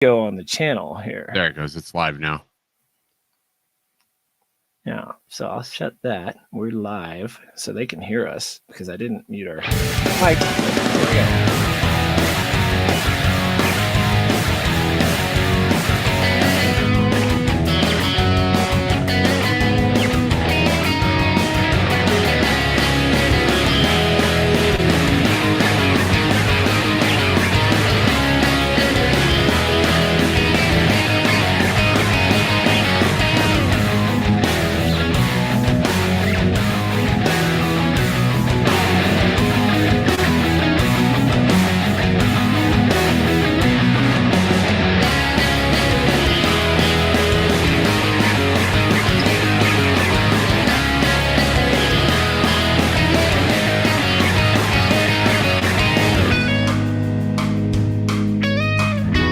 go on the channel here. There it goes. It's live now. Yeah, so I'll shut that. We're live, so they can hear us because I didn't mute our mic. Here we go.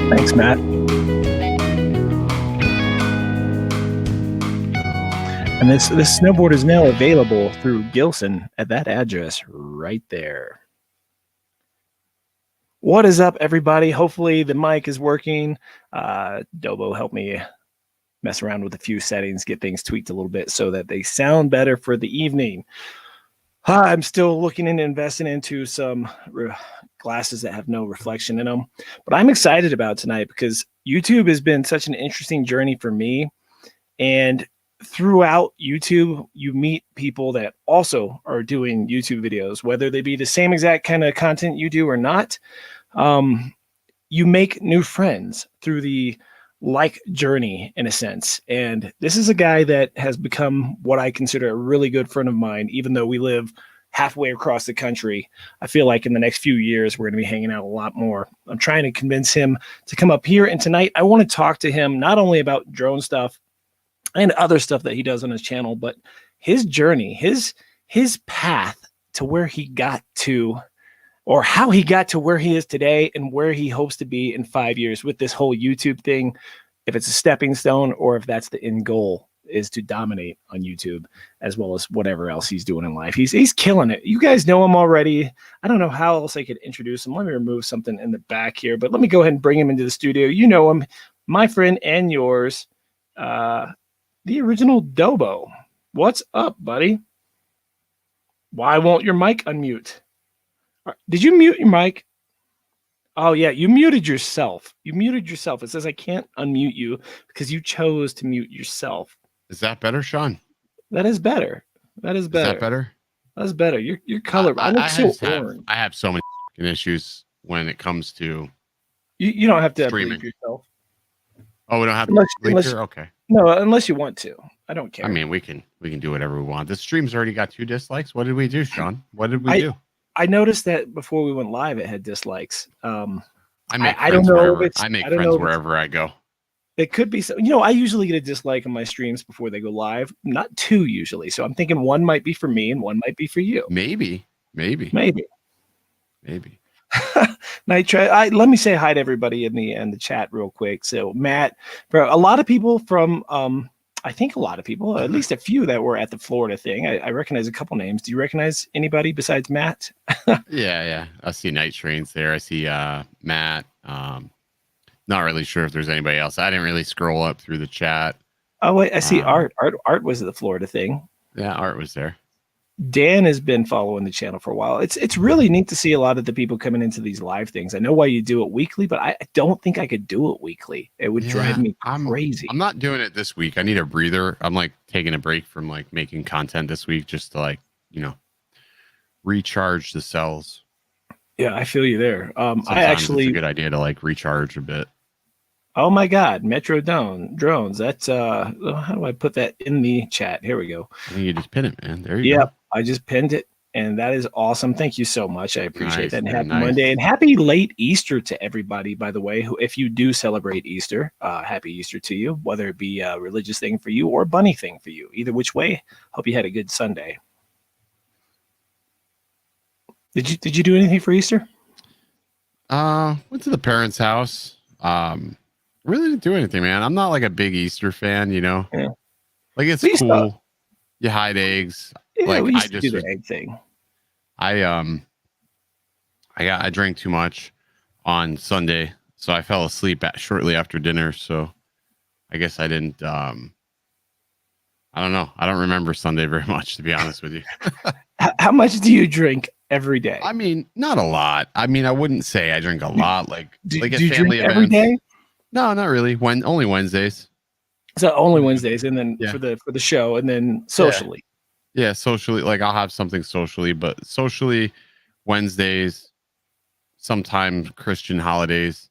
Thanks, Matt. And this snowboard is now available through Gilson at that address right there. What is up, everybody? Hopefully the mic is working. Dobo helped me mess around with a few settings, get things tweaked a little bit so that they sound better for the evening. I'm still looking into investing into some glasses that have no reflection in them, but I'm excited about tonight because YouTube has been such an interesting journey for me. And throughout YouTube, you meet people that also are doing YouTube videos, whether they be the same exact kind of content you do or not. You make new friends through the like journey in a sense. And this is a guy that has become what I consider a really good friend of mine, even though we live halfway across the country. I feel like in the next few years, we're going to be hanging out a lot more. I'm trying to convince him to come up here. And tonight I want to talk to him not only about drone stuff and other stuff that he does on his channel, but his journey, his path to where he got to, or how he got to where he is today and where he hopes to be in 5 years with this whole YouTube thing, if it's a stepping stone or if that's the end goal is to dominate on YouTube as well as whatever else he's doing in life. He's killing it. You guys know him already. I don't know how else I could introduce him. Let me remove something in the back here, but let me go ahead and bring him into the studio. You know him, my friend and yours, the original Dobo. What's up, buddy? Why won't your mic unmute? Did you mute your mic? Oh, yeah, you muted yourself. You muted yourself. It says I can't unmute you because you chose to mute yourself. Is that better, Sean? That is better. That is better. Is that better? That's better. Your color. I have so many issues when it comes to you don't have to streaming bleep yourself. Oh, we don't have unless okay. No, unless you want to. I don't care. I mean, we can do whatever we want. The stream's already got 2 dislikes. What did we do, Sean? What did we do? I noticed that before we went live, it had dislikes. I don't know if I make friends wherever I go. It could be so. I usually get a dislike on my streams before they go live. Not 2 usually. So I'm thinking 1 might be for me and 1 might be for you. Maybe. Night, let me say hi to everybody in the chat real quick. So Matt, for a lot of people from I think a lot of people, at least a few that were at the Florida thing. I recognize a couple names. Do you recognize anybody besides Matt? Yeah. I see Night Trains there. I see Matt. Not really sure if there's anybody else. I didn't really scroll up through the chat. Oh, wait, I see Art. Art was at the Florida thing. Yeah, Art was there. Dan has been following the channel for a while. It's really neat to see a lot of the people coming into these live things. I know why you do it weekly, but I don't think I could do it weekly. It would drive me crazy. I'm not doing it this week. I need a breather. I'm like taking a break from like making content this week just to recharge the cells. Yeah, I feel you there. It's a good idea to like recharge a bit. Oh my God, Metro drones. That's how do I put that in the chat? Here we go. I think you just pin it, man. There you go. I just pinned it, and that is awesome. Thank you so much. I appreciate that. And happy Monday, and happy late Easter to everybody, by the way. If you do celebrate Easter, happy Easter to you, whether it be a religious thing for you or a bunny thing for you. Either which way, hope you had a good Sunday. Did you do anything for Easter? Went to the parents' house. Really didn't do anything, man. I'm not like a big Easter fan, Yeah. Like it's cool. You hide eggs. Yeah, we used to do the egg thing. I drank too much on Sunday So I fell asleep shortly after dinner. So I guess I didn't. I don't know. I don't remember Sunday very much, to be honest with you. How much do you drink every day? I mean, not a lot. I mean, I wouldn't say I drink a lot. Like Do at you family drink events. every day? No, not really. Only Wednesdays. So only Wednesdays, and then Yeah. for the show, and then socially. Yeah, socially. Like I'll have something socially, but socially Wednesdays, sometimes Christian holidays,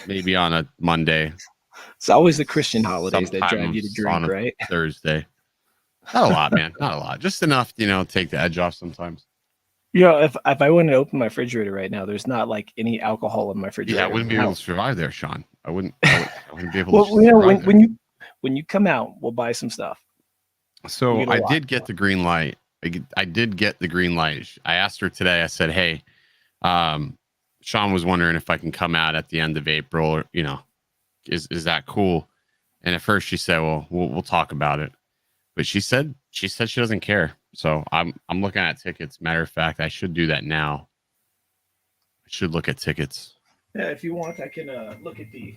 maybe on a Monday. It's always the Christian holidays that drive you to Sometimes drink, on a right? Thursday. Not a lot, man. Not a lot. Just enough, take the edge off sometimes. If I went to open my refrigerator right now, there's not like any alcohol in my refrigerator. Yeah, I wouldn't be able to survive there, Sean. I wouldn't be able to well, survive there. when you come out, we'll buy some stuff. So I did get the green light. I did get the green light. I asked her today. I said, "Hey, Sean was wondering if I can come out at the end of April, or is that cool?" And at first she said, "Well, we'll talk about it," but she said she doesn't care. So I'm looking at tickets. Matter of fact, I should do that now. I should look at tickets. Yeah, if you want, I can look at the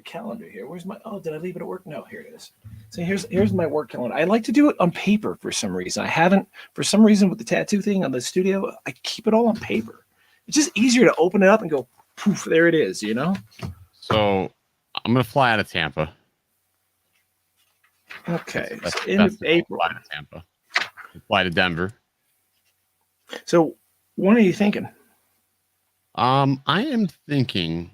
calendar here. Where's my? Oh, did I leave it at work? No, here it is. So here's my work calendar. I like to do it on paper for some reason. I haven't, for some reason, with the tattoo thing on the studio. I keep it all on paper. It's just easier to open it up and go, poof, there it is. So I'm gonna fly out of Tampa. Okay, so end of April. Fly to Tampa. Fly to Denver. So when are you thinking? I am thinking,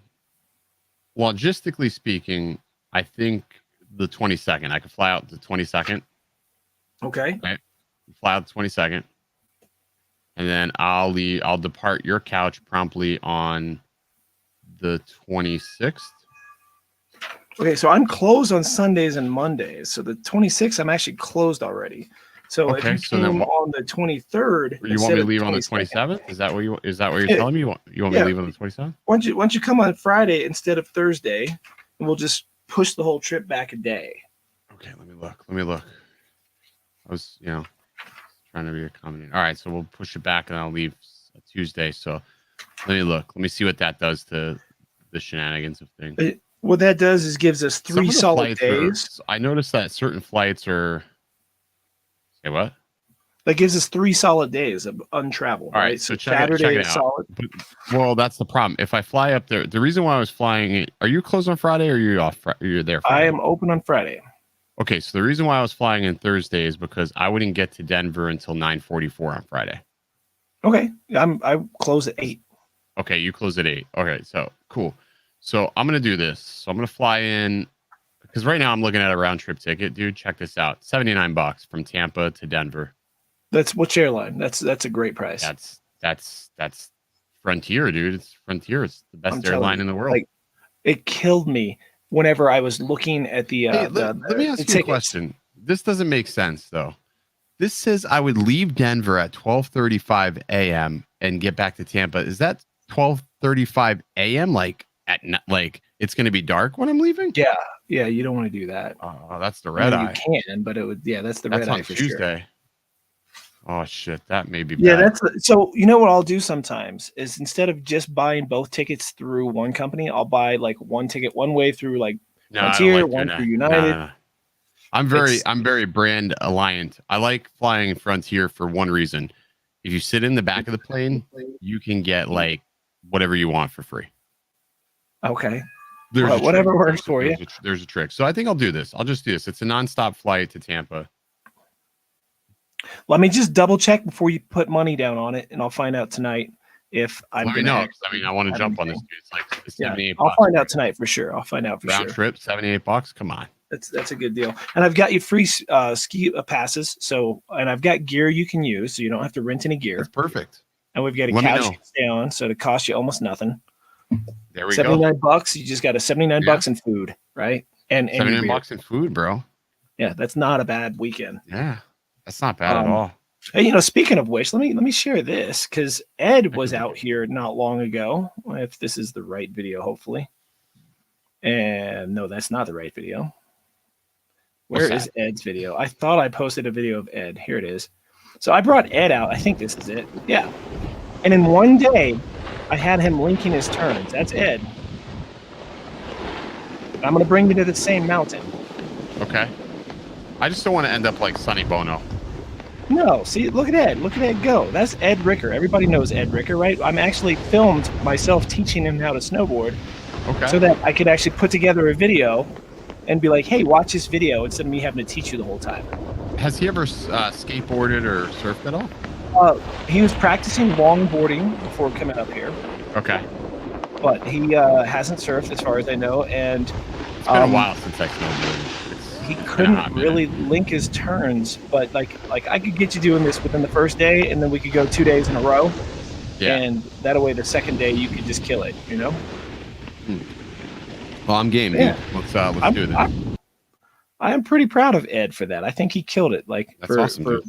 logistically speaking, I think the 22nd. I could fly out the 22nd. Okay. Right. Fly out the 22nd. And then I'll depart your couch promptly on the 26th. Okay, so I'm closed on Sundays and Mondays. So the 26th, I'm actually closed already. So if you came on the 23rd, you want me to leave on the 27th? Is that what you're telling me? You want me to leave on the 27th? Why don't you come on Friday instead of Thursday, and we'll just push the whole trip back a day. Okay, let me look. I was, trying to be accommodating. All right, so we'll push it back, and I'll leave Tuesday. So let me look. Let me see what that does to the shenanigans of things. What that does is gives us 3 solid days. I noticed that certain flights are. Say what? That gives us 3 solid days of untraveled. All right, so Saturday check it out. solid. Well, that's the problem. If I fly up there, the reason why I was flying, are you closed on Friday or are you off? You're there Friday? I am open on Friday. Okay, so the reason why I was flying in Thursday is because I wouldn't get to Denver until 9:44 on Friday. Okay, I close at 8. Okay, you close at 8. Okay, so cool. So I'm gonna do this. So I'm gonna fly in because right now I'm looking at a round trip ticket, dude. Check this out: $79 from Tampa to Denver. That's which airline? That's a great price. That's Frontier, dude. It's Frontier. It's the best airline in the world. Like, it killed me whenever I was looking at the. Let me ask you a question. This doesn't make sense though. This says I would leave Denver at 12:35 a.m. and get back to Tampa. Is that 12:35 a.m. like it's going to be dark when I'm leaving? Yeah. You don't want to do that. Oh, that's the red eye. You can, but it would. Yeah, that's the red eye for Tuesday. Sure. Oh shit, that may be bad. Yeah, so you know what I'll do sometimes is instead of just buying both tickets through one company, I'll buy like one ticket one way through Frontier, one through United. No. I'm very brand aligned. I like flying Frontier for one reason. If you sit in the back of the plane, you can get like whatever you want for free. Okay. Whatever works for you. There's a trick. So I think I'll do this. I'll just do this. It's a nonstop flight to Tampa. Let me just double check before you put money down on it, and I'll find out tonight if I'm. Let me know. I want to jump on this. It's like $78. I'll find out tonight for sure. I'll find out for round trip, $78. Come on. That's a good deal. And I've got you free ski passes. And I've got gear you can use, so you don't have to rent any gear. That's perfect. And we've got a couch you can stay on, so it costs you almost nothing. There we go. $79. You just got a $79 in food, right? And $79 in food, bro. Yeah, that's not a bad weekend. Yeah, that's not bad at all. Hey, speaking of which, let me share this because Ed was out here not long ago. If this is the right video, hopefully. And no, that's not the right video. Where is Ed's video? I thought I posted a video of Ed. Here it is. So I brought Ed out. I think this is it. Yeah. And in one day, I had him linking his turns. That's Ed. I'm going to bring you to the same mountain. Okay. I just don't want to end up like Sonny Bono. No, see, look at Ed. Look at Ed go. That's Ed Ricker. Everybody knows Ed Ricker, right? I'm actually filmed myself teaching him how to snowboard. Okay. So that I could actually put together a video and be like, hey, watch this video instead of me having to teach you the whole time. Has he ever skateboarded or surfed at all? He was practicing longboarding before coming up here. Okay. But he hasn't surfed as far as I know. And it's been a while since I snowboarded. He couldn't really link his turns, but like I could get you doing this within the first day, and then we could go 2 days in a row. Yeah. And that way the second day you could just kill it, you know? Well, I'm game. Yeah. Let's do this. I am pretty proud of Ed for that. I think he killed it. Like that's awesome, for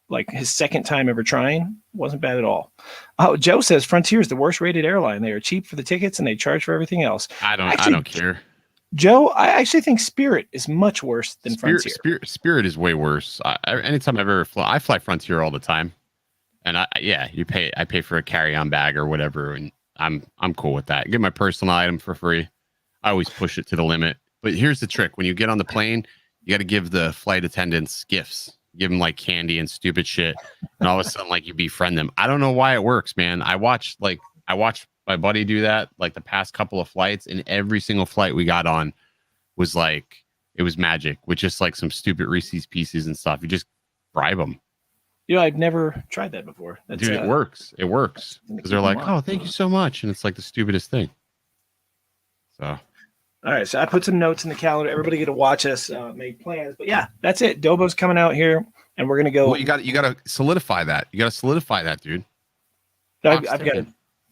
like his second time ever trying. Wasn't bad at all. Oh, Joe says Frontier is the worst rated airline. They are cheap for the tickets and they charge for everything else. I don't care. Joe, I actually think Spirit is much worse than Frontier. Spirit is way worse. Anytime I've ever flown, I fly Frontier all the time, and I pay for a carry-on bag or whatever, and I'm cool with that. Get my personal item for free. I always push it to the limit. But here's the trick: when you get on the plane, you got to give the flight attendants gifts. Give them like candy and stupid shit, and all of a sudden, like you befriend them. I don't know why it works, man. I watched my buddy do that like the past couple of flights, and every single flight we got on was like it was magic with just like some stupid Reese's Pieces and stuff. You just bribe them. You know, I've never tried that before. Dude, it works. It works because they're like, "Oh, thank you so much," and it's like the stupidest thing. So, all right. So I put some notes in the calendar. Everybody get to watch us make plans. But yeah, that's it. Dobo's coming out here, and we're gonna go. Well, you got to solidify that. You got to solidify that, dude. I've got to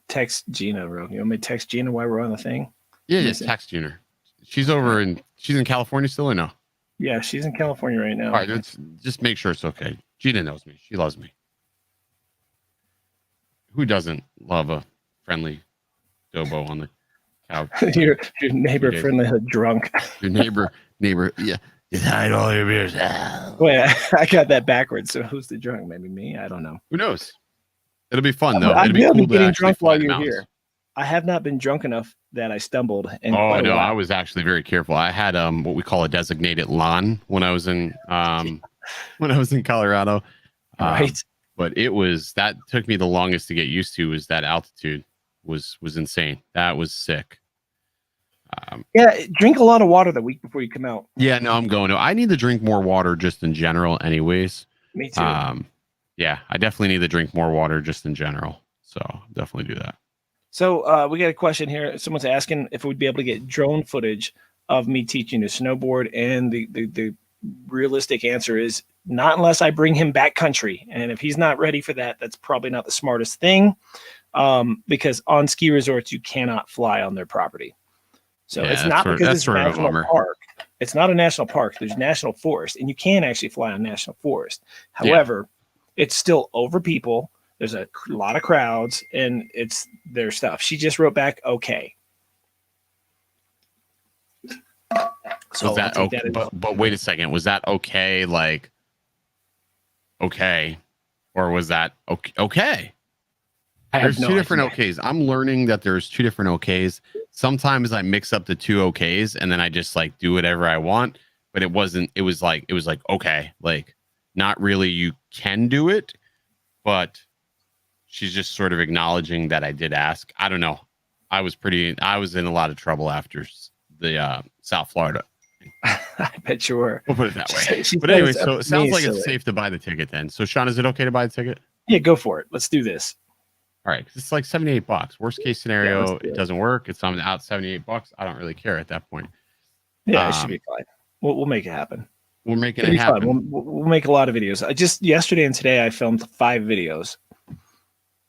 text Gina, bro. You want me to text Gina while we're on the thing? Yeah, just text Gina. She's in California still or no? Yeah, she's in California right now. All right, let's just make sure it's okay. Gina knows me. She loves me. Who doesn't love a friendly Dobo on the couch? your neighbor friendly drunk. Your neighbor, yeah. Just hide all your beers. Wait, I got that backwards. So who's the drunk? Maybe me? I don't know. Who knows? It'll be fun though. I've been cool getting drunk while you're here. I have not been drunk enough that I stumbled. Oh no, I was actually very careful. I had what we call a designated lawn when I was in Colorado. Right. But that took me the longest to get used to. Was that altitude was insane. That was sick. Yeah, drink a lot of water the week before you come out. Yeah, no, I'm going to. I need to drink more water just in general, anyways. Me too. Yeah, I definitely need to drink more water just in general. So definitely do that. So we got a question here. Someone's asking if we'd be able to get drone footage of me teaching to snowboard, and the realistic answer is not unless I bring him backcountry. And if he's not ready for that, that's probably not the smartest thing, because on ski resorts you cannot fly on their property. So it's not because it's a national park. It's not a national park. There's national forest, and you can actually fly on national forest. However, it's still over people. There's a lot of crowds, and it's their stuff. She just wrote back, okay. So was that okay? But wait a second. Was that okay? Like, okay, or was that okay? Okay. There's two different okays. I'm learning that there's two different okays. Sometimes I mix up the two okays, and then I just like do whatever I want. But it wasn't. It was like okay, like not really. You can do it, but she's just sort of acknowledging that I did ask. I don't know. I was in a lot of trouble after the South Florida. I bet you were. We'll put it that way. But anyway, so it sounds like it's safe to buy the ticket then. So Sean, is it okay to buy the ticket? Yeah, go for it. Let's do this. All right. It's like $78. Worst case scenario, it doesn't work. It's out $78. I don't really care at that point. Yeah, it should be fine. We'll make it happen. We're making it happen. We'll make a lot of videos. Just yesterday and today I filmed 5 videos.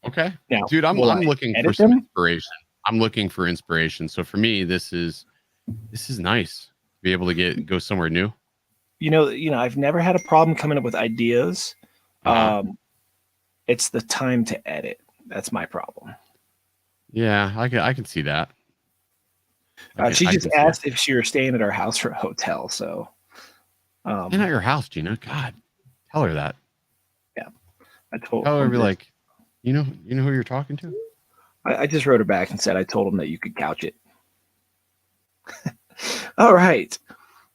Okay. Now, dude, I'm looking for some inspiration. I'm looking for inspiration. So for me, this is nice to be able to go somewhere new. You know, I've never had a problem coming up with ideas. It's the time to edit. That's my problem. Yeah, I can see that. She just asked if she were staying at our house or a hotel. So, not your house, Gina. God, tell her that. Yeah, I told her. Be like, you know who you're talking to. I just wrote her back and said I told him that you could couch it. All right.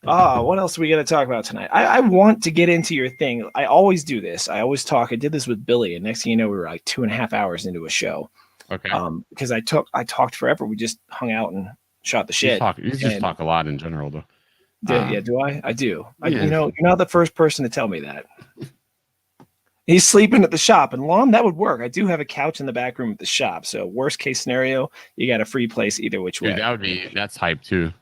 What else are we going to talk about tonight? I want to get into your thing. I always do this. I always talk. I did this with Billy, and next thing you know, we were like 2.5 hours into a show. Okay. Because I talked forever. We just hung out and shot the shit. You just talk a lot in general, though. Do I? I do. Yeah. You know, you're not the first person to tell me that. He's sleeping at the shop, and Lon, that would work. I do have a couch in the back room at the shop, so worst case scenario, you got a free place either which way. That's hype too.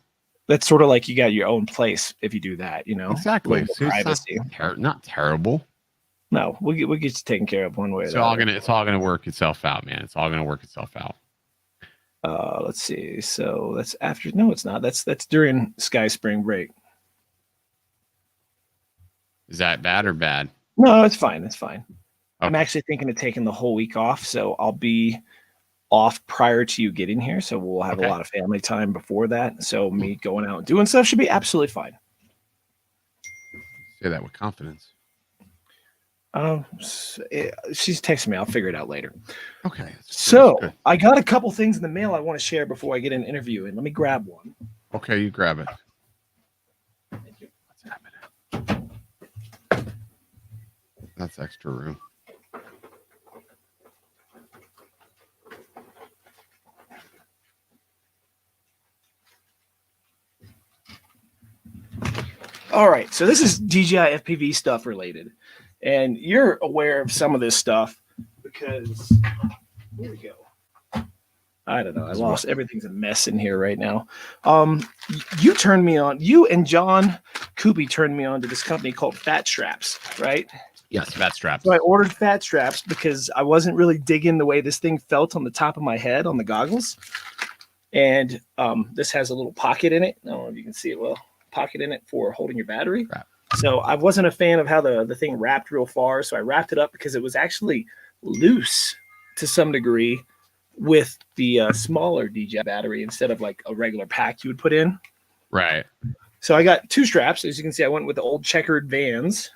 That's sort of like you got your own place if you do that, you know. Exactly. So privacy. Not terrible. No, we'll get you taken care of one way or the other. It's all gonna work itself out, man. It's all gonna work itself out. Let's see. So that's after. No, it's not. That's during Sky Spring break. Is that bad or bad? No, it's fine. It's fine. Okay. I'm Okay. actually thinking of taking the whole week off, so I'll be off prior to you getting here. So we'll have a lot of family time before that. So me going out and doing stuff should be absolutely fine. Say that with confidence. She's texting me. I'll figure it out later. Okay. So I got a couple things in the mail I want to share before I get an interview in. Let me grab one. Okay, you grab it. Thank you. What's happening? That's extra room. All right. So this is DJI FPV stuff related. And you're aware of some of this stuff because here we go. I don't know. I lost. Everything's a mess in here right now. You turned me on. You and John Kuby turned me on to this company called Fat Straps, right? Yes, Fat Straps. So I ordered Fat Straps because I wasn't really digging the way this thing felt on the top of my head on the goggles. And this has a little pocket in it. I don't know if you can see it well. Pocket in it for holding your battery. Right. So I wasn't a fan of how the thing wrapped real far. So I wrapped it up because it was actually loose to some degree with the smaller DJI battery instead of like a regular pack you would put in. Right. So I got two straps. As you can see, I went with the old checkered Vans.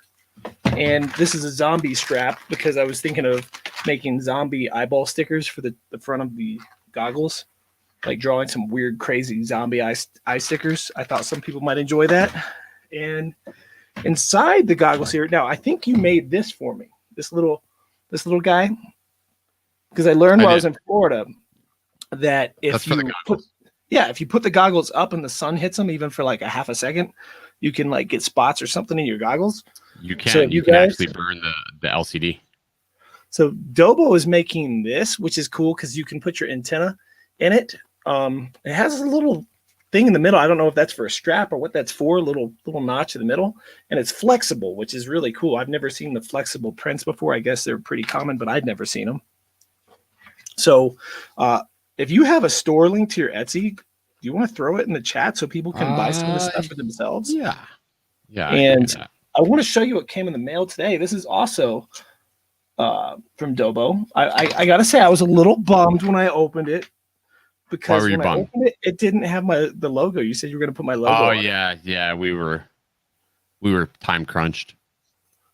And this is a zombie strap because I was thinking of making zombie eyeball stickers for the front of the goggles. Like drawing some weird, crazy zombie eye stickers. I thought some people might enjoy that. And inside the goggles here, now I think you made this for me. This little guy, because I learned while I was in Florida that if you put the goggles up and the sun hits them, even for like a half a second, you can like get spots or something in your goggles. You can. So you can actually burn the LCD. So Dobo is making this, which is cool because you can put your antenna in it. It has a little thing in the middle. I don't know if that's for a strap or what that's for, a little notch in the middle. And it's flexible, which is really cool. I've never seen the flexible prints before. I guess they're pretty common, but I'd never seen them. So if you have a store link to your Etsy, do you want to throw it in the chat so people can buy some of this stuff for themselves? Yeah. Yeah. And I want to show you what came in the mail today. This is also from Dobo. I got to say, I was a little bummed when I opened it. Because when I opened it didn't have the logo. You said you were going to put my logo on. Yeah. We were time crunched.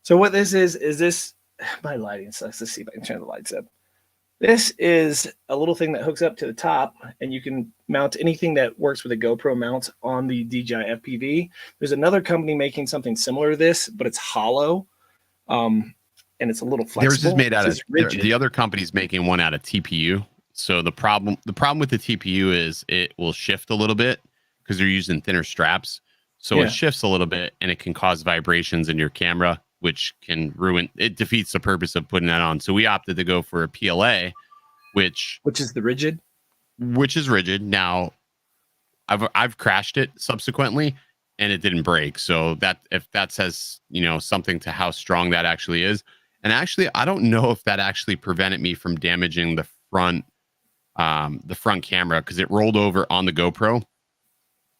So what this is this, my lighting sucks. Let's see if I can turn the lights up. This is a little thing that hooks up to the top, and you can mount anything that works with a GoPro mount on the DJI FPV. There's another company making something similar to this, but it's hollow, and it's a little flexible. Theirs is made out of rigid. The other company's making one out of TPU. So the problem with the TPU is it will shift a little bit because they're using thinner straps. So it shifts a little bit and it can cause vibrations in your camera, which can defeats the purpose of putting that on. So we opted to go for a PLA, which is the rigid. Which is rigid. Now I've crashed it subsequently and it didn't break. So if that says, something to how strong that actually is. And actually, I don't know if that actually prevented me from damaging the front camera because it rolled over on the GoPro,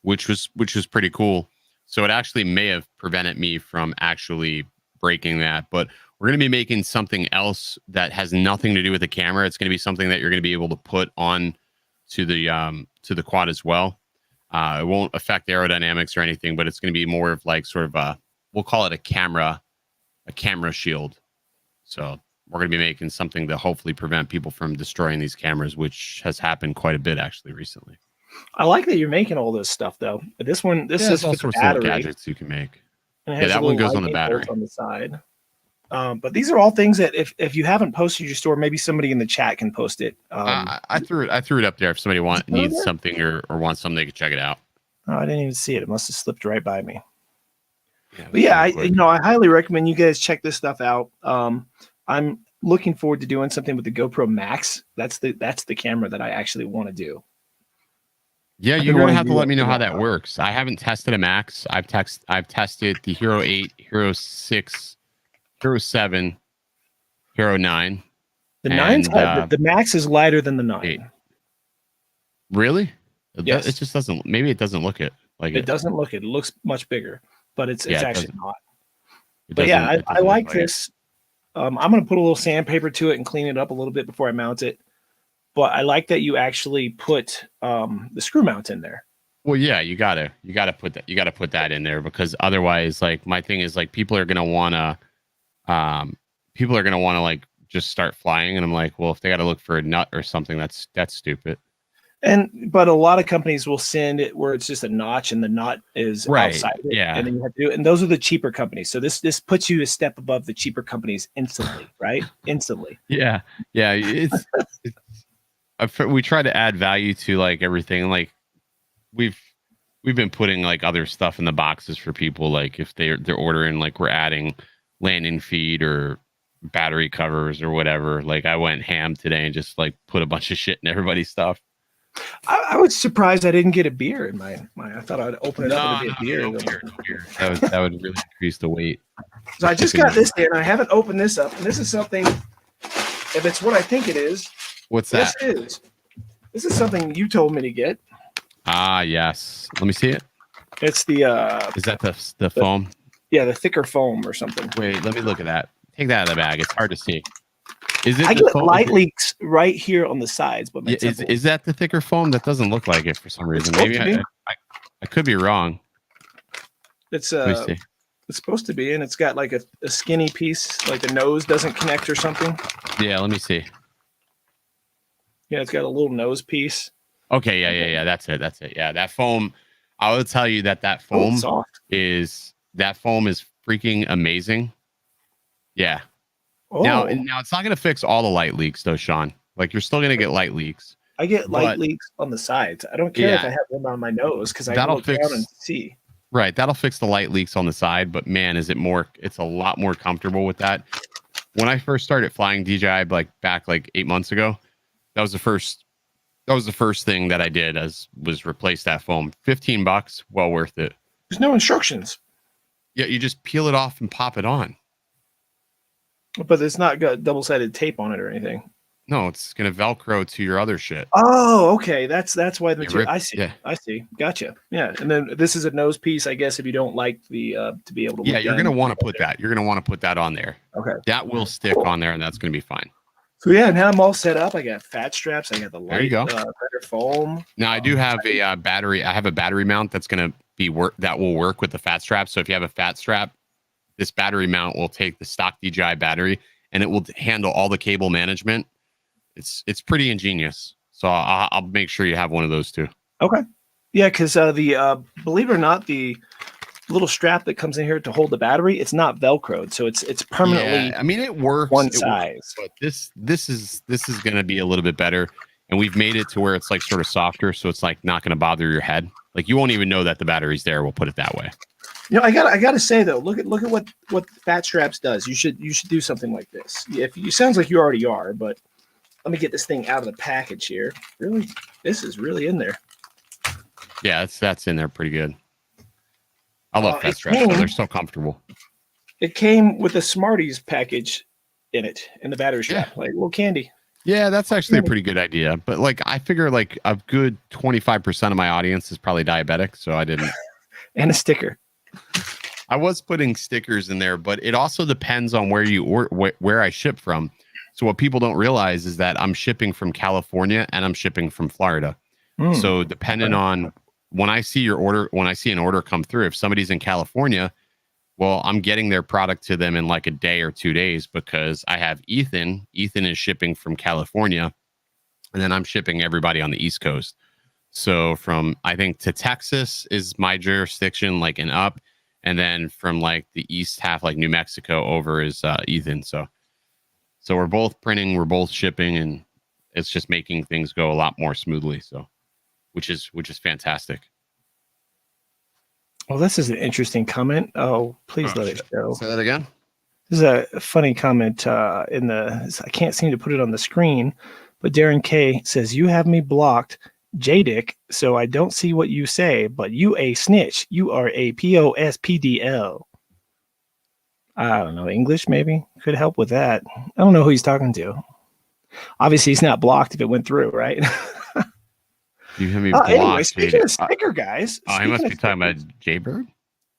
which was pretty cool. So it actually may have prevented me from actually breaking that. But we're going to be making something else that has nothing to do with the camera. It's going to be something that you're going to be able to put on to the quad as well. It won't affect aerodynamics or anything, but it's going to be more of like sort of we'll call it a camera shield. So we're going to be making something to hopefully prevent people from destroying these cameras, which has happened quite a bit actually recently. I like that you're making all this stuff though. This is all for the sorts of battery. Gadgets you can make. And it Yeah, has that one goes on the battery on the side. But these are all things that if you haven't posted your store, maybe somebody in the chat can post it. I threw it up there if somebody needs something or wants something, they can check it out. Oh, I didn't even see it. It must have slipped right by me. Yeah, but yeah, I highly recommend you guys check this stuff out. I'm looking forward to doing something with the GoPro Max. That's the camera that I actually want to do. Yeah, you're gonna have to let me know how that works. I haven't tested a Max. I've tested the Hero 8, Hero 6, Hero 7, Hero 9. The 9's the Max is lighter than the 9. 8. Really? Yes. It just doesn't. Maybe it doesn't look like it doesn't look it. It looks much bigger, but it's actually not. But yeah, I like this. I'm going to put a little sandpaper to it and clean it up a little bit before I mount it. But I like that you actually put the screw mount in there. Well, yeah, you gotta put that. You gotta put that in there because otherwise, like my thing is like people are gonna wanna like just start flying, and I'm like, well, if they gotta look for a nut or something, that's stupid. But a lot of companies will send it where it's just a notch and the knot is outside of it. Yeah. And then you have to do it. And those are the cheaper companies. So this puts you a step above the cheaper companies instantly, right? Instantly. Yeah. Yeah. We try to add value to like everything. Like we've been putting like other stuff in the boxes for people. Like if they're ordering, like we're adding landing feet or battery covers or whatever. Like I went ham today and just like put a bunch of shit in everybody's stuff. I was surprised I didn't get a beer in my. I thought I'd open it up and get beer. No beer. That would really increase the weight. So I just got this in. I haven't opened this up, and this is something. If it's what I think it is, what's that? This is something you told me to get. Ah, yes. Let me see it. It's the. Is that the foam? Yeah, the thicker foam or something. Wait, let me look at that. Take that out of the bag. It's hard to see. Is it? I get light leaks right here on the sides, but is that the thicker foam? That doesn't look like it for some reason. Maybe I could be wrong. It's supposed to be, and it's got like a skinny piece, like the nose doesn't connect or something. Yeah, let me see. Yeah, it's got a little nose piece. Okay, yeah. That's it. Yeah, that foam. I will tell you that foam is freaking amazing. Yeah. Oh. Now it's not going to fix all the light leaks though, Sean. Like you're still going to get light leaks. I get light leaks on the sides. I don't care if I have one on my nose because I look down and see. Right, that'll fix the light leaks on the side. But man, it's a lot more comfortable with that. When I first started flying DJI back 8 months ago, that was the first thing that I did was replace that foam. $15, well worth it. There's no instructions. Yeah, you just peel it off and pop it on. But it's not got double-sided tape on it or anything. No, it's gonna Velcro to your other shit. Oh, okay. That's why the material. I see. Yeah. I see. Gotcha. Yeah, and then this is a nose piece, I guess. If you don't like the to be able to. Yeah, you're gonna want to put that. You're gonna want to put that on there. Okay. That will stick on there, and that's gonna be fine. So yeah, now I'm all set up. I got fat straps. I got the light. There you go. Better foam. Now I do have a battery. I have a battery mount that's gonna that will work with the fat strap. So if you have a fat strap, this battery mount will take the stock DJI battery and it will handle all the cable management. It's pretty ingenious. So I'll make sure you have one of those too. Okay. Yeah, because the believe it or not, the little strap that comes in here to hold the battery, it's not Velcroed, so it's permanently. Yeah, I mean it works. One size, but this is going to be a little bit better, and we've made it to where it's like sort of softer, so it's like not going to bother your head. Like you won't even know that the battery's there. We'll put it that way. You know, I gotta say though, look at what Fat Straps does. You should do something like this. If you sounds like you already are, but let me get this thing out of the package here. Really, this is really in there. Yeah, that's in there pretty good. I love Fat Straps. They're so comfortable. It came with a Smarties package in it, in the battery strap, like little candy. Yeah, that's actually a pretty good idea. But like, I figure like a good 25% of my audience is probably diabetic, so I didn't. And a sticker. I was putting stickers in there, but it also depends on where I ship from. So what people don't realize is that I'm shipping from California and I'm shipping from Florida. So depending on when I see an order come through, if somebody's in California, Well, I'm getting their product to them in like a day or 2 days because I have Ethan. Ethan is shipping from California, and then I'm shipping everybody on the East Coast. So from, I think, to Texas is my jurisdiction, like, and up, and then from like the east half, like New Mexico, over is Ethan. So we're both printing, we're both shipping, and it's just making things go a lot more smoothly. So, which is fantastic. Well, this is an interesting comment. Oh, please let it go. Say that again. This is a funny comment in the. I can't seem to put it on the screen, but Darren K says, "You have me blocked, J-Dick, so I don't see what you say. But you a snitch. You are a POSPDL." I don't know. English maybe could help with that. I don't know who he's talking to. Obviously, he's not blocked if it went through, right? You have me blocked. Anyway, speaking of sticker guys, he must be talking about Jaybird.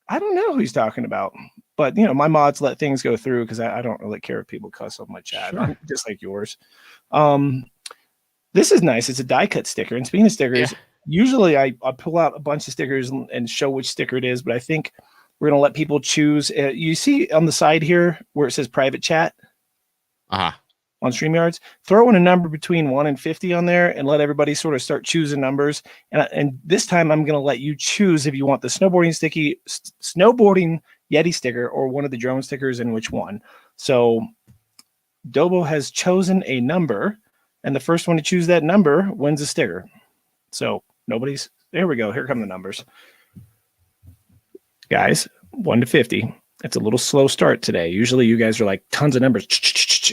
I don't know who he's talking about, but you know, my mods let things go through because I don't really care if people cuss on my chat, Sure. just like yours. This is nice. It's a die cut sticker. And speaking of stickers, usually I pull out a bunch of stickers and show which sticker it is, but I think we're gonna let people choose. You see on the side here where it says private chat. On StreamYards, throw in a number between 1 and 50 on there and let everybody sort of start choosing numbers. And this time I'm going to let you choose if you want the snowboarding Yeti sticker or one of the drone stickers and which one. So Dobo has chosen a number, and the first one to choose that number wins a sticker. So there we go. Here come the numbers. Guys, 1 to 50. It's a little slow start today. Usually you guys are like tons of numbers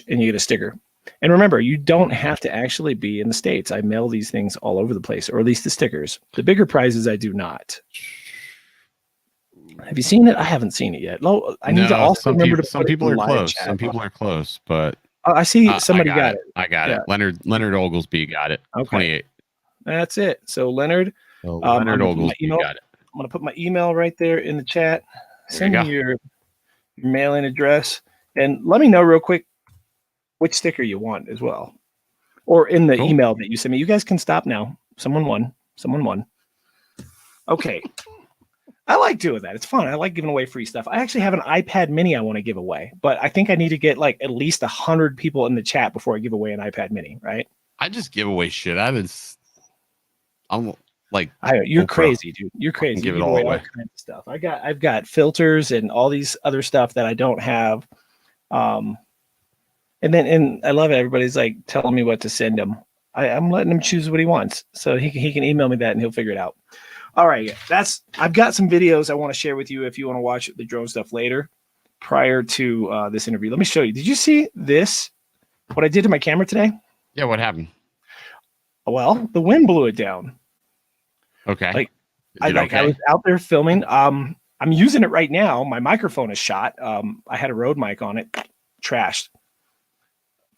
and you get a sticker. And remember, you don't have to actually be in the States. I mail these things all over the place, or at least the stickers. The bigger prizes I do not. Have you seen it? I haven't seen it yet. I need to also remember to some people are close. Some people are close, but I see somebody got it. I got it. Leonard Oglesby got it. Okay. 28. That's it. So Leonard Oglesby got it. I'm going to put my email right there in the chat. Send me your mailing address and let me know real quick which sticker you want as well, or in the email that you send me. You guys can stop now. Someone won. Okay. I like doing that. It's fun. I like giving away free stuff. I actually have an iPad mini I want to give away, but I think I need to get like at least 100 people in the chat before I give away an iPad mini, right? I just give away shit. I'm like, you're crazy, dude. You're crazy. Give it all away. All kinds of stuff. I've got filters and all these other stuff that I don't have. And I love it. Everybody's like telling me what to send him. I'm letting him choose what he wants, so he can email me that and he'll figure it out. All right, I've got some videos I want to share with you if you want to watch the drone stuff later, prior to this interview. Let me show you. Did you see this? What I did to my camera today? Yeah, what happened? Well, the wind blew it down. Okay. I was out there filming. I'm using it right now. My microphone is shot. I had a Rode mic on it, trashed,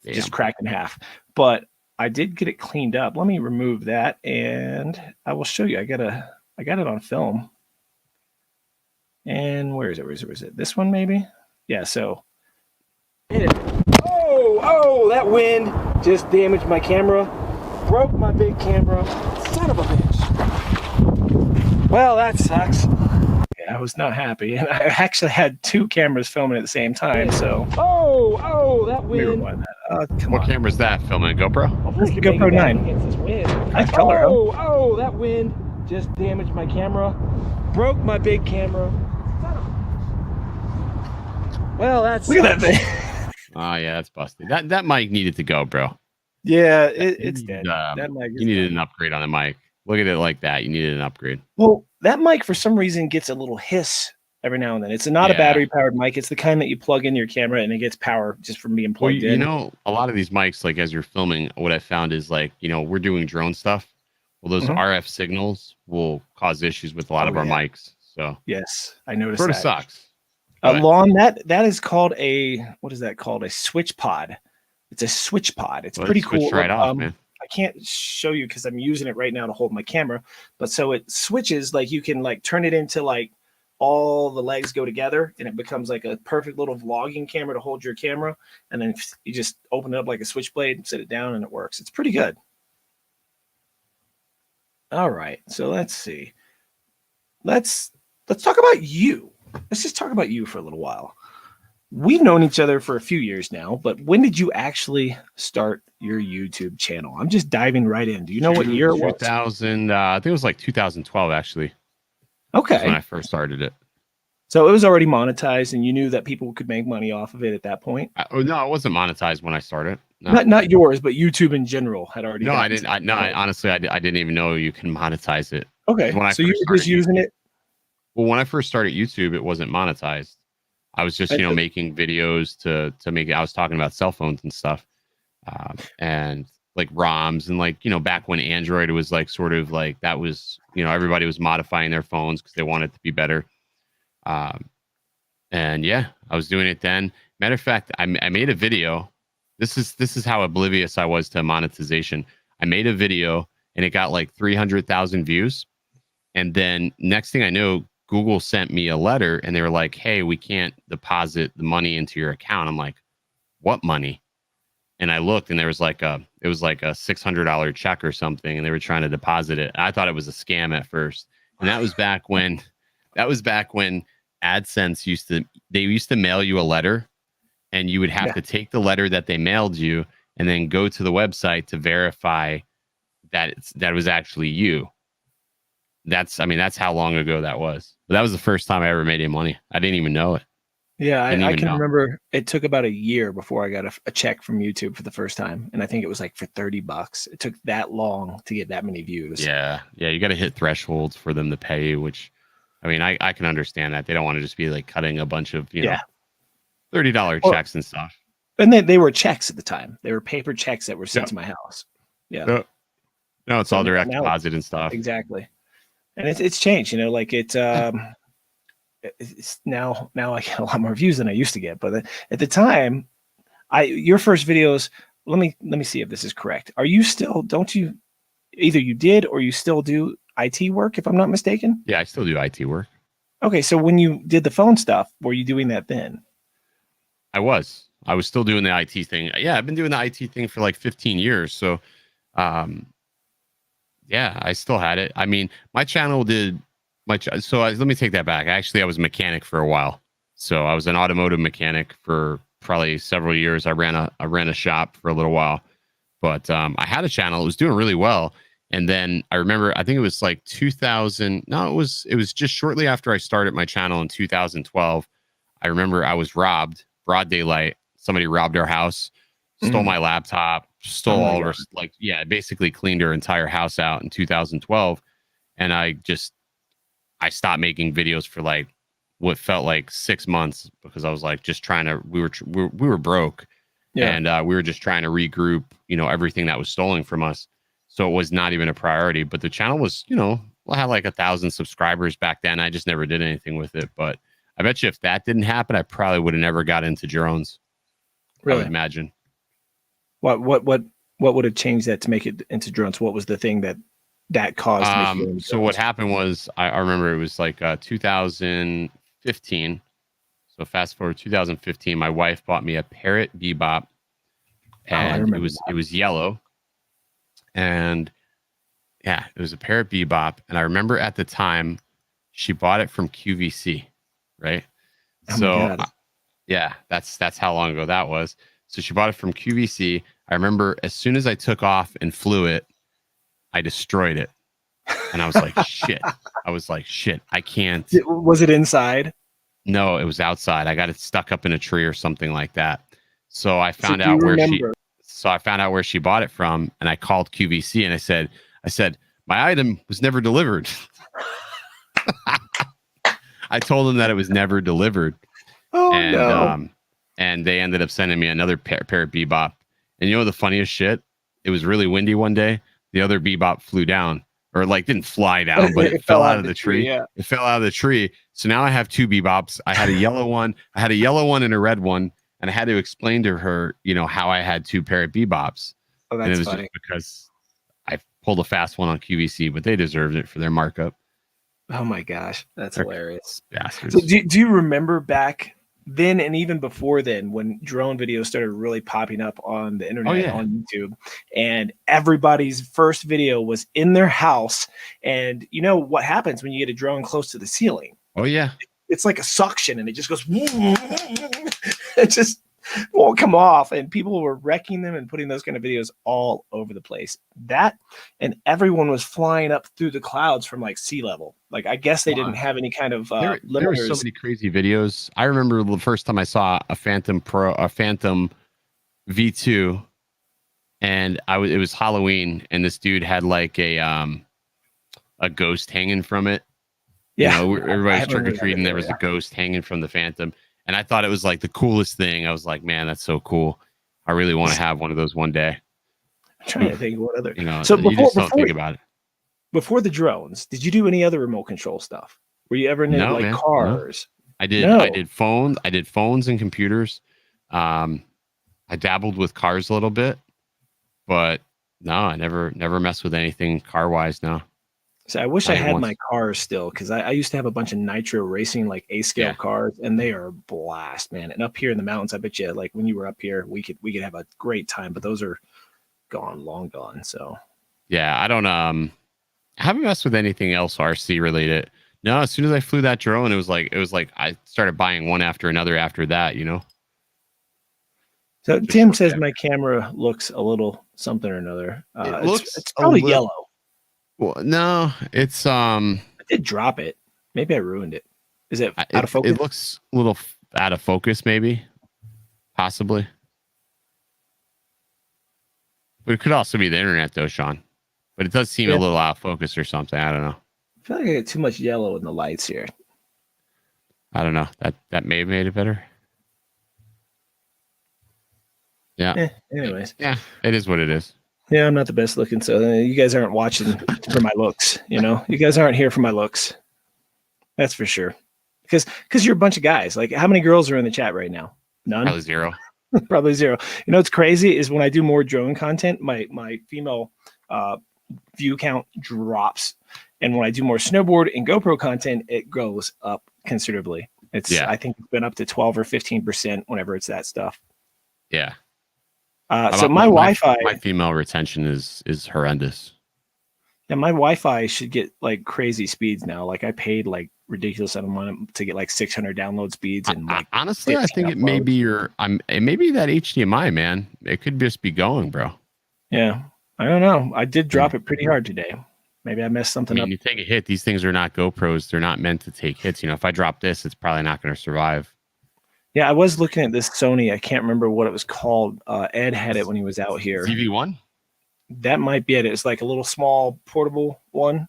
just cracked in half. But I did get it cleaned up. Let me remove that, and I will show you. I got it on film. And where is it? This one maybe? Yeah. So. Oh! That wind just damaged my camera, broke my big camera. Son of a bitch. Well, that sucks. Yeah, I was not happy. And I actually had 2 cameras filming at the same time, so. Oh, that wind. What camera is that filming? GoPro? This is the GoPro 9. Nice color, huh? Oh, that wind just damaged my camera. Broke my big camera. Well, that's. Look at that thing. Oh, yeah, that's busted. That mic needed to go, bro. Yeah, it's dead. That mic you needed an upgrade on the mic. Look at it like that. You needed an upgrade. Well, that mic for some reason gets a little hiss every now and then. It's not a battery powered mic. It's the kind that you plug in your camera and it gets power just from being plugged in. You know, a lot of these mics, like as you're filming, what I found is like, you know, we're doing drone stuff. Well, those RF signals will cause issues with a lot of our mics. So yes, I noticed sort that. of sucks. Lon, that is called what is that called? A switch pod. It's a switch pod. It's pretty cool. Right off, man. I can't show you because I'm using it right now to hold my camera, but so it switches, like you can like turn it into like all the legs go together and it becomes like a perfect little vlogging camera to hold your camera. And then you just open it up like a switchblade, sit it down, and it works. It's pretty good. All right. So let's see. Let's talk about you. let's just talk about you for a little while. We've known each other for a few years now, but when did you actually start your YouTube channel? I'm just diving right in. Do you know what year it was? 2000, I think it was like 2012, actually. Okay. That's when I first started it. So it was already monetized and you knew that people could make money off of it at that point? No, it wasn't monetized when I started. No. Not yours, but YouTube in general had already. No, I didn't. Honestly, I didn't even know you can monetize it. Okay. So you were just using it? Well, when I first started YouTube, it wasn't monetized. I was just, making videos to make it. I was talking about cell phones and stuff, and like ROMs and like, back when Android was like sort of like that was, everybody was modifying their phones because they wanted it to be better. And yeah, I was doing it then. Matter of fact, I made a video. This is how oblivious I was to monetization. I made a video and it got like 300,000 views. And then next thing I know, Google sent me a letter and they were like, hey, we can't deposit the money into your account. I'm like, what money? And I looked and it was like a $600 check or something. And they were trying to deposit it. I thought it was a scam at first. And that was back when AdSense used to mail you a letter and you would have to take the letter that they mailed you and then go to the website to verify that it was actually you. That's how long ago that was. But that was the first time I ever made any money. I didn't even know it. Yeah, I can remember it took about a year before I got a check from YouTube for the first time. And I think it was like for $30. It took that long to get that many views. Yeah. Yeah. You got to hit thresholds for them to pay you, which I can understand that. They don't want to just be like cutting a bunch of, $30 checks and stuff. And they were checks at the time. They were paper checks that were sent to my house. Yeah. No, it's all direct deposit and stuff. Exactly. And it's changed, like it's now I get a lot more views than I used to get. But at the time, your first videos, let me see if this is correct. Are you still, don't you, either you did or you still do IT work, if I'm not mistaken? Yeah, I still do IT work. Okay, so when you did the phone stuff, were you doing that then? I was still doing the IT thing. Yeah, I've been doing the IT thing for like 15 years. So, yeah, I still had it. My channel did let me take that back. Actually, I was a mechanic for a while. So I was an automotive mechanic for probably several years. I ran a shop for a little while, but I had a channel. It was doing really well. And then I remember, I think it was like 2000. No, it was just shortly after I started my channel in 2012. I remember I was robbed, broad daylight. Somebody robbed our house, stole my laptop, stole all of her, basically cleaned her entire house out in 2012. And I stopped making videos for like what felt like 6 months because I was like just trying to, we were broke and we were just trying to regroup, everything that was stolen from us. So it was not even a priority, but the channel was, I had like 1,000 subscribers back then. I just never did anything with it. But I bet you if that didn't happen, I probably would have never got into drones. Really? I would imagine. What would have changed that to make it into drones? What was the thing that caused? So what happened was I remember it was like 2015. So fast forward 2015, my wife bought me a Parrot Bebop, and it was yellow, and yeah, it was a Parrot Bebop, and I remember at the time she bought it from QVC, right? So yeah, that's how long ago that was. So she bought it from QVC. I remember as soon as I took off and flew it, I destroyed it. And I was like, shit. I can't. Was it inside? No, it was outside. I got it stuck up in a tree or something like that. So I found out where she bought it from, and I called QVC and I said, my item was never delivered. I told them that it was never delivered. Oh, no. And they ended up sending me another Parrot Bebop. And the funniest shit? It was really windy one day. The other Bebop flew down, or like didn't fly down, but it fell out of the tree. Yeah. It fell out of the tree. So now I have two Bebops. I had a yellow one. I had a yellow one and a red one. And I had to explain to her, how I had two Parrot Bebops. Oh, that's and it was funny. Just because I pulled a fast one on QVC, but they deserved it for their markup. Oh my gosh, that's hilarious. Bastards. So do you remember back then and even before then when drone videos started really popping up on the internet, on YouTube, and everybody's first video was in their house? And you know what happens when you get a drone close to the ceiling? Oh yeah. it's like a suction, and it just goes. It just won't come off, and people were wrecking them and putting those kind of videos all over the place. That, and everyone was flying up through the clouds from like sea level. Like, I guess they didn't have any kind of there were so many crazy videos. I remember the first time I saw a Phantom V2, and it was Halloween, and this dude had like a ghost hanging from it. Yeah, you know, everybody's trick-or-treating. There was a ghost hanging from the Phantom. And I thought it was like the coolest thing. I was like, man, that's so cool. I really want to have one of those one day. I'm trying to think of what other. You know, so you just don't think about it. Before the drones, did you do any other remote control stuff? Were you ever into cars? No. I did phones. I did phones and computers. I dabbled with cars a little bit, but no, I never messed with anything car-wise. No. So I wish I had my cars still, because I used to have a bunch of nitro racing, like A-scale cars, and they are a blast, man. And up here in the mountains, I bet you, like when you were up here, we could have a great time. But those are long gone. So yeah, I don't I haven't messed with anything else RC related. No, as soon as I flew that drone, it was like I started buying one after another after that. You know. So Tim says my camera looks a little something or another. It's probably yellow. Well, no, it's I did drop it. Maybe I ruined it. Is it out of focus? It looks a little out of focus, maybe, possibly. But it could also be the internet, though, Sean. But it does seem a little out of focus or something. I don't know. I feel like I get too much yellow in the lights here. I don't know. That may have made it better. Yeah. Anyways. Yeah, it is what it is. Yeah, I'm not the best looking, so you guys aren't watching for my looks. You know, you guys aren't here for my looks. That's for sure. Because you're a bunch of guys. Like, how many girls are in the chat right now? None. Probably zero. Probably zero. You know what's crazy is when I do more drone content, my female view count drops, and when I do more snowboard and GoPro content, it goes up considerably. I think it's been up to 12 or 15% whenever it's that stuff. Yeah. So my Wi-Fi, my female retention is horrendous. Yeah, my Wi-Fi should get like crazy speeds now. Like I paid like ridiculous amount to get like 600 download speeds, and like honestly, I think it may be it may be that HDMI, man. It could just be going, bro. Yeah, I don't know. I did drop it pretty hard today. Maybe I messed something up. You take a hit. These things are not GoPros. They're not meant to take hits. You know, if I drop this, it's probably not going to survive. Yeah, I was looking at this Sony. I can't remember what it was called. Ed had it when he was out here. ZV-1? That might be it. It's like a little small portable one.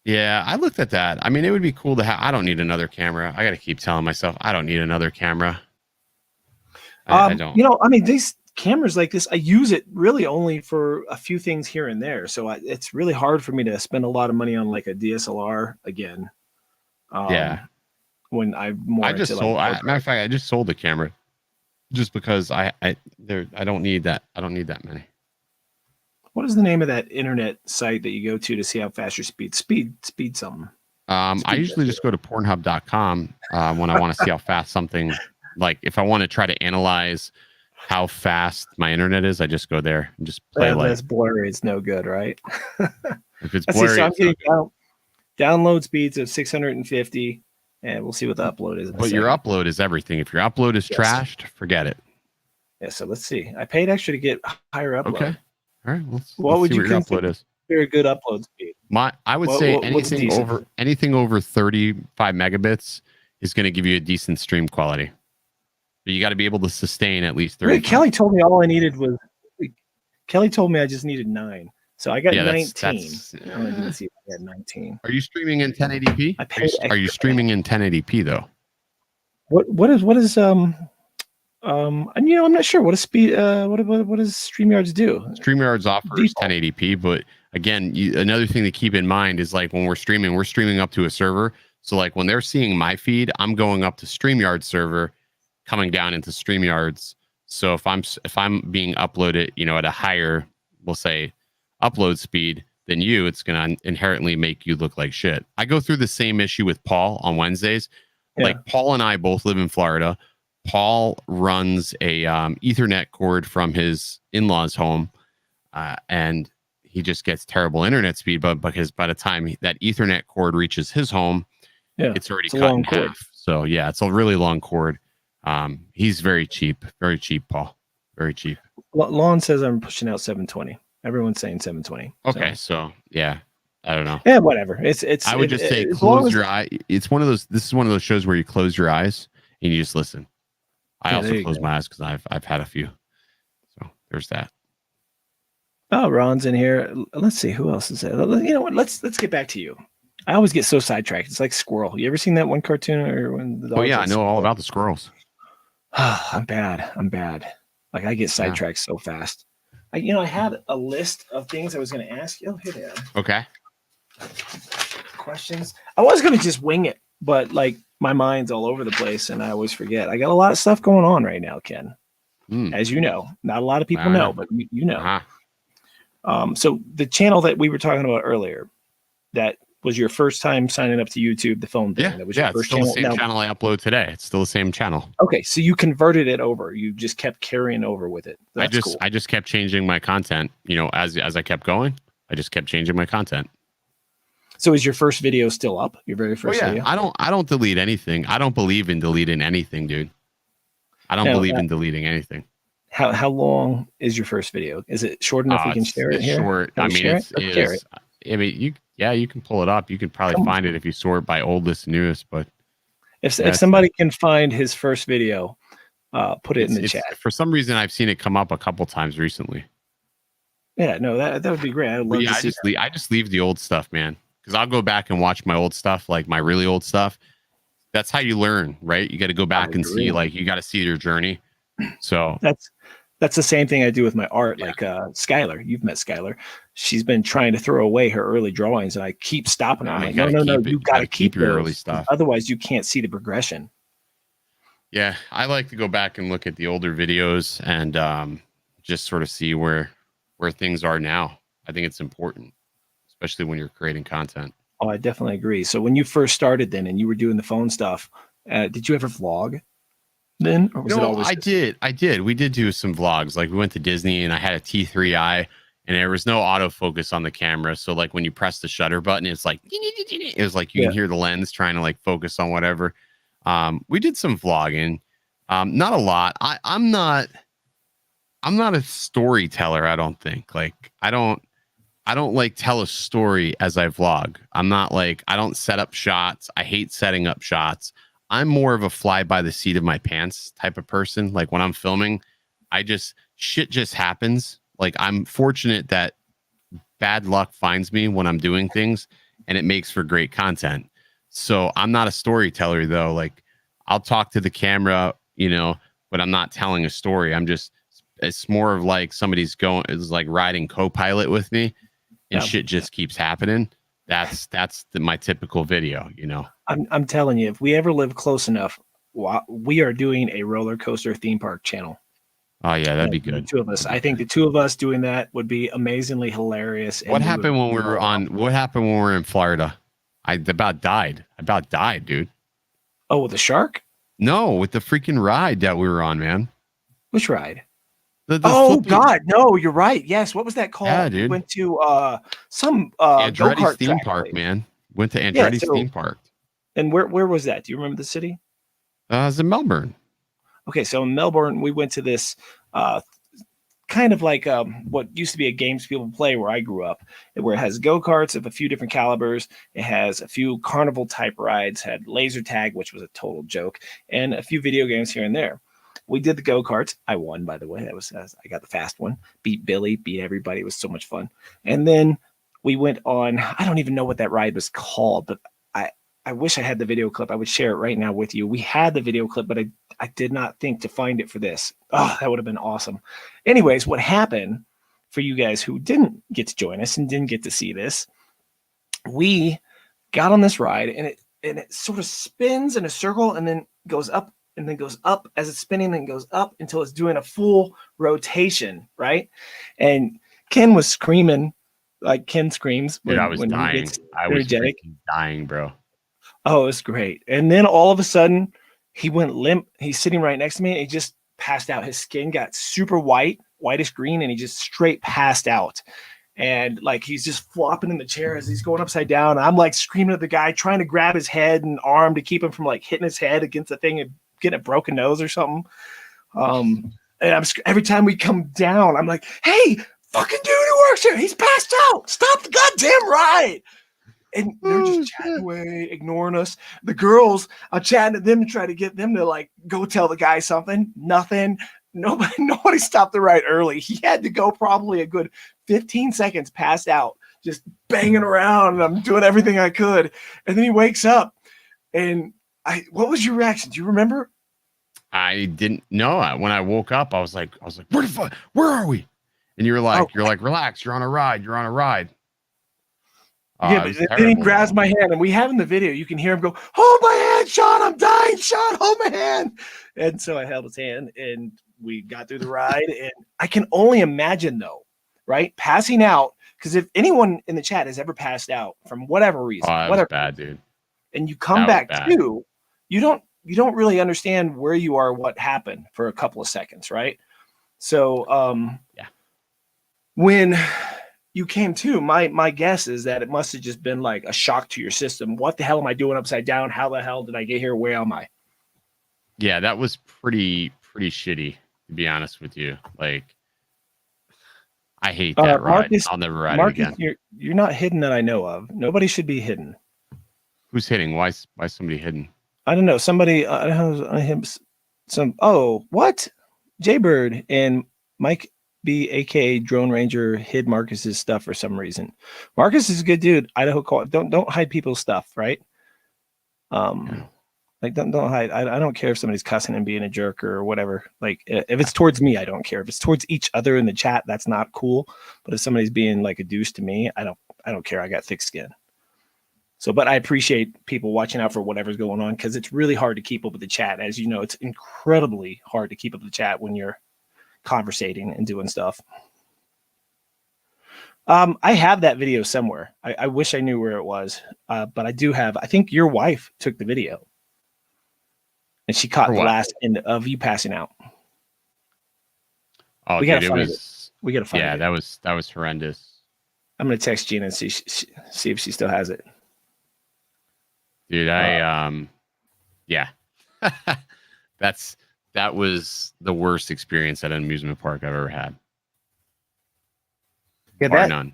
Yeah, I looked at that. I mean, it would be cool to have. I don't need another camera. I got to keep telling myself I don't need another camera. I don't. You know, I mean, these cameras like this, I use it really only for a few things here and there. So it's really hard for me to spend a lot of money on like a DSLR again. Yeah. When I just sold. Matter of fact, I just sold the camera, just because I don't need that. I don't need that many. What is the name of that internet site that you go to see how fast your speed something? I usually just go to Pornhub.com when I want to see how fast something. Like if I want to try to analyze how fast my internet is, I just go there and just play. That's blurry. It's no good, right? If it's blurry, so I'm getting download speeds of 650. And we'll see what the upload is. But your upload is everything. If your upload is trashed, forget it. Yeah, so let's see. I paid extra to get higher upload. Okay. All right. What would you consider upload is? Very good upload speed. I would say anything over 35 megabits is going to give you a decent stream quality. But you got to be able to sustain at least 30. Kelly told me all I needed was. Kelly told me I just needed 9. So I got 19. Let's see if I got 19. Are you streaming in 1080p? Are you streaming in 1080p though? What is and you know, I'm not sure what does StreamYards do? StreamYards offers 1080p, but again, another thing to keep in mind is like when we're streaming up to a server. So like when they're seeing my feed, I'm going up to StreamYards server, coming down into StreamYards. So if I'm being uploaded, you know, at a higher, we'll say, upload speed than you, it's going to inherently make you look like shit. I go through the same issue with Paul on Wednesdays. Yeah. Like Paul and I both live in Florida. Paul runs a Ethernet cord from his in-laws' home, and he just gets terrible internet speed. But because by the time that Ethernet cord reaches his home, Yeah, it's already it's a cut long in cord. half. So yeah, it's a really long cord. He's very cheap, Paul. Very cheap. Lon says I'm pushing out 720. Everyone's saying 720. Okay, so yeah, I don't know. Yeah, whatever. I would just say close your eye. It's one of those. This is one of those shows where you close your eyes and you just listen. I also close my eyes because I've had a few. So there's that. Oh, Ron's in here. Let's see who else is there. You know what? Let's get back to you. I always get so sidetracked. It's like Squirrel. You ever seen that one cartoon or when the Oh yeah, I know all about the squirrels. I'm bad. Like I get sidetracked so fast. I had a list of things I was going to ask you. Oh, here they are. Okay. Questions. I was going to just wing it, but like my mind's all over the place and I always forget. I got a lot of stuff going on right now, Ken. As you know, not a lot of people know, but you know. Uh-huh. So the channel that we were talking about earlier, that was your first time signing up to YouTube, the phone thing. That was your first it's still channel. The same channel I upload today. It's still the same channel. Okay, so you converted it over. You just kept carrying over with it. That's cool. I just kept changing my content. As I kept going, I just kept changing my content. So is your first video still up? Your very first video? I don't delete anything. I don't believe in deleting anything, dude. I don't believe in deleting anything. How long is your first video? Is it short enough you can share it here? Short. I mean, you can pull it up. You can probably find it if you sort by oldest to newest. But if somebody can find his first video, put it in the chat. For some reason, I've seen it come up a couple times recently. Yeah, no, that would be great. I would love to see I just leave the old stuff, man, because I'll go back and watch my old stuff, like my really old stuff. That's how you learn, right? You got to go back and see, like, you got to see your journey. So that's the same thing I do with my art. Like Skylar, you've met Skylar. She's been trying to throw away her early drawings, and I keep stopping her. I'm like, no, you got to keep your early stuff. Otherwise, you can't see the progression. Yeah, I like to go back and look at the older videos and just sort of see where things are now. I think it's important, especially when you're creating content. Oh, I definitely agree. So when you first started then and you were doing the phone stuff, did you ever vlog then? Or was it always I did. We did do some vlogs. Like we went to Disney and I had a T3i and there was no autofocus on the camera. So like when you press the shutter button, it's like, it was like you can hear the lens trying to like focus on whatever. We did some vlogging. Not a lot. I'm not a storyteller. I don't think. Like I don't like tell a story as I vlog. I'm not like, I don't set up shots. I hate setting up shots. I'm more of a fly by the seat of my pants type of person. Like when I'm filming, shit just happens. Like I'm fortunate that bad luck finds me when I'm doing things and it makes for great content. So I'm not a storyteller though. Like I'll talk to the camera, but I'm not telling a story. It's more of like somebody's is like riding co-pilot with me and shit just keeps happening. That's my typical video, I'm telling you, if we ever live close enough, we are doing a roller coaster theme park channel. Oh yeah, that'd be good. The two of us. I think the two of us doing that would be amazingly hilarious. What happened when we were in Florida? I about died, dude. Oh, with the shark? No, with the freaking ride that we were on, man. Which ride? God, no, you're right. Yes, what was that called? Yeah, dude. We went to some Andretti's theme park, man. Went to Andretti's theme park. And where was that? Do you remember the city? It was in Melbourne. Okay, so in Melbourne, we went to this kind of like what used to be a games people play where I grew up, where it has go-karts of a few different calibers. It has a few carnival type rides, had laser tag, which was a total joke, and a few video games here and there. We did the go-karts. I won, by the way. I got the fast one. Beat Billy, beat everybody. It was so much fun. And then we went on, I don't even know what that ride was called, but I wish I had the video clip. I would share it right now with you. We had the video clip, but I did not think to find it for this. Oh, that would have been awesome. Anyways, what happened for you guys who didn't get to join us and didn't get to see this, we got on this ride and it sort of spins in a circle and then goes up and then goes up as it's spinning and goes up until it's doing a full rotation, right? And Ken was screaming like Ken screams. Dude, I was dying. I was dying, bro. Oh, it was great. And then all of a sudden, he went limp. He's sitting right next to me. And he just passed out. His skin got super whitish green, and he just straight passed out. And like he's just flopping in the chair as he's going upside down. I'm like screaming at the guy, trying to grab his head and arm to keep him from like hitting his head against the thing and getting a broken nose or something. And every time we come down, I'm like, hey, fucking dude who works here, he's passed out. Stop the goddamn ride. And they're just chatting away, ignoring us. The girls are chatting to them to try to get them to like go tell the guy something. Nothing. Nobody stopped the ride early. He had to go probably a good 15 seconds passed out, just banging around, and I'm doing everything I could. And then he wakes up, and what was your reaction? Do you remember? I didn't know. When I woke up, I was like, where are we? And you're like, relax, you're on a ride. Yeah, but then he grabs my hand, and we have in the video, you can hear him go, hold my hand, Sean, I'm dying, Sean, hold my hand. And so I held his hand, and we got through the ride. And I can only imagine, though, right, passing out, because if anyone in the chat has ever passed out from whatever reason, that was bad, dude, and you come back to, you don't really understand where you are, what happened for a couple of seconds, right? So when you came to, my guess is that it must have just been like a shock to your system. What the hell am I doing upside down? How the hell did I get here? Where am I? Yeah, that was pretty shitty, to be honest with you. Like, I hate that ride. Marcus, I'll never ride Marcus, it again. You're not hidden that I know of. Nobody should be hidden. Who's hitting? Why somebody hidden? I don't know. Somebody what? Jaybird and Mike B, aka Drone Ranger, hid Marcus's stuff for some reason. Marcus is a good dude. Idaho call. Don't hide people's stuff, right? Like don't hide. I don't care if somebody's cussing and being a jerk or whatever. Like if it's towards me, I don't care. If it's towards each other in the chat, that's not cool. But if somebody's being like a douche to me, I don't care. I got thick skin. So, but I appreciate people watching out for whatever's going on, because it's really hard to keep up with the chat. As you know, it's incredibly hard to keep up with the chat when you're conversating and doing stuff. I have that video somewhere. I wish I knew where it was, but I do have. I think your wife took the video, and she caught the last end of you passing out. Oh, we gotta find it. We gotta find it. Yeah, that was horrendous. I'm gonna text Gina and see if she still has it. Dude, yeah, that was the worst experience at an amusement park I've ever had. Yeah, bar none.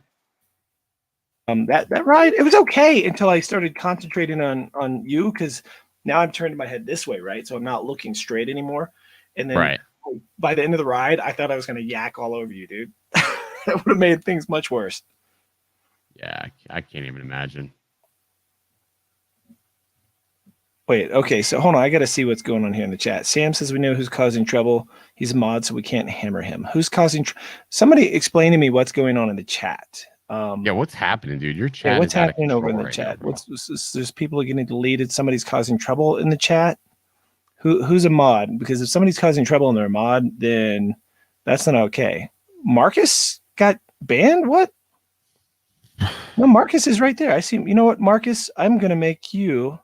That ride, it was okay until I started concentrating on you, because now I'm turning my head this way, right? So I'm not looking straight anymore. And then by the end of the ride, I thought I was gonna yak all over you, dude. That would have made things much worse. Yeah, I can't even imagine. Wait, okay, so hold on. I got to see what's going on here in the chat. Sam says we know who's causing trouble. He's a mod, so we can't hammer him. Who's causing somebody explain to me what's going on in the chat. Yeah, what's happening, dude? Your chat what's is out of happening over in the chat? Now, there's people getting deleted. Somebody's causing trouble in the chat. Who's a mod? Because if somebody's causing trouble and they're a mod, then that's not okay. Marcus got banned? What? No, Marcus is right there. I see him. You know what, Marcus? I'm going to make you...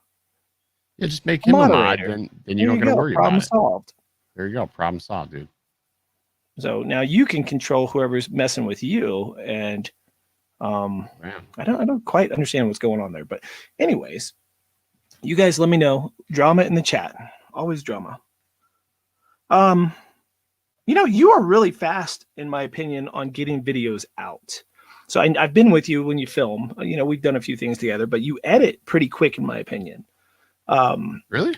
Yeah, just make him a mod, then you don't got to worry about it. Problem solved. There you go. Problem solved, dude. So now you can control whoever's messing with you, and I don't quite understand what's going on there. But anyways, you guys let me know. Drama in the chat. Always drama. You are really fast, in my opinion, on getting videos out. So I've been with you when you film. We've done a few things together, but you edit pretty quick, in my opinion. Really?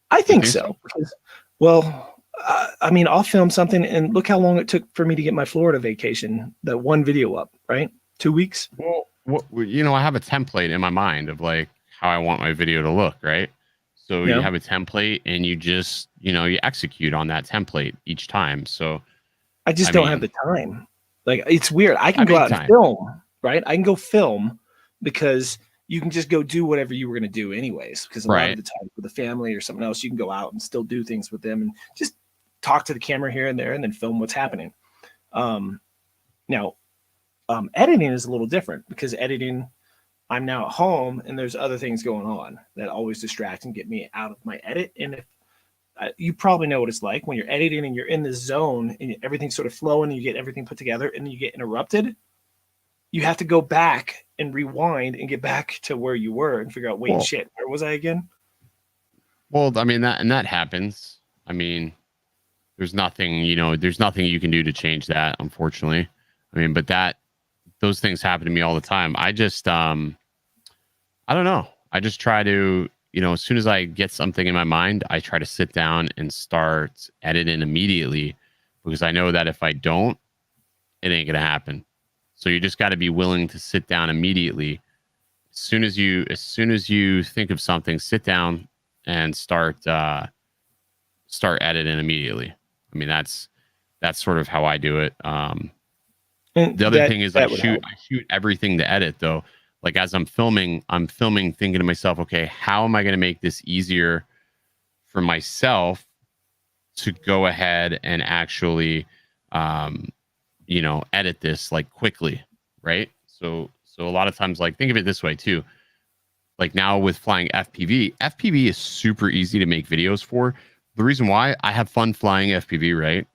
I think so. Because, I'll film something, and look how long it took for me to get my Florida vacation, that one video up, right? 2 weeks. Well, I have a template in my mind of like how I want my video to look, right? So you have a template, and you just, you execute on that template each time. So I just don't have the time. Like, it's weird. I can go out and film, right? I can go film, because you can just go do whatever you were going to do anyways. Because a lot of the time with the family or something else, you can go out and still do things with them and just talk to the camera here and there and then film what's happening. Now, editing is a little different, because editing, I'm now at home and there's other things going on that always distract and get me out of my edit. And if you probably know what it's like when you're editing and you're in the zone and everything's sort of flowing and you get everything put together and you get interrupted. you have to go back and rewind and get back to where you were and figure out, wait, shit, where was I again? Well, I mean, that happens. I mean, there's nothing you can do to change that, unfortunately. I mean, but those things happen to me all the time. I just, I don't know. I just try to, as soon as I get something in my mind, I try to sit down and start editing immediately, because I know that if I don't, it ain't going to happen. So you just got to be willing to sit down immediately. As soon as you think of something, sit down and start editing immediately. I mean, that's sort of how I do it. The other thing is I shoot everything to edit, though. Like as I'm filming thinking to myself, okay, how am I going to make this easier for myself to go ahead and actually, edit this like quickly, right? So a lot of times, like, think of it this way too. Like now with flying FPV is super easy to make videos for. The reason why, I have fun flying FPV, right?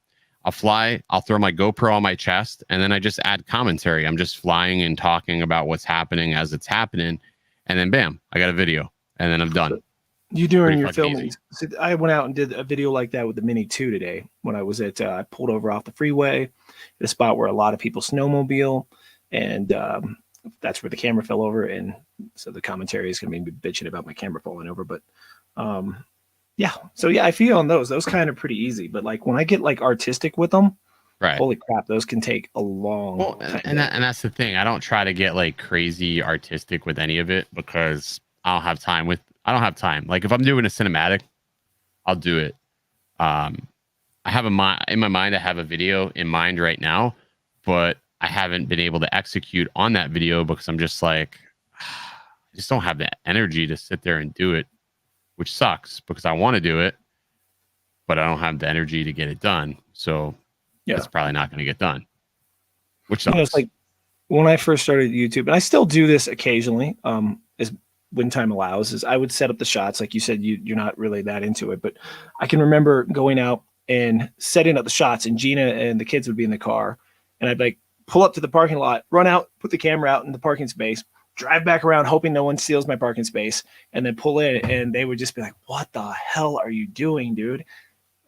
I'll throw my GoPro on my chest, and then I just add commentary. I'm just flying and talking about what's happening as it's happening. And then bam, I got a video, and then I'm done. You during your filming. So I went out and did a video like that with the Mini 2 today when I was I pulled over off the freeway, the spot where a lot of people snowmobile, and that's where the camera fell over. And so the commentary is going to be bitching about my camera falling over. But yeah. So yeah, I feel on those kind of pretty easy. But like when I get like artistic with them, right? Holy crap, those can take a long time. And that's the thing. I don't try to get like crazy artistic with any of it, because I don't have time. Like if I'm doing a cinematic, I'll do it. I have in my mind, I have a video in mind right now, but I haven't been able to execute on that video because I'm just like, I just don't have the energy to sit there and do it, which sucks because I want to do it, but I don't have the energy to get it done. So it's probably not going to get done, which sucks. It's like when I first started YouTube, and I still do this occasionally, as when time allows, is I would set up the shots. Like you said, you're not really that into it, but I can remember going out and setting up the shots, and Gina and the kids would be in the car, and I'd like pull up to the parking lot, run out, put the camera out in the parking space, drive back around, hoping no one steals my parking space, and then pull in, and they would just be like, "What the hell are you doing, dude?"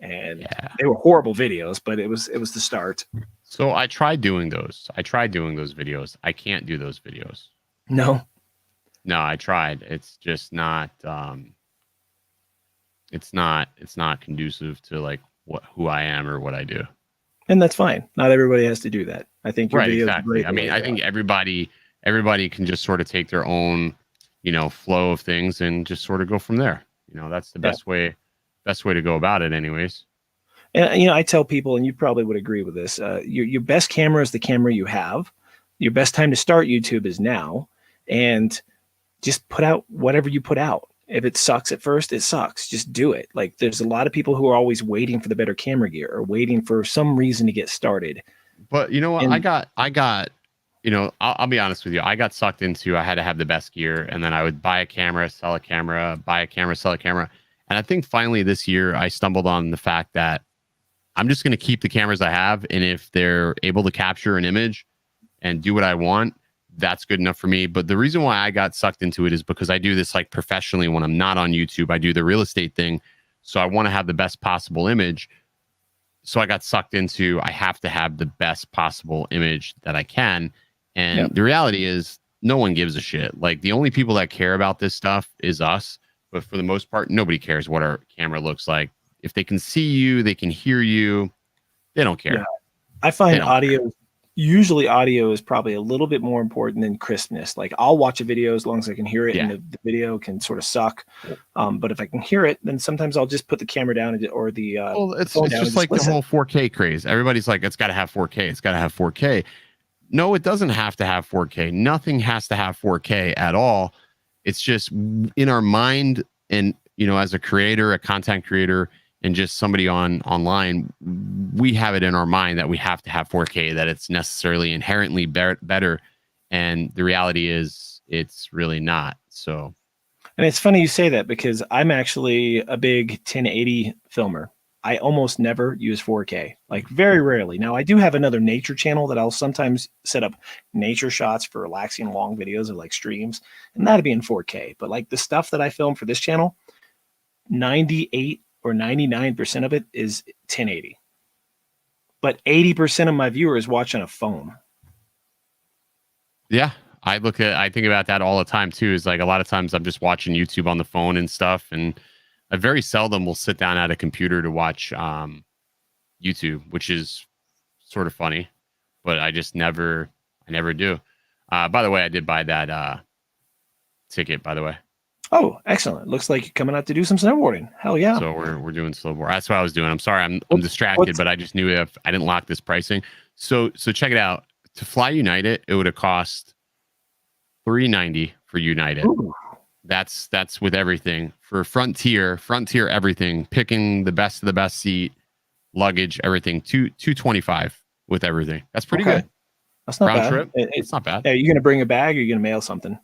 And they were horrible videos, but it was the start. So I tried doing those. videos. I can't do those videos. No, I tried. It's just not. It's not conducive to like who I am or what I do. And that's fine. Not everybody has to do that. I think your video exactly. Is great. I think everybody can just sort of take their own, flow of things and just sort of go from there. That's the best way to go about it anyways. And, I tell people, and you probably would agree with this, your best camera is the camera you have. Your best time to start YouTube is now, and just put out whatever you put out. If it sucks at first, it sucks. Just do it. Like there's a lot of people who are always waiting for the better camera gear or waiting for some reason to get started. But you know what? I got, I'll be honest with you. I got sucked into, I had to have the best gear, and then I would buy a camera, sell a camera, buy a camera, sell a camera. And I think finally this year I stumbled on the fact that I'm just going to keep the cameras I have. And if they're able to capture an image and do what I want, that's good enough for me. But the reason why I got sucked into it is because I do this like professionally when I'm not on YouTube. I do the real estate thing. So I want to have the best possible image. So I got sucked into, I have to have the best possible image that I can. And the reality is no one gives a shit. Like the only people that care about this stuff is us. But for the most part, nobody cares what our camera looks like. If they can see you, they can hear you, they don't care. Yeah. I find usually audio is probably a little bit more important than crispness. Like I'll watch a video as long as I can hear it, and the video can sort of suck. But if I can hear it, then sometimes I'll just put the camera down or the it's just like the whole 4K craze. Everybody's like, it's got to have 4K. It's got to have 4K. No, it doesn't have to have 4K. Nothing has to have 4K at all. It's just in our mind, and as a creator, a content creator, and just somebody online, we have it in our mind that we have to have 4K, that it's necessarily inherently better. And the reality is it's really not. So, and it's funny you say that because I'm actually a big 1080 filmer. I almost never use 4K, like very rarely. Now I do have another nature channel that I'll sometimes set up nature shots for relaxing long videos or like streams, and that'd be in 4K. But like the stuff that I film for this channel, 98 or 99% of it is 1080. But 80% of my viewers watch on a phone. Yeah. I think about that all the time too. Is like a lot of times I'm just watching YouTube on the phone and stuff, and I very seldom will sit down at a computer to watch YouTube, which is sort of funny, but I never do. By the way, I did buy that ticket, by the way. Oh, excellent. Looks like you're coming out to do some snowboarding. Hell yeah. So we're doing snowboard. That's what I was doing. I'm sorry. I'm distracted, but I just knew if I didn't lock this pricing. So check it out. To fly United, it would have cost $390 for United. Ooh. That's with everything. For Frontier everything, picking the best of the best seat, luggage, everything, $225 with everything. That's pretty good. That's not round bad. trip. It's not bad. Are you gonna bring a bag or are you gonna mail something?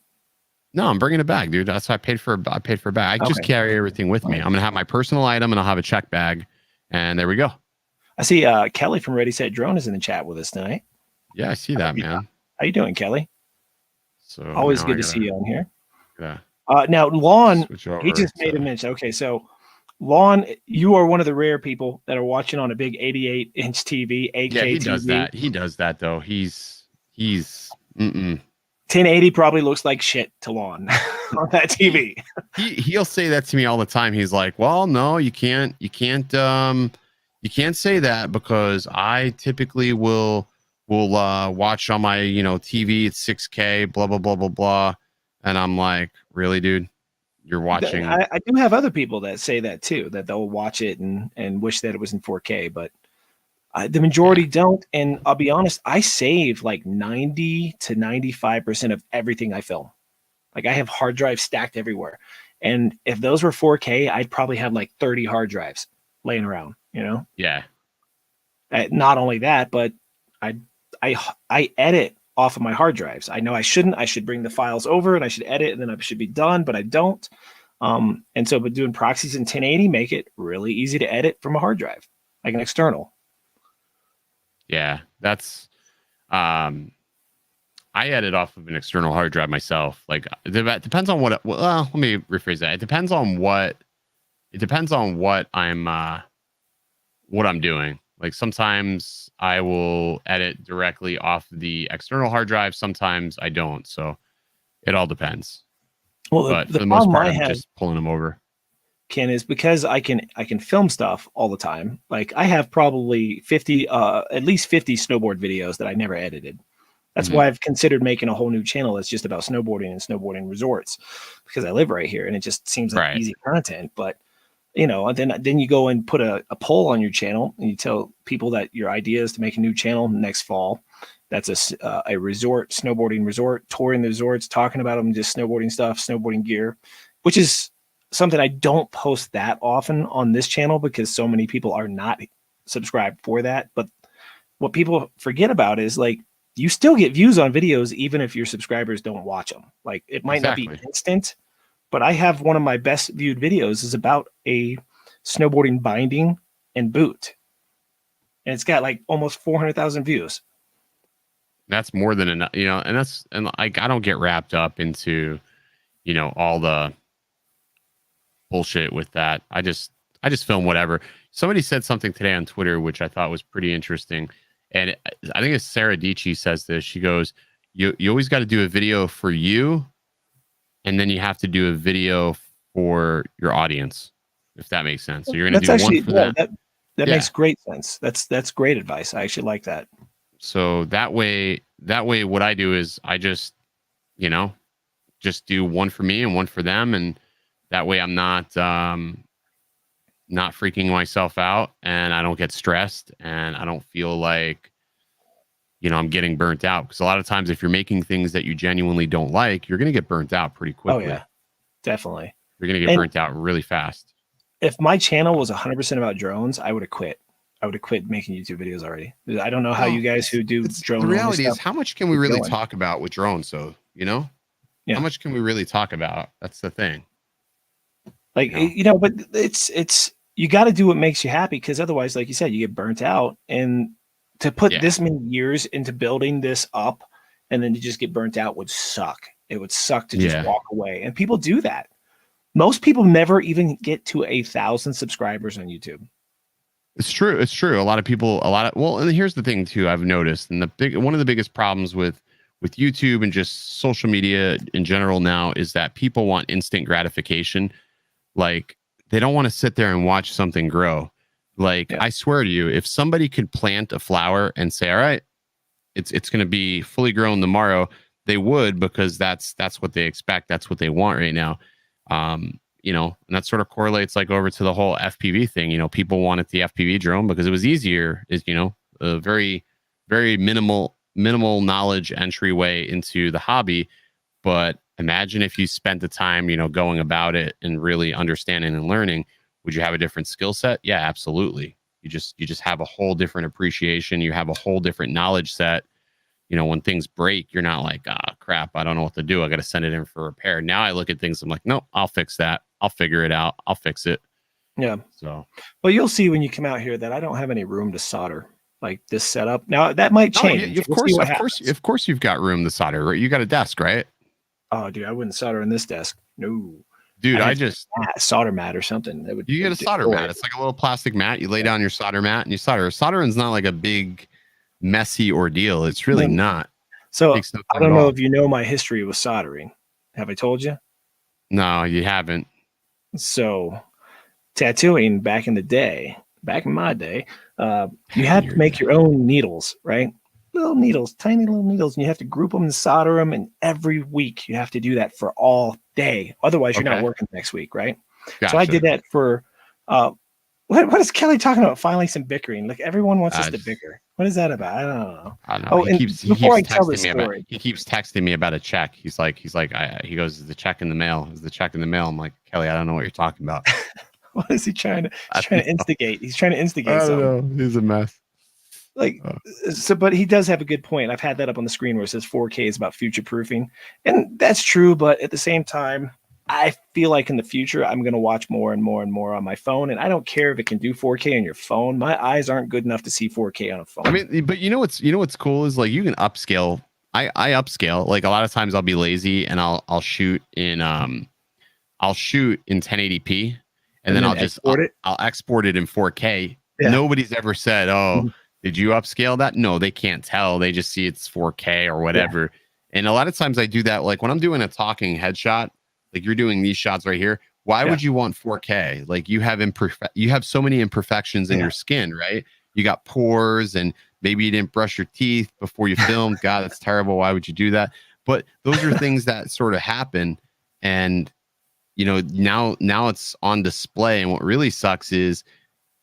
No, I'm bringing a bag, dude. That's why I paid for a bag. I just carry everything with me. I'm gonna have my personal item and I'll have a check bag, and there we go. I see Kelly from Ready Set Drone is in the chat with us tonight. Yeah, I see that, man. How you doing, Kelly? So always good to see you on here. Yeah. Now, Lon, he just made a mention. Okay, so Lon, you are one of the rare people that are watching on a big 88-inch TV, 8K yeah, he TV. does that. He does that though. He's 1080 probably looks like shit to Lon on that TV. He'll say that to me all the time. He's like, "Well, no, you can't say that because I typically will watch on my TV at 6K, blah blah blah blah blah." And I'm like, "Really, dude? You're watching?" I do have other people that say that too, that they'll watch it and wish that it was in 4K, but the majority don't. And I'll be honest, I save like 90 to 95% of everything I film. Like I have hard drives stacked everywhere. And if those were 4K, I'd probably have like 30 hard drives laying around, Yeah. Not only that, but I edit off of my hard drives. I know I shouldn't. I should bring the files over and I should edit and then I should be done, but I don't. And so but doing proxies in 1080 make it really easy to edit from a hard drive, like an external. Yeah, that's I edit off of an external hard drive myself. Like it depends on what. Well, let me rephrase that. It depends on what I'm doing. Like sometimes I will edit directly off the external hard drive. Sometimes I don't. So it all depends. Well, but for the most part, I'm just pulling them over. Ken, is because I can film stuff all the time. Like I have probably at least 50 snowboard videos that I never edited. That's why I've considered making a whole new channel that's just about snowboarding and snowboarding resorts, because I live right here and it just seems like easy content. But and then you go and put a poll on your channel and you tell people that your idea is to make a new channel next fall. That's a resort, snowboarding resort, touring the resorts, talking about them, just snowboarding stuff, snowboarding gear, which is something I don't post that often on this channel because so many people are not subscribed for that. But what people forget about is like, you still get views on videos, even if your subscribers don't watch them. Like it might not be instant, but I have one of my best viewed videos is about a snowboarding binding and boot. And it's got like almost 400,000 views. That's more than enough, and like, I don't get wrapped up into, all the bullshit with that. I just film whatever. Somebody said something today on Twitter, which I thought was pretty interesting. And I think it's Sarah Dici says this. She goes, you always got to do a video for you. And then you have to do a video for your audience, if that makes sense. So you're going to do one for them. That makes great sense. That's great advice. I actually like that. So that way, what I do is I just, just do one for me and one for them. And that way I'm not freaking myself out and I don't get stressed and I don't feel like, I'm getting burnt out. Because a lot of times if you're making things that you genuinely don't like, you're going to get burnt out pretty quickly. Oh, yeah, definitely. You're going to get burnt out really fast. If my channel was 100% about drones, I would have quit. I would have quit making YouTube videos already. I don't know how you guys who do drone. The reality is, how much can we really talk about with drones? So, how much can we really talk about? That's the thing. Like, but it's you got to do what makes you happy, because otherwise, like you said, you get burnt out. And to put this many years into building this up and then to just get burnt out would suck. It would suck to just walk away. And people do that. Most people never even get to 1,000 subscribers on YouTube. It's true. It's true. A lot of people, and here's the thing too, I've noticed, and one of the biggest problems with YouTube and just social media in general now is that people want instant gratification. Like, they don't want to sit there and watch something grow. Like, I swear to you, if somebody could plant a flower and say, all right, it's going to be fully grown tomorrow, they would, because that's what they expect. That's what they want right now. You know, and that sort of correlates like over to the whole FPV thing. You know, people wanted the FPV drone because it was easier, is, you know, a very, very minimal knowledge entryway into the hobby. But imagine if you spent the time, you know, going about it and really understanding and learning, would you have a different skill set? Yeah, absolutely. You just have a whole different appreciation. You have a whole different knowledge set. You know, when things break, you're not like, crap, I don't know what to do. I got to send it in for repair. Now I look at things, I'm like, no, I'll fix that. I'll figure it out. I'll fix it. Yeah. So, well, you'll see when you come out here that I don't have any room to solder like this setup. Now that might change. Of course, you've got room to solder, right? You got a desk, right? Oh, dude, I wouldn't solder on this desk. No, dude, I just solder mat or something. You get a solder mat. It's like a little plastic mat. You lay down your solder mat and you solder. Soldering is not like a big, messy ordeal. It's really not. So I don't know if you know my history with soldering. Have I told you? No, you haven't. So tattooing back in my day, you had to make your own needles, right? Little needles, tiny little needles, and you have to group them and solder them. And every week you have to do that for all day. Otherwise, you're not working next week, right? Gotcha. So I did that for what is Kelly talking about? Finally, some bickering. Like, everyone wants us to bicker. What is that about? I don't know. I don't know. He keeps texting me about a check. He goes, is the check in the mail? Is the check in the mail? I'm like, Kelly, I don't know what you're talking about. What is he trying to? He's trying to instigate. He's trying to instigate. I don't know. He's a mess. Like, so, but he does have a good point. I've had that up on the screen where it says 4K is about future proofing, and that's true. But at the same time, I feel like in the future, I'm going to watch more and more and more on my phone. And I don't care if it can do 4K on your phone. My eyes aren't good enough to see 4K on a phone. I mean, but you know what's cool is, like, you can upscale. I upscale. Like, a lot of times I'll be lazy and I'll shoot in 1080p, and then I'll export it in 4K. Yeah. Nobody's ever said, oh, did you upscale that? No, they can't tell. They just see it's 4K or whatever. Yeah. And a lot of times I do that. Like, when I'm doing a talking headshot, like you're doing these shots right here. Why would you want 4K? Like, you have so many imperfections in your skin, right? You got pores, and maybe you didn't brush your teeth before you filmed. God, that's terrible. Why would you do that? But those are things that sort of happen. And, you know, now it's on display. And what really sucks is,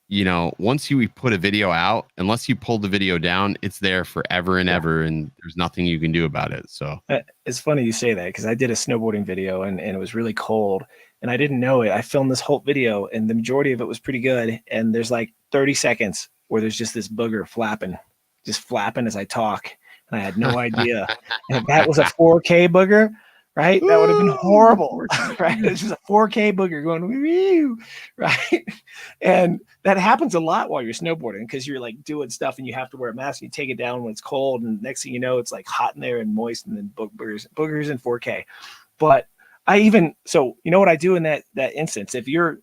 you know, once you put a video out, unless you pull the video down, it's there forever and ever, and there's nothing you can do about it. So it's funny you say that, because I did a snowboarding video and it was really cold and I didn't know it. I filmed this whole video and the majority of it was pretty good. And there's like 30 seconds where there's just this booger flapping as I talk. And I had no idea. And if that was a 4K booger, right? That would have been horrible, right? It's just a 4K booger going, wee, right? And that happens a lot while you're snowboarding, because you're like doing stuff and you have to wear a mask. And you take it down when it's cold, and next thing you know, it's like hot in there and moist, and then boogers in 4K. But so you know what I do in that instance? If you're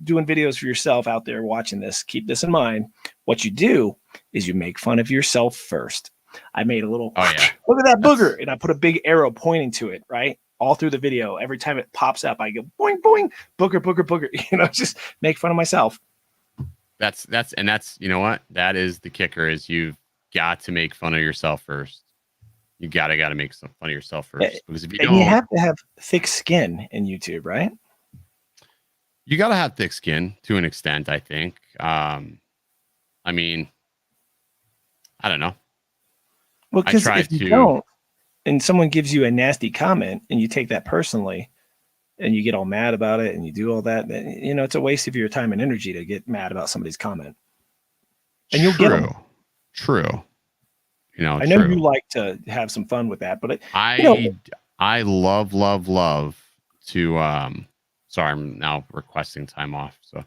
doing videos for yourself out there watching this, keep this in mind. What you do is you make fun of yourself first. I made a little, look at that booger. And I put a big arrow pointing to it, right? All through the video. Every time it pops up, I go, boing, boing, booger, booger, booger. You know, just make fun of myself. That's, you know what? That is the kicker, is you've got to make fun of yourself first. You got to make some fun of yourself first. Because if you don't, you have to have thick skin in YouTube, right? You got to have thick skin to an extent, I think. I mean, I don't know. Well, because if you don't, and someone gives you a nasty comment and you take that personally and you get all mad about it and you do all that, you know, it's a waste of your time and energy to get mad about somebody's comment. And you'll get them. True. You know, I know you like to have some fun with that, but I love to, sorry, I'm now requesting time off. So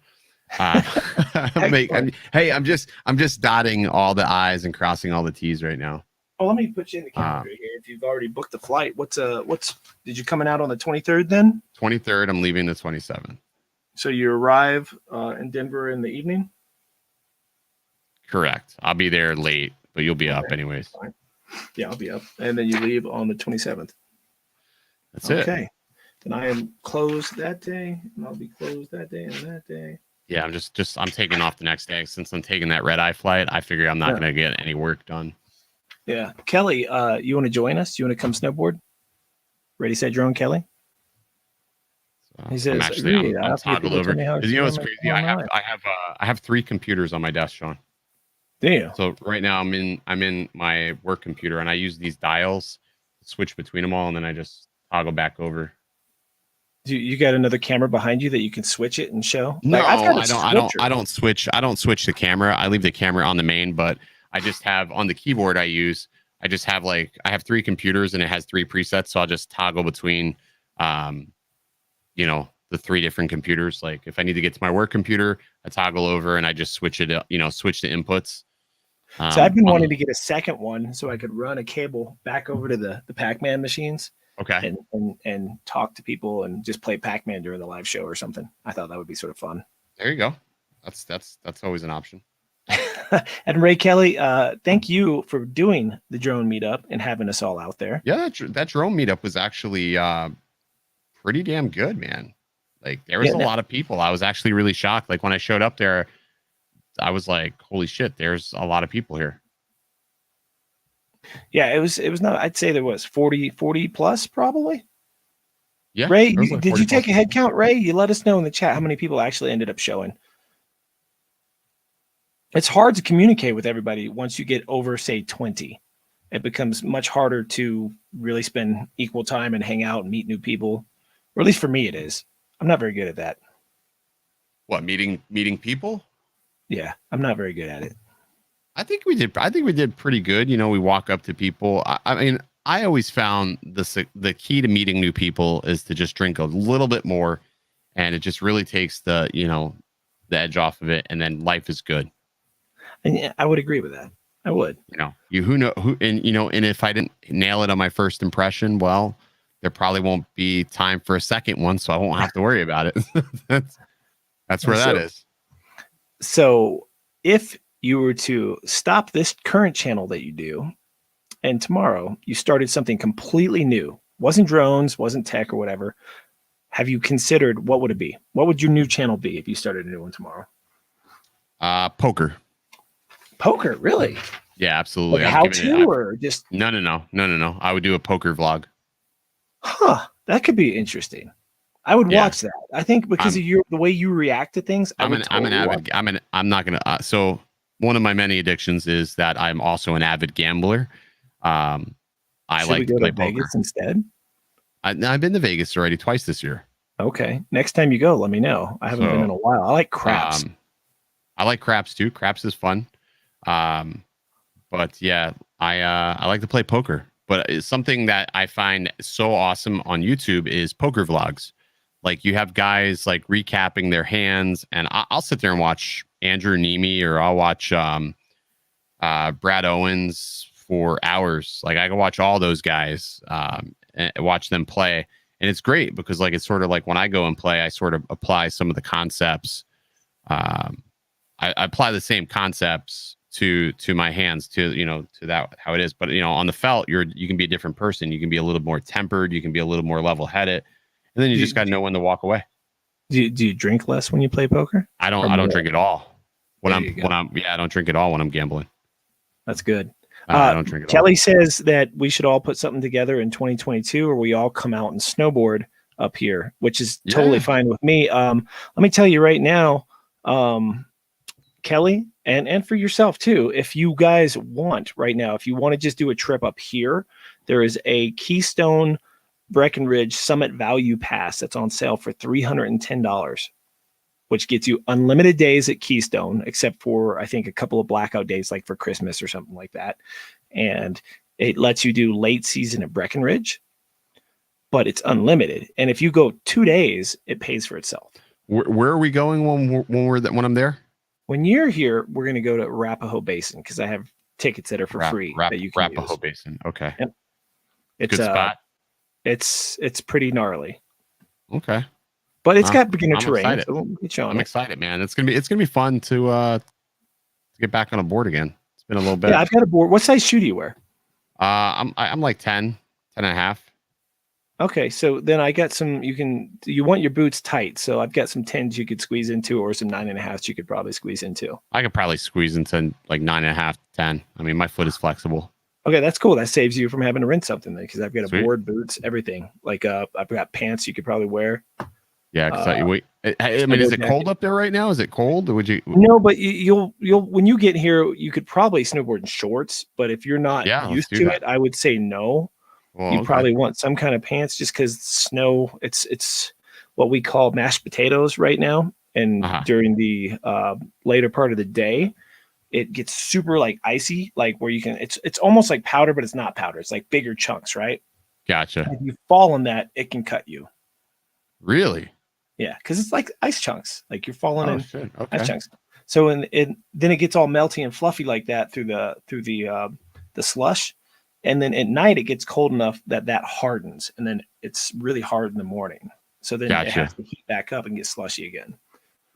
Hey, I'm just dotting all the I's and crossing all the T's right now. Well, let me put you in the calendar here. If you've already booked the flight, did you coming out on the 23rd then? 23rd, I'm leaving the 27th. So you arrive in Denver in the evening? Correct. I'll be there late, but you'll be up anyways. Fine. Yeah, I'll be up. And then you leave on the 27th. That's it. Okay. Then I am closed that day, and I'll be closed that day and that day. Yeah, I'm taking off the next day. Since I'm taking that red-eye flight, I figure I'm not going to get any work done. Yeah. Kelly, you want to join us? You want to come snowboard? Ready, set, drone, Kelly? He says, I'm toggled over. You know what's crazy? I have 3 computers on my desk, Sean. Damn. So right now I'm in my work computer, and I use these dials to switch between them all, and then I just toggle back over. You got another camera behind you that you can switch it and show? No, I don't switch the camera. I leave the camera on the main, but I just have on the keyboard I have 3 computers, and it has 3 presets. So I'll just toggle between, the 3 different computers. Like if I need to get to my work computer, I toggle over and I just switch it, switch the inputs. So I've been wanting to get a second one so I could run a cable back over to the Pac-Man machines. Okay. And talk to people and just play Pac-Man during the live show or something. I thought that would be sort of fun. There you go. That's always an option. And Ray Kelly, thank you for doing the drone meetup and having us all out there. Yeah, that drone meetup was actually pretty damn good, man. Like there was a lot of people. I was actually really shocked. Like when I showed up there, I was like, holy shit, there's a lot of people here. Yeah, it was not, I'd say there was 40 plus probably. Yeah. Ray, did you take a head count, Ray? You let us know in the chat how many people actually ended up showing. It's hard to communicate with everybody once you get over, say, 20. It becomes much harder to really spend equal time and hang out and meet new people. Or at least for me, it is. I'm not very good at that. What, meeting people? Yeah, I'm not very good at it. I think we did pretty good. We walk up to people. I mean, I always found the key to meeting new people is to just drink a little bit more, and it just really takes the edge off of it, and then life is good. And yeah, I would agree with that. I would. And if I didn't nail it on my first impression, well, there probably won't be time for a second one, so I won't have to worry about it. That's where that is. So if you were to stop this current channel that you do, and tomorrow you started something completely new, wasn't drones, wasn't tech or whatever, have you considered what would it be? What would your new channel be if you started a new one tomorrow? Poker. Poker, really? Yeah, absolutely. Like how to or just No. I would do a poker vlog. Huh. That could be interesting. I would watch that. I think because of the way you react to things. I'm not gonna. So one of my many addictions is that I'm also an avid gambler. I like to play poker. Vegas instead. I've been to Vegas already twice this year. Okay. Next time you go, let me know. I haven't been in a while. I like craps. I like craps too. Craps is fun. But yeah, I like to play poker. But it's something that I find so awesome on YouTube is poker vlogs. Like you have guys like recapping their hands, and I'll sit there and watch Andrew Nemi, or I'll watch Brad Owens for hours. Like I can watch all those guys and watch them play, and it's great because like it's sort of like when I go and play, I sort of apply some of the concepts. I apply the same concepts to my hands, to that how it is. But on the felt, you can be a different person. You can be a little more tempered. You can be a little more level-headed. And then you just got to know when to walk away. Do you drink less when you play poker? I don't drink at all. I don't drink at all when I'm gambling. That's good. I don't drink at Kelly says that we should all put something together in 2022, or we all come out and snowboard up here, which is totally fine with me. Let me tell you right now, Kelly, and for yourself too, if you guys want right now, if you want to just do a trip up here, there is a Keystone Breckenridge Summit Value Pass that's on sale for $310, which gets you unlimited days at Keystone, except for, I think, a couple of blackout days, like for Christmas or something like that. And it lets you do late season at Breckenridge, but it's unlimited. And if you go 2 days, it pays for itself. Where are we going when I'm there? When you're here, we're going to go to Arapahoe Basin because I have tickets that are for free that you can Arapahoe use. Basin. Okay. Yep. It's good spot. It's pretty gnarly. Okay. But it's got beginner I'm terrain. Excited. So I'm excited, man. It's gonna be fun to get back on a board again. It's been a little bit. Yeah, I've got a board. What size shoe do you wear? I'm like 10 and a half. Okay, so then I got some. You want your boots tight, so I've got some 10s you could squeeze into, or some 9.5s you could probably squeeze into. I could probably squeeze into like 9.5, 10. I mean, my foot is flexible. Okay, that's cool. That saves you from having to rent something then, because I've got Sweet. a board, boots, everything. Like I've got pants you could probably wear. Yeah, because I mean, is it cold up there right now? Is it cold? Or would you? No, but you'll when you get here, you could probably snowboard in shorts. But if you're not used to it, I would say no. Well, you probably want some kind of pants, just because snow. It's what we call mashed potatoes right now, and during the later part of the day, it gets super like icy, like where you can. It's almost like powder, but it's not powder. It's like bigger chunks, right? Gotcha. And if you fall in that, it can cut you. Really? Yeah, because it's like ice chunks. Like you're falling in ice chunks. So then it gets all melty and fluffy like that through the slush. And then at night it gets cold enough that hardens, and then it's really hard in the morning. So then it has to heat back up and get slushy again.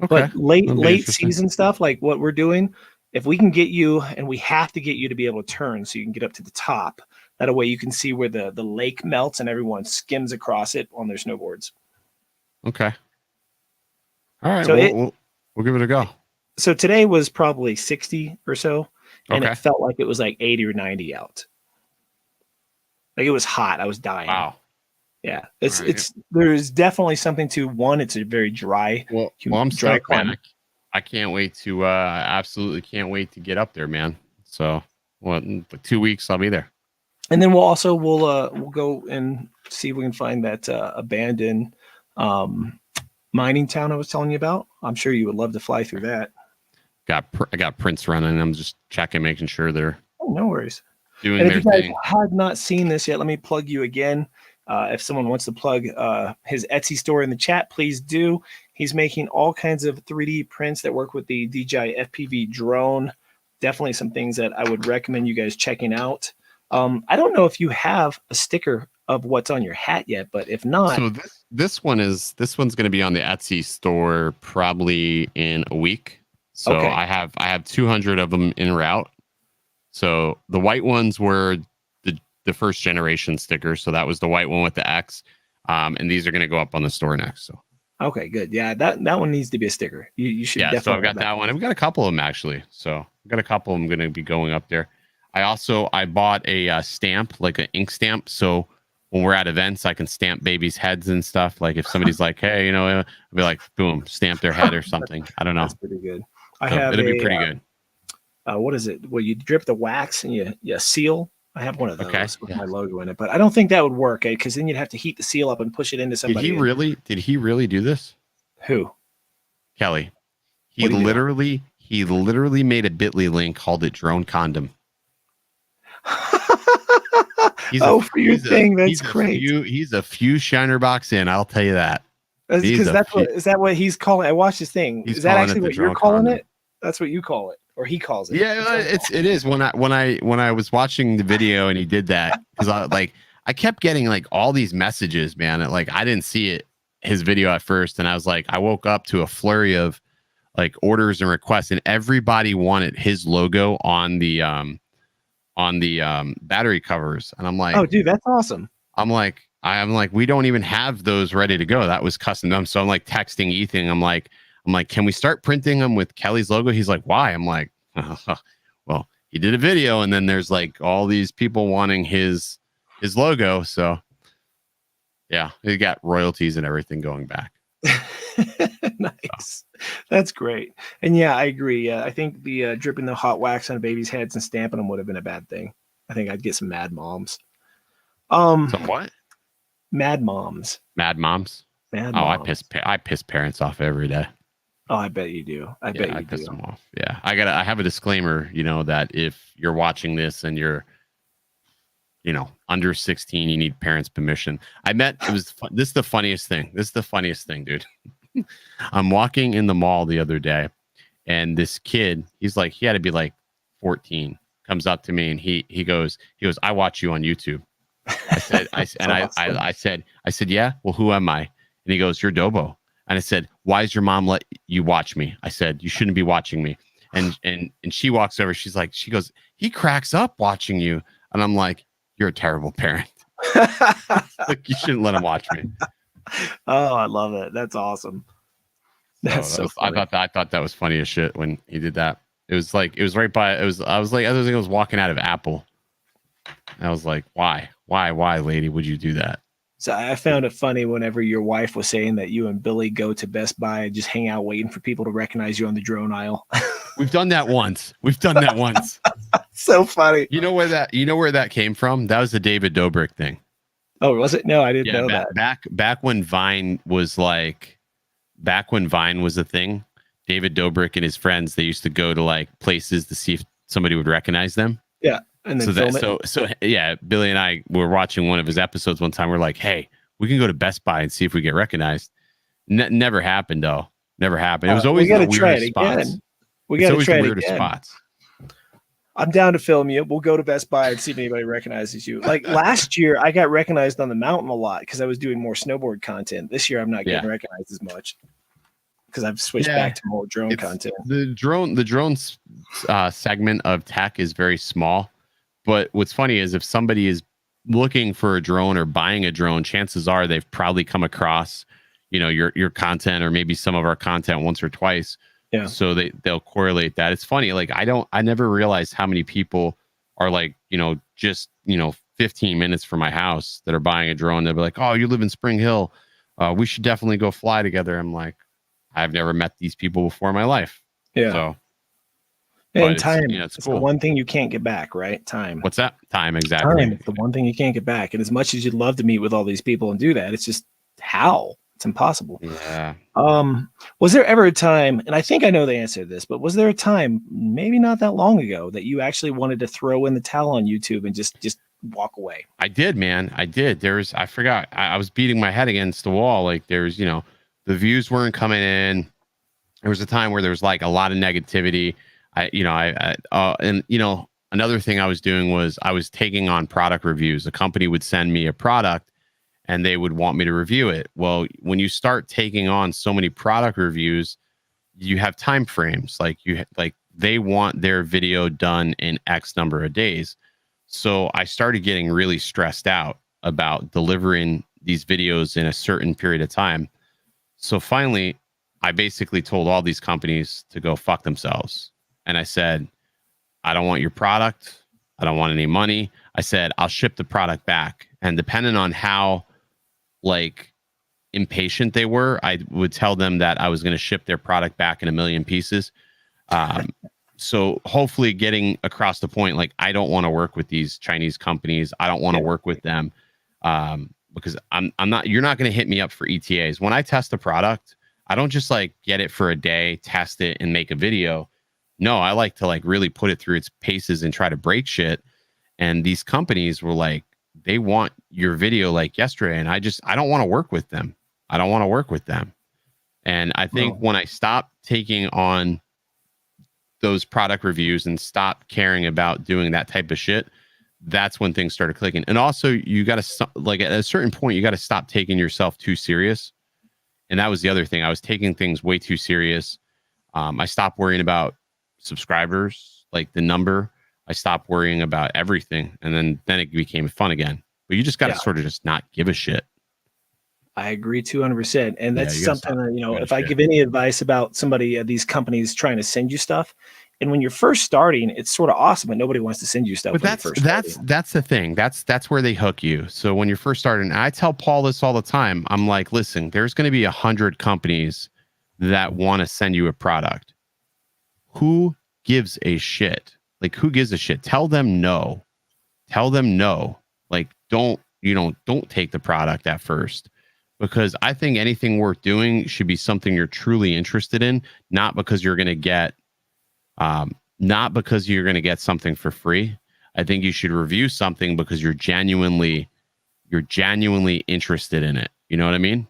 Okay. But late season stuff like what we're doing, if we can get you, and we have to get you to be able to turn so you can get up to the top. That way you can see where the lake melts and everyone skims across it on their snowboards. Okay. All right. So we'll give it a go. So today was probably 60 or so, and it felt like it was like 80 or 90 out. Like it was hot. I was dying. Wow. Yeah. There's definitely something to one. It's a very dry. Well, I'm stoked, man. I can't wait to absolutely can't wait to get up there, man. So in 2 weeks I'll be there. And then we'll go and see if we can find that abandoned mining town I was telling you about. I'm sure you would love to fly through that. I got prints running. I'm just checking, making sure they're no worries. Doing and their if you guys thing. have not seen this yet, let me plug you again. If someone wants to plug his Etsy store in the chat, please do. He's making all kinds of 3D prints that work with the DJI FPV drone. Definitely some things that I would recommend you guys checking out. I don't know if you have a sticker of what's on your hat yet, but if not, so this one's going to be on the Etsy store probably in a week. So I have 200 of them en route. So the white ones were the first generation stickers. So that was the white one with the X. And these are going to go up on the store next. So okay, good. Yeah, that one needs to be a sticker. You should definitely. So I've got that one. I've got a couple of them actually. So I've got a couple of them going to be going up there. I bought a stamp, like an ink stamp. So when we're at events, I can stamp babies' heads and stuff. Like if somebody's like, hey, I'll be like, boom, stamp their head or something. I don't know. That's pretty good. It'll be pretty good. What is it? Well, you drip the wax and you seal. I have one of those with my logo in it, but I don't think that would work, because then you'd have to heat the seal up and push it into somebody. Did he really do this? Who? Kelly. He literally made a Bitly link, called it drone condom. For your thing, that's great. He's a few shiner box in, I'll tell you that. Is that what he's calling? I watched his thing. Is that actually what you're calling it? That's what you call it, or he calls it. Yeah, it is. When I was watching the video and he did that, because I kept getting like all these messages, man. I didn't see his video at first, and I was like, I woke up to a flurry of like orders and requests, and everybody wanted his logo on the battery covers, and I'm like, oh, dude, that's awesome. I'm like, we don't even have those ready to go. That was custom done. So I'm like texting Ethan. I'm like, can we start printing them with Kelly's logo? He's like, why? I'm like, well, he did a video, and then there's like all these people wanting his logo. So yeah, he got royalties and everything going back. Nice. That's great. And yeah, I agree. I think the dripping the hot wax on babies' heads and stamping them would have been a bad thing. I think I'd get some mad moms. Some what? Mad moms. Mad moms. Mad moms. I piss parents off every day. Oh, I bet you do. I bet you piss them off. Yeah, I have a disclaimer. That if you're watching this and you're, under 16, you need parents' permission. This is the funniest thing. Dude. I'm walking in the mall the other day, and this kid, he had to be like 14, comes up to me and he goes, I watch you on YouTube. I said, I said, yeah, well, who am I? And he goes, you're Dobo. And I said, why does your mom let you watch me? I said, you shouldn't be watching me. And she walks over. She goes, he cracks up watching you. And I'm like, you're a terrible parent. Like, you shouldn't let him watch me. Oh, I love it. That's awesome. That's so funny. I thought that was funny as shit when he did that. It was right by, I was like, I think I was walking out of Apple. And I was like, why, lady, would you do that? So I found it funny whenever your wife was saying that you and Billy go to Best Buy and just hang out waiting for people to recognize you on the drone aisle. We've done that once. So funny. You know where that came from? That was the David Dobrik thing. Oh, was it? No, I didn't know that. Back when Vine was a thing, David Dobrik and his friends, they used to go to like places to see if somebody would recognize them. Yeah. And then so yeah, Billy and I were watching one of his episodes one time. We're like, hey, we can go to Best Buy and see if we get recognized. Never happened though. Never happened. It was always the weirdest spots. We got to try it weirdest again. Spots. I'm down to film you. We'll go to Best Buy and see if anybody recognizes you. Like last year, I got recognized on the mountain a lot because I was doing more snowboard content. This year, I'm not getting recognized as much because I've switched back to more drone content. The drone segment of tech is very small. But what's funny is if somebody is looking for a drone or buying a drone, chances are they've probably come across, your content or maybe some of our content once or twice. Yeah. So they'll correlate that. It's funny. Like I never realized how many people are like, just 15 minutes from my house that are buying a drone. They'll be like, oh, you live in Spring Hill. We should definitely go fly together. I'm like, I've never met these people before in my life. Yeah. So. And time, it's cool. The one thing you can't get back, right? Time. What's that? Time, exactly. Time is the one thing you can't get back. And as much as you'd love to meet with all these people and do that, it's just how? It's impossible. Yeah. Was there ever a time, and I think I know the answer to this, but was there a time, maybe not that long ago, that you actually wanted to throw in the towel on YouTube and just walk away? I did, man. I did. I forgot. I was beating my head against the wall. Like there's, the views weren't coming in. There was a time where there was like a lot of negativity. Another thing I was doing was I was taking on product reviews. A company would send me a product and they would want me to review it. Well, when you start taking on so many product reviews, you have time frames. They want their video done in X number of days. So I started getting really stressed out about delivering these videos in a certain period of time. So finally, I basically told all these companies to go fuck themselves. And I said, I don't want your product. I don't want any money. I said, I'll ship the product back. And depending on how impatient they were, I would tell them that I was going to ship their product back in 1 million pieces. So hopefully getting across the point, I don't want to work with these Chinese companies. I don't want to work with them because you're not going to hit me up for ETAs. When I test a product, I don't just get it for a day, test it and make a video. No, I like to really put it through its paces and try to break shit. And these companies were they want your video yesterday. And I don't want to work with them. And I think when I stopped taking on those product reviews and stopped caring about doing that type of shit, that's when things started clicking. And also you got to at a certain point, you got to stop taking yourself too serious. And that was the other thing. I was taking things way too serious. I stopped worrying about subscribers, the number. I stopped worrying about everything, and then it became fun again. But you just got to sort of just not give a shit. I agree 200%. And that's something that, if I give any advice about somebody, these companies trying to send you stuff, and when you're first starting, it's sort of awesome, but nobody wants to send you stuff. But that's the thing. That's where they hook you. So when you're first starting, I tell Paul this all the time. I'm like, listen, there's going to be 100 companies that want to send you a product. Who gives a shit? Who gives a shit? Tell them no. Don't take the product at first, because I think anything worth doing should be something you're truly interested in, not because you're going to get something for free. I think you should review something because you're genuinely interested in it. You know what I mean?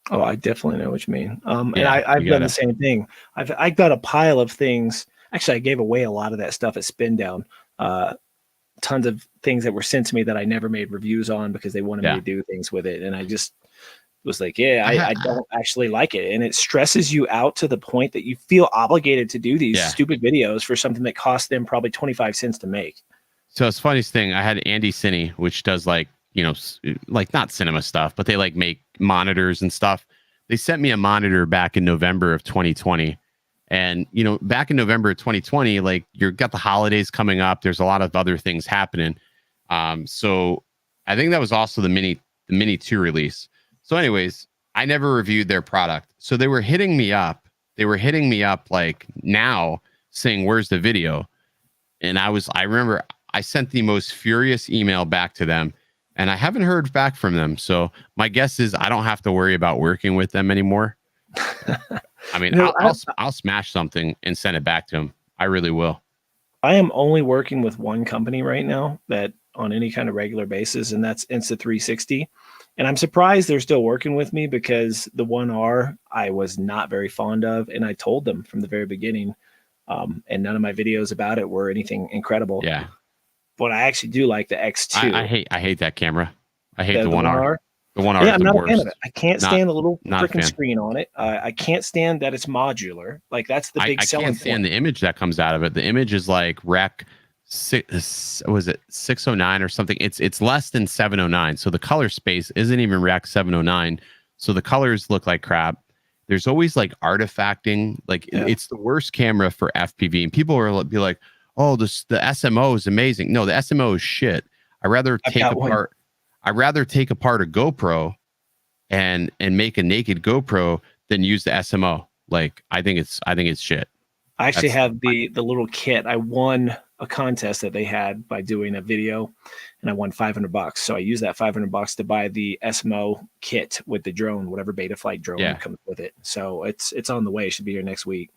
Oh, I definitely know what you mean. And Yeah, I've you done gotta. the same thing. I got a pile of things. Actually, I gave away a lot of that stuff at Spin Down. Uh, Tons of things that were sent to me that I never made reviews on because they wanted me Yeah, to do things with it. And I just was like, yeah, I I ha- don't actually like it. And it stresses you out to the point that you feel obligated to do these yeah. stupid videos for something that cost them probably 25 cents to make. So it's funniest thing. I had Andy Cine, which does like like not cinema stuff, but they like make monitors and stuff. They sent me a monitor back in November of 2020, and back in November of 2020, like you've got the holidays coming up. There's a lot of other things happening. So I think that was also the Mini 2 release. So, anyways, I never reviewed their product. So they were hitting me up. They were hitting me up like now saying, "Where's the video?" And I remember I sent the most furious email back to them, and I haven't heard back from them. So my guess is I don't have to worry about working with them anymore. I mean, I'll smash something and send it back to them. I really will. I am only working with one company right now that on any kind of regular basis, and that's Insta360. And I'm surprised they're still working with me because the 1R I was not very fond of, and I told them from the very beginning. And none of my videos about it were anything incredible. Yeah, But I actually do like the X2. I hate that camera. I hate the 1R. The Yeah, 1R is I'm the not a worst. fan of it. I can't stand the little not a freaking fan. screen on it. I can't stand that it's modular. Like that's the big I selling can't stand point. the image that comes out of it. The image is like Rec. Was it 609 or something? It's less than 709. So the color space isn't even Rec 709. So the colors look like crap. There's always like artifacting. Like it's the worst camera for FPV, and people will be like, "Oh, the SMO is amazing." No, the SMO is shit. I'd rather take apart a GoPro and make a naked GoPro than use the SMO. Like I think it's shit. I actually have the little kit. I won a contest that they had by doing a video, and I won $500. So I used that $500 to buy the SMO kit with the drone, whatever Betaflight drone comes with it. So it's on the way. It should be here next week.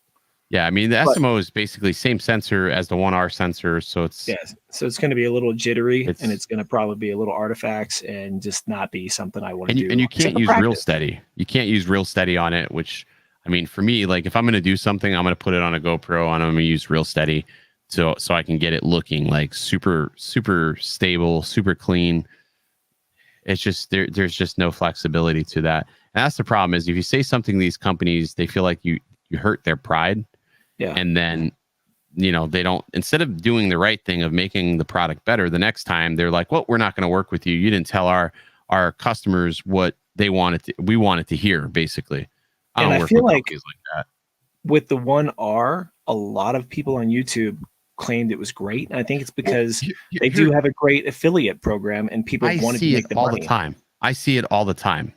Yeah, I mean the SMO is basically same sensor as the 1R sensor, so it's so it's going to be a little jittery, and it's going to probably be a little artifacts, and just not be something I want to do. And you can't use Real Steady. You can't use Real Steady on it, which I mean for me, like if I'm going to do something, I'm going to put it on a GoPro and I'm going to use Real Steady, so I can get it looking like super stable, super clean. It's just there's just no flexibility to that, and that's the problem. Is if you say something to these companies, they feel like you hurt their pride. Yeah. And then, they don't, instead of doing the right thing of making the product better, the next time they're like, well, we're not going to work with you. You didn't tell our customers what we wanted to hear, basically. I feel like that. With the 1R, a lot of people on YouTube claimed it was great. And I think it's because they do have a great affiliate program and people wanted to make the money. I see it all the time.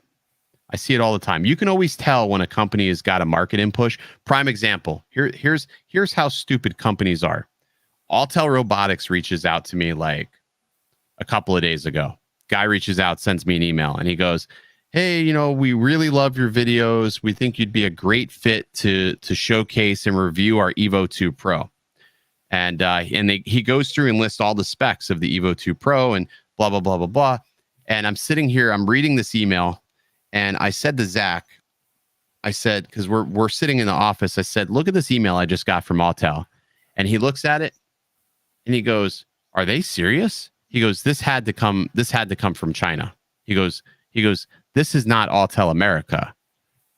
I see it all the time. You can always tell when a company has got a marketing push. Prime example. Here's how stupid companies are. Autel Robotics reaches out to me like a couple of days ago. Guy reaches out, sends me an email, and he goes, "Hey, we really love your videos. We think you'd be a great fit to showcase and review our Evo 2 Pro." And he goes through and lists all the specs of the Evo 2 Pro and blah blah blah blah blah. And I'm sitting here, I'm reading this email. And I said to Zach, I said, because we're sitting in the office, I said, look at this email I just got from Autel. And he looks at it and he goes, are they serious? He goes, this had to come from China. He goes, this is not Autel America.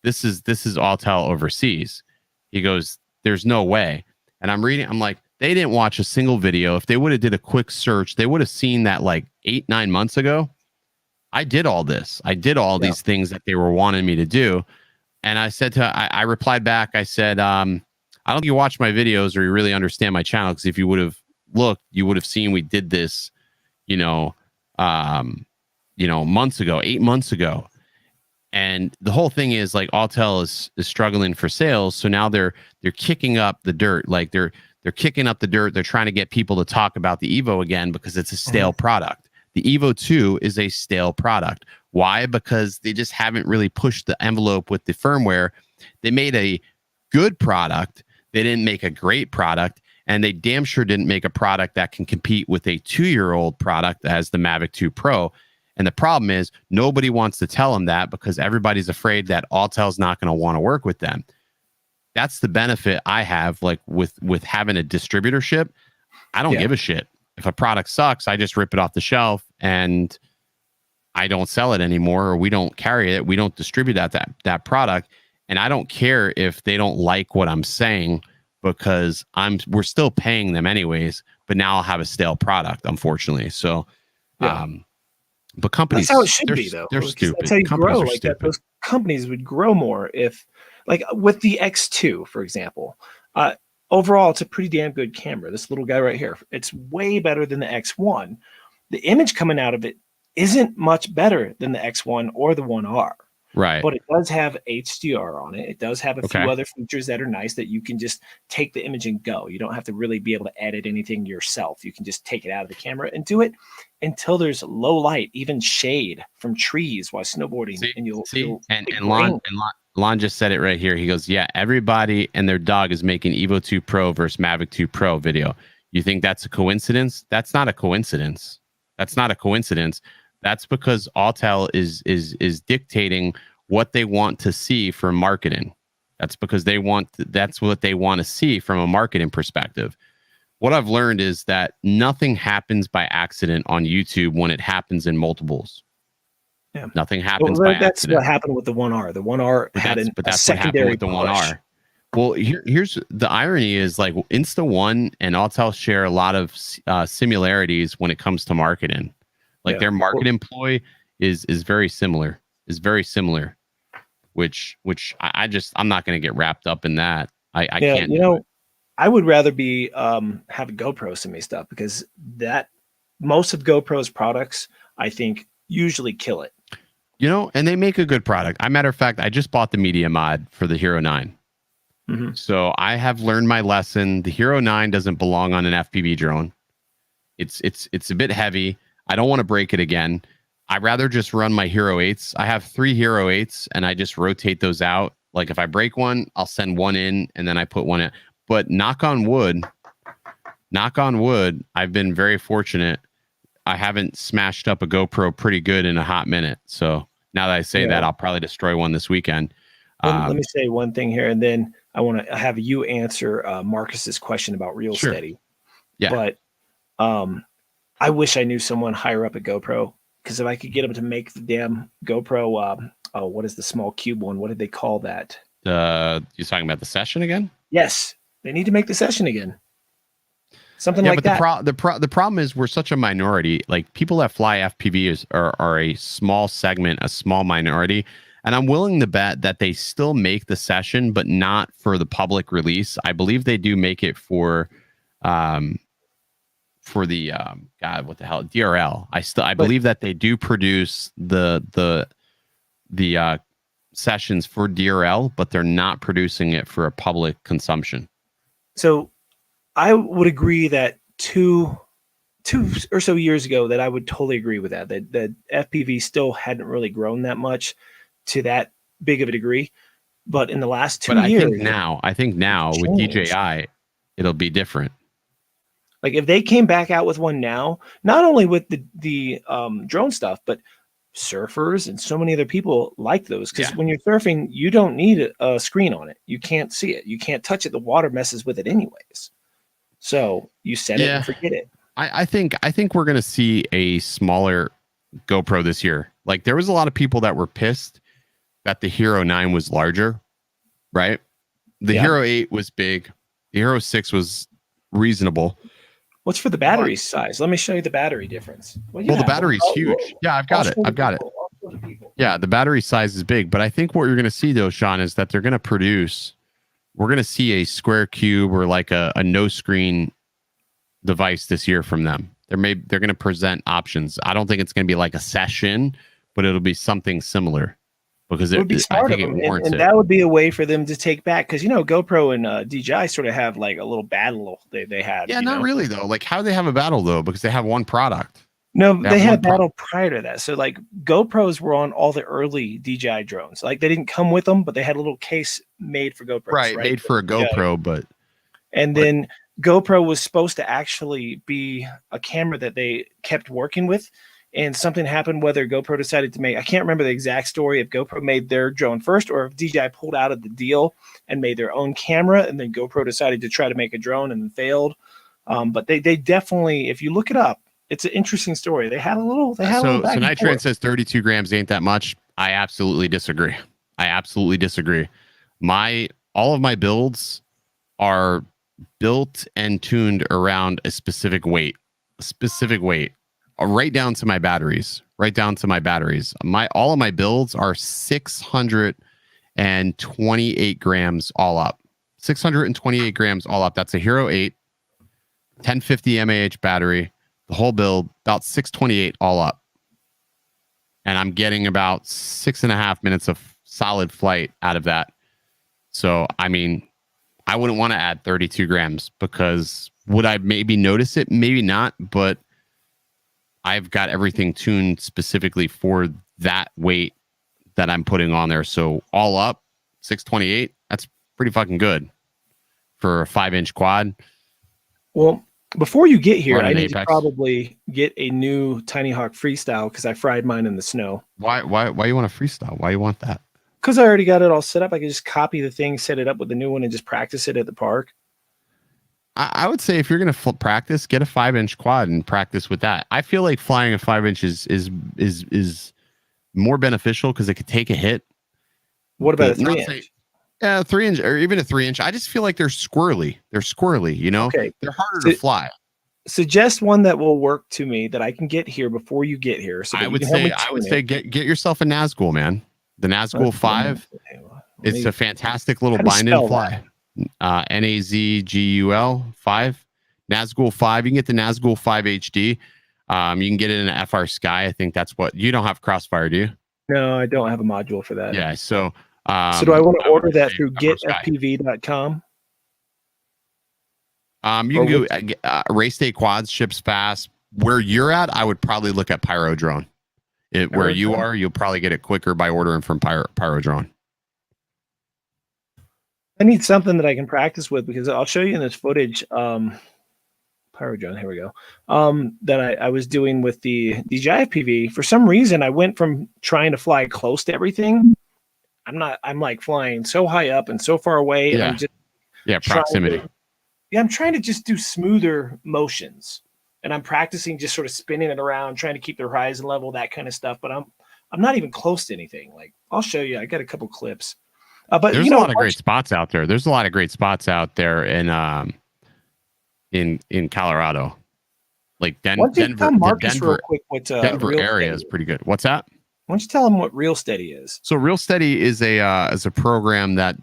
This is Autel overseas. He goes, there's no way. And I'm reading, I'm like, they didn't watch a single video. If they would have did a quick search, they would have seen that like 8-9 months ago. I did all this. I did all these things that they were wanting me to do. And I said I replied back. I said, I don't think you watch my videos or you really understand my channel. Because if you would have looked, you would have seen we did this, months ago, 8 months ago. And the whole thing is like Autel is struggling for sales. So now they're kicking up the dirt. Like they're kicking up the dirt. They're trying to get people to talk about the Evo again because it's a stale product. The Evo 2 is a stale product. Why? Because they just haven't really pushed the envelope with the firmware. They made a good product. They didn't make a great product. And they damn sure didn't make a product that can compete with a 2-year-old product as the Mavic 2 Pro. And the problem is nobody wants to tell them that because everybody's afraid that Autel's not going to want to work with them. That's the benefit I have, like with having a distributorship. I don't give a shit. If a product sucks, I just rip it off the shelf and I don't sell it anymore, or we don't carry it. We don't distribute that product. And I don't care if they don't like what I'm saying, because we're still paying them anyways, but now I'll have a stale product, unfortunately. So, but companies, that's how it should be, though. They're stupid. That's how you Companies grow. are Like stupid. those companies would grow more if, like with the X2, for example, overall, it's a pretty damn good camera. This little guy right here, it's way better than the X1. The image coming out of it isn't much better than the X1 or the 1R. Right. But it does have HDR on it. It does have a few other features that are nice that you can just take the image and go. You don't have to really be able to edit anything yourself. You can just take it out of the camera and do it until there's low light, even shade from trees while snowboarding. And you'll see. And Lon just said it right here. He goes, yeah, everybody and their dog is making Evo 2 Pro versus Mavic 2 Pro video. You think that's a coincidence? That's not a coincidence. That's not a coincidence. That's because Autel is dictating what they want to see for marketing. That's because that's what they want to see from a marketing perspective. What I've learned is that nothing happens by accident on YouTube when it happens in multiples. Yeah. Nothing happens by that's accident. What happened with the 1R. The 1R had a secondary with the 1R. Well, here's the irony is, like, Insta1 and Autel share a lot of similarities when it comes to marketing. Like their market employ is very similar. Which I'm not going to get wrapped up in that. I can't. I would rather be have a GoPro send me stuff, because that most of GoPro's products, I think, usually kill it. And they make a good product. Matter of fact, I just bought the media mod for the Hero 9. Mm-hmm. So I have learned my lesson. The Hero 9 doesn't belong on an FPV drone. It's a bit heavy. I don't want to break it again. I'd rather just run my Hero 8s. I have 3 Hero 8s and I just rotate those out. Like if I break one, I'll send one in and then I put one in. But knock on wood, I've been very fortunate. I haven't smashed up a GoPro pretty good in a hot minute. So now that I say that, I'll probably destroy one this weekend. Let me say one thing here, and then I want to have you answer Marcus's question about Real Steady. Yeah. But I wish I knew someone higher up at GoPro, because if I could get them to make the damn GoPro, what is the small cube one? What did they call that? You're talking about the Session again? Yes, they need to make the Session again. Something like that. The problem is we're such a minority. Like, people that fly FPV are a small segment, a small minority. And I'm willing to bet that they still make the Session, but not for the public release. I believe they do make it for the DRL. I believe that they do produce the sessions for DRL, but they're not producing it for a public consumption. So I would agree that two or so years ago that I would totally agree with that FPV still hadn't really grown that much to that big of a degree. But in the last 2 years, I think now with DJI, it'll be different. Like if they came back out with one now, not only with the drone stuff, but surfers and so many other people like those, because when you're surfing, you don't need a screen on it. You can't see it. You can't touch it. The water messes with it anyways. So you set it and forget it. I think we're going to see a smaller GoPro this year. Like, there was a lot of people that were pissed that the Hero 9 was larger, right? The Hero 8 was big. The Hero 6 was reasonable. What's for the battery size? Let me show you the battery difference. Well, the battery's huge. Yeah, I've got it. Yeah, the battery size is big. But I think what you're going to see, though, Sean, is that we're going to see a square cube or like a no screen device this year from them. They're going to present options. I don't think it's going to be like a Session, but it'll be something similar, because it would be smart of them. And that would be a way for them to take back, because GoPro and DJI sort of have like a little battle they had. Yeah, not really though. Like, how do they have a battle though? Because they have one product. No, they had battle prior to that. So like GoPros were on all the early DJI drones. Like, they didn't come with them, but they had a little case made for GoPros. Right, made for a GoPro, but then GoPro was supposed to actually be a camera that they kept working with and something happened, whether GoPro decided to make, I can't remember the exact story, if GoPro made their drone first or if DJI pulled out of the deal and made their own camera, and then GoPro decided to try to make a drone and failed. But they definitely, if you look it up, it's an interesting story. They had a little. So Nitran says 32 grams ain't that much. I absolutely disagree. All of my builds are built and tuned around a specific weight, right down to my batteries. All of my builds are 628 grams all up. 628 grams all up. That's a Hero 8, 1050 mAh battery. The whole build, about 628 all up. And I'm getting about 6.5 minutes of solid flight out of that. So, I mean, I wouldn't want to add 32 grams because would I maybe notice it? Maybe not, but I've got everything tuned specifically for that weight that I'm putting on there. So all up, 628, that's pretty fucking good for a 5-inch quad. Well, before you get here, I need to probably get a new Tiny Hawk Freestyle because I fried mine in the snow. Why you want a Freestyle? Why you want that? Because I already got it all set up. I can just copy the thing, set it up with the new one, and just practice it at the park. I would say if you're going to practice, get a 5-inch quad and practice with that. I feel like flying a 5-inch is more beneficial because it could take a hit. What about a 3-inch? Yeah, 3-inch or even a 3-inch. I just feel like they're squirrely. You know? Okay. They're harder to fly. Suggest one that will work to me that I can get here before you get here. So I would say get yourself a Nazgul, man. The Nazgul 5. It's a fantastic little bind and fly. Nazgul 5. Nazgul 5. You can get the Nazgul 5 HD. You can get it in an FR Sky. I think that's what you don't have Crossfire, do you? No, I don't have a module for that. Yeah. So do I want to order that through getfpv.com? You can go Race Day Quads, ships fast. Where you're at, I would probably look at Pyro Drone. Where you are, you'll probably get it quicker by ordering from Pyro Drone. I need something that I can practice with because I'll show you in this footage. Pyro Drone, here we go. That I was doing with the DJI FPV. For some reason, I went from trying to fly close to everything. I'm like flying so high up and so far away. Yeah. And I'm just proximity. I'm trying to just do smoother motions. And I'm practicing just sort of spinning it around, trying to keep the horizon level, that kind of stuff. But I'm not even close to anything. Like, I'll show you. I got a couple clips. But there's a lot of great spots out there. There's a lot of great spots out there in Colorado, like Denver. Denver area is pretty good. What's that? Why don't you tell them what Real Steady is? So Real Steady is a program that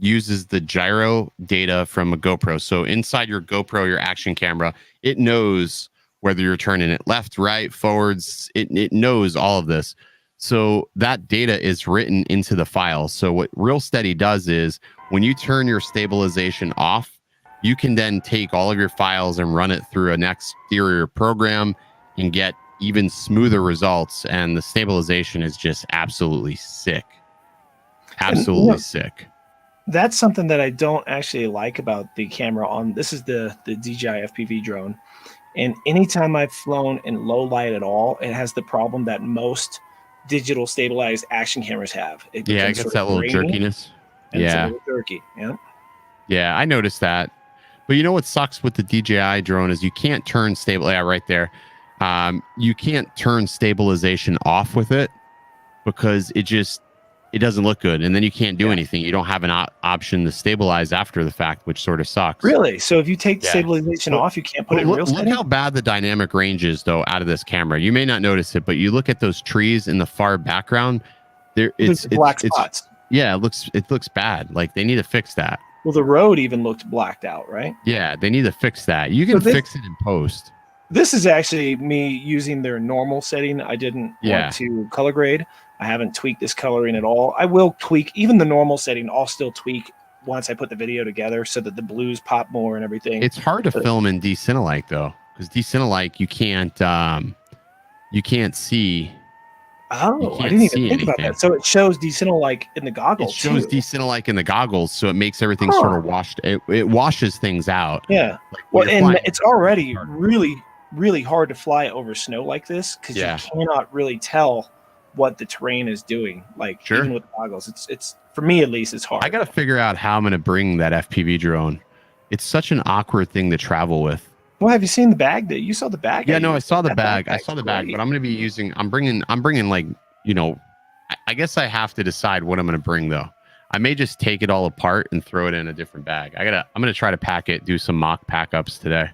uses the gyro data from a GoPro. So inside your GoPro, your action camera, it knows whether you're turning it left, right, forwards. It knows all of this. So that data is written into the file. So what Real Steady does is when you turn your stabilization off, you can then take all of your files and run it through an exterior program and get even smoother results. And the stabilization is just absolutely sick. Absolutely sick. That's something that I don't actually like about the camera this is the DJI FPV drone. And anytime I've flown in low light at all, it has the problem that most digital stabilized action cameras have. It gets that little jerkiness. It's a little jerky. Yeah, I noticed that. But you know what sucks with the DJI drone is you can't turn right there. You can't turn stabilization off with it because it doesn't look good, and then you can't do anything. You don't have an option to stabilize after the fact, which sort of sucks. Really? So if you take the stabilization off, you can't put it in Real Steady? Look how bad the dynamic range is, though, out of this camera. You may not notice it, but you look at those trees in the far background. It's black spots. Yeah, it looks bad. Like they need to fix that. Well, the road even looked blacked out, right? Yeah, they need to fix that. You can fix it in post. This is actually me using their normal setting. I didn't want to color grade. I haven't tweaked this coloring at all. I will tweak even the normal setting. I'll still tweak once I put the video together so that the blues pop more and everything. It's hard to film in Cinelike though, because Cinelike you can't see. Oh, I didn't even think about that. So it shows Cinelike in the goggles. It shows Cinelike in the goggles, so it makes everything sort of washed. It washes things out. Yeah. Like and it's already really really hard to fly over snow like this because you cannot really tell what the terrain is doing. Like even with the goggles, it's for me at least, it's hard. I got to figure out how I'm going to bring that FPV drone. It's such an awkward thing to travel with. Well, have you seen the bag? That you saw the bag? Yeah, no, I saw the bag. I saw the bag, but I'm going to be using. I'm bringing like, you know, I guess I have to decide what I'm going to bring though. I may just take it all apart and throw it in a different bag. I'm going to try to pack it, do some mock pack ups today.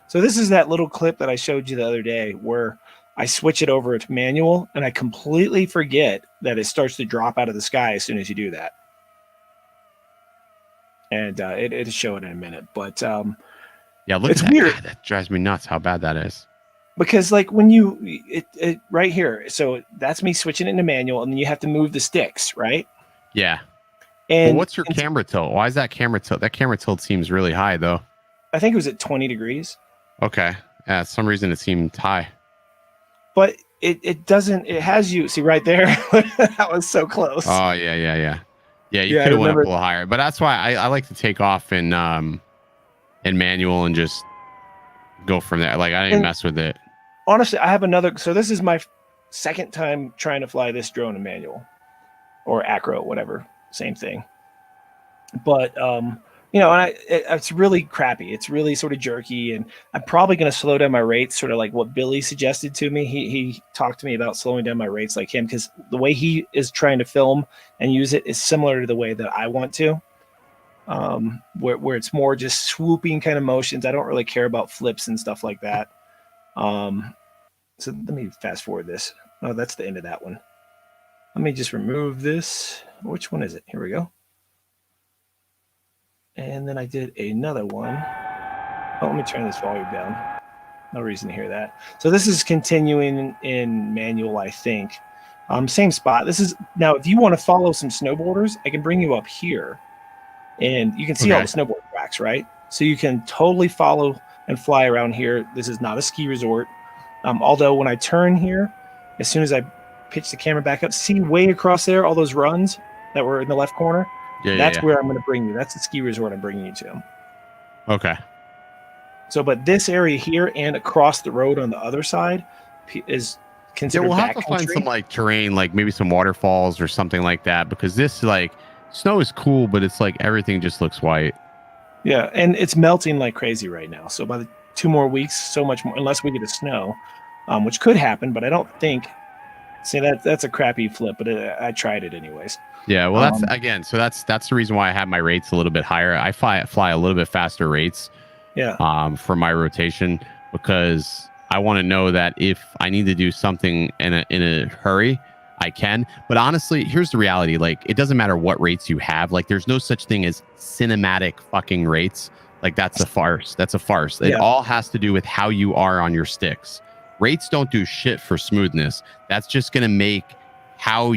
So this is that little clip that I showed you the other day where I switch it over to manual and I completely forget that it starts to drop out of the sky as soon as you do that. And it'll show it in a minute, but yeah, look, it's weird. God, that drives me nuts how bad that is. Because like when you it right here, so that's me switching it into manual, and then you have to move the sticks, right? Yeah. And what's your camera tilt? Why is that camera tilt? That camera tilt seems really high, though. I think it was at 20 degrees. Okay. Yeah, some reason it seemed high. But it doesn't. It has you see right there. That was so close. Oh yeah. Yeah, you could have went up a little higher, but that's why I like to take off in manual and just go from there. Like I didn't mess with it. Honestly, I have another. So this is my second time trying to fly this drone in manual or acro, whatever, same thing. But you know, and it's really crappy. It's really sort of jerky, and I'm probably going to slow down my rates, sort of like what Billy suggested to me. He talked to me about slowing down my rates like him because the way he is trying to film and use it is similar to the way that I want to, where it's more just swooping kind of motions. I don't really care about flips and stuff like that. So let me fast forward this. Oh, that's the end of that one. Let me just remove this. Which one is it? Here we go. And then I did another one. Oh, let me turn this volume down. No reason to hear that. So this is continuing in manual, I think. Same spot. This is now, if you want to follow some snowboarders, I can bring you up here. And you can see all the snowboard tracks, right? So you can totally follow and fly around here. This is not a ski resort. Although when I turn here, as soon as I pitch the camera back up, see way across there, all those runs that were in the left corner? That's where I'm going to bring you. That's the ski resort I'm bringing you to. Okay. So, but this area here and across the road on the other side is considered we'll have to find some like terrain, like maybe some waterfalls or something like that, because this like snow is cool, but it's like everything just looks white. Yeah, and it's melting like crazy right now. So by the 2 more weeks, so much more, unless we get a snow, which could happen, but I don't think. See, that's a crappy flip, but I tried it anyways. Yeah, well, that's again. So that's the reason why I have my rates a little bit higher. I fly a little bit faster rates. Yeah. For my rotation, because I want to know that if I need to do something in a hurry, I can. But honestly, here's the reality: like, it doesn't matter what rates you have. Like, there's no such thing as cinematic fucking rates. Like, that's a farce. That's a farce. It all has to do with how you are on your sticks. Rates don't do shit for smoothness. That's just going to make how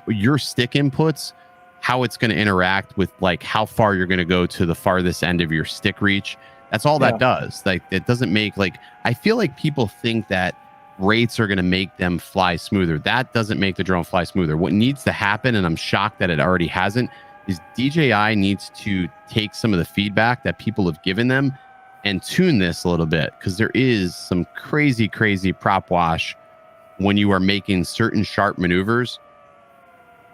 your stick inputs, how it's going to interact with like how far you're going to go to the farthest end of your stick reach. That's all that does. Like, it doesn't make like, I feel like people think that rates are going to make them fly smoother. That doesn't make the drone fly smoother. What needs to happen, and I'm shocked that it already hasn't, is DJI needs to take some of the feedback that people have given them and tune this a little bit, because there is some crazy prop wash when you are making certain sharp maneuvers.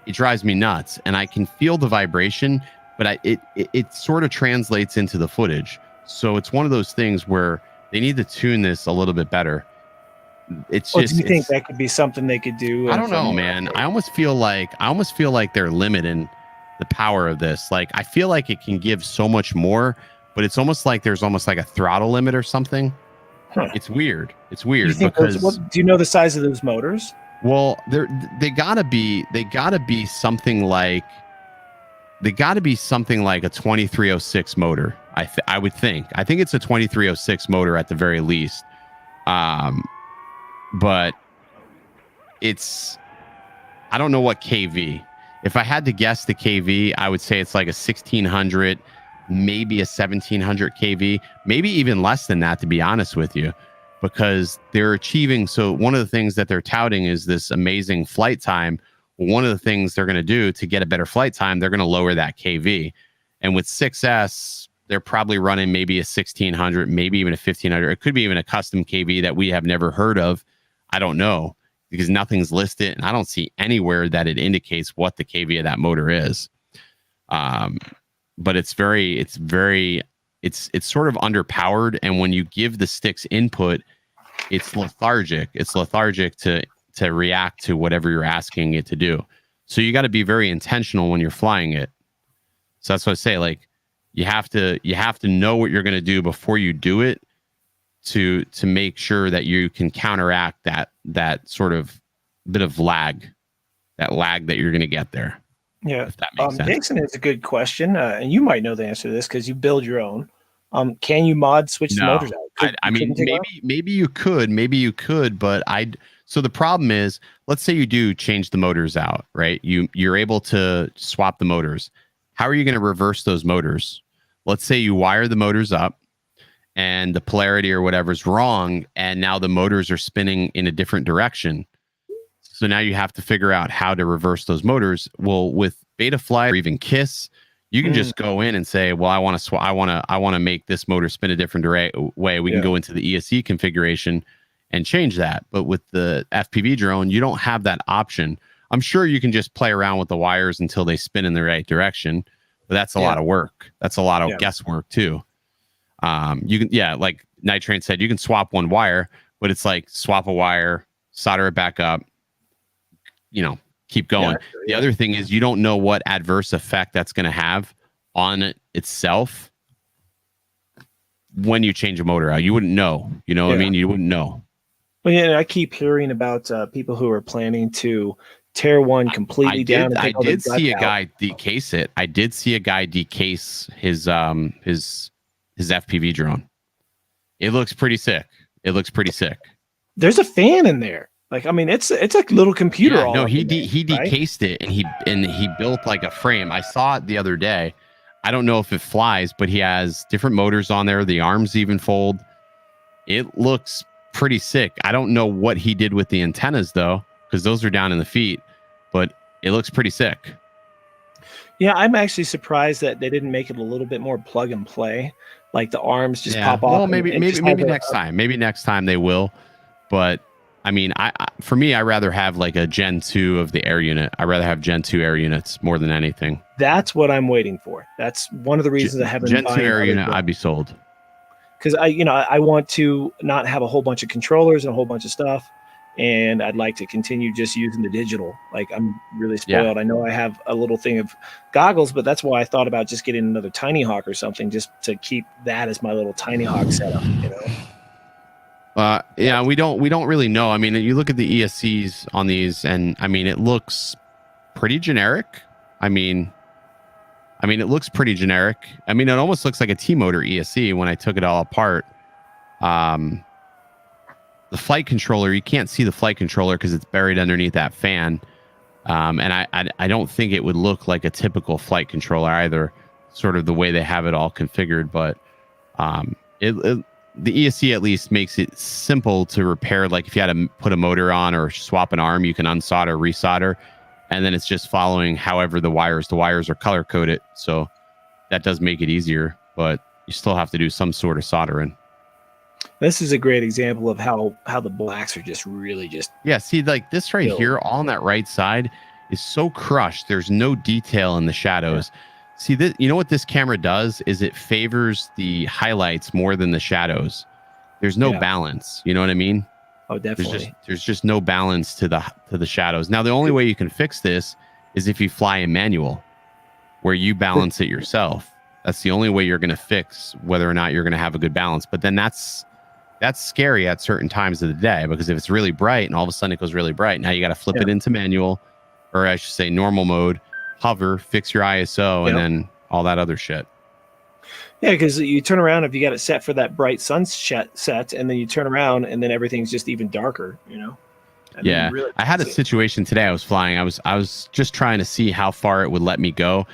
It drives me nuts, and I can feel the vibration, but it sort of translates into the footage. So it's one of those things where they need to tune this a little bit better. It's just. Do you think that could be something they could do? I don't know, man. I almost feel like they're limiting the power of this. Like, I feel like it can give so much more, but it's almost like there's almost like a throttle limit or something. Huh. It's weird. It's weird because do you know the size of those motors? Well, they gotta be something like a 2306 motor. I would think. I think it's a 2306 motor at the very least. But it's, I don't know what KV. If I had to guess the KV, I would say it's like a 1600, maybe a 1700 KV, maybe even less than that, to be honest with you, because they're achieving. So one of the things that they're touting is this amazing flight time. One of the things they're going to do to get a better flight time, they're going to lower that KV. And with 6S, they're probably running maybe a 1600, maybe even a 1500. It could be even a custom KV that we have never heard of. I don't know, because nothing's listed, and I don't see anywhere that it indicates what the KV of that motor is. But it's sort of underpowered, and when you give the sticks input, it's lethargic. It's lethargic to react to whatever you're asking it to do. So you got to be very intentional when you're flying it. So that's what I say. Like, you have to know what you're going to do before you do it, to make sure that you can counteract that sort of bit of lag that you're going to get there. Yeah, if that makes sense. Jason has a good question, and you might know the answer to this because you build your own. Can you switch the motors out? I mean, maybe you could, but so the problem is, let's say you do change the motors out, right? You're able to swap the motors. How are you going to reverse those motors? Let's say you wire the motors up and the polarity or whatever is wrong, and now the motors are spinning in a different direction. So now you have to figure out how to reverse those motors. Well, with Betaflight or even KISS, you can just go in and say, well, I want to make this motor spin a different way. We can go into the ESC configuration and change that. But with the FPV drone, you don't have that option. I'm sure you can just play around with the wires until they spin in the right direction, but that's a lot of work. That's a lot of guesswork too. You can, like Night Train said, you can swap one wire, but it's like swap a wire, solder it back up, keep going. The other thing is, you don't know what adverse effect that's going to have on it itself when you change a motor out. You wouldn't know. You know what I mean? You wouldn't know. Well, yeah, and I keep hearing about people who are planning to tear one completely down. I did see a guy decase it. I did see a guy decase his FPV drone. It looks pretty sick. There's a fan in there. Like, I mean, it's a little computer. Yeah, no, he decased it, and he built like a frame. I saw it the other day. I don't know if it flies, but he has different motors on there. The arms even fold. It looks pretty sick. I don't know what he did with the antennas though, because those are down in the feet, but it looks pretty sick. Yeah, I'm actually surprised that they didn't make it a little bit more plug and play. Like the arms just pop off. Well, maybe next time. Maybe next time they will. But I mean, for me, I rather have like a Gen 2 of the air unit. I rather have Gen 2 air units more than anything. That's what I'm waiting for. That's one of the reasons I haven't. Gen 2 air unit, I'd be sold. Because I want to not have a whole bunch of controllers and a whole bunch of stuff, and I'd like to continue just using the digital. Like, I'm really spoiled. I know I have a little thing of goggles, but that's why I thought about just getting another Tiny Hawk or something, just to keep that as my little Tiny Hawk setup. We don't really know. I mean, you look at the ESCs on these, and I mean, it looks pretty generic. I mean, it looks pretty generic. I mean, it almost looks like a T-motor ESC when I took it all apart. The flight controller, you can't see the flight controller because it's buried underneath that fan. And I don't think it would look like a typical flight controller either, sort of the way they have it all configured. But the ESC at least makes it simple to repair. Like if you had to put a motor on or swap an arm, you can unsolder, resolder, and then it's just following however the wires are color coded. So that does make it easier, but you still have to do some sort of soldering. This is a great example of how the blacks are just really just. Yeah, see, like this right here, all on that right side is so crushed. There's no detail in the shadows. Yeah. See, this, you know what this camera does is it favors the highlights more than the shadows. There's no balance. You know what I mean? Oh, definitely. There's just no balance to the shadows. Now, the only way you can fix this is if you fly in manual, where you balance it yourself. That's the only way you're going to fix whether or not you're going to have a good balance. But then that's scary at certain times of the day, because if it's really bright and all of a sudden it goes really bright, now you got to flip it into manual, or I should say normal mode. Hover, fix your ISO, and then all that other shit. Yeah, because you turn around, if you got it set for that bright sunset set, and then you turn around and then everything's just even darker, I had a situation today. I was flying. I was just trying to see how far it would let me go.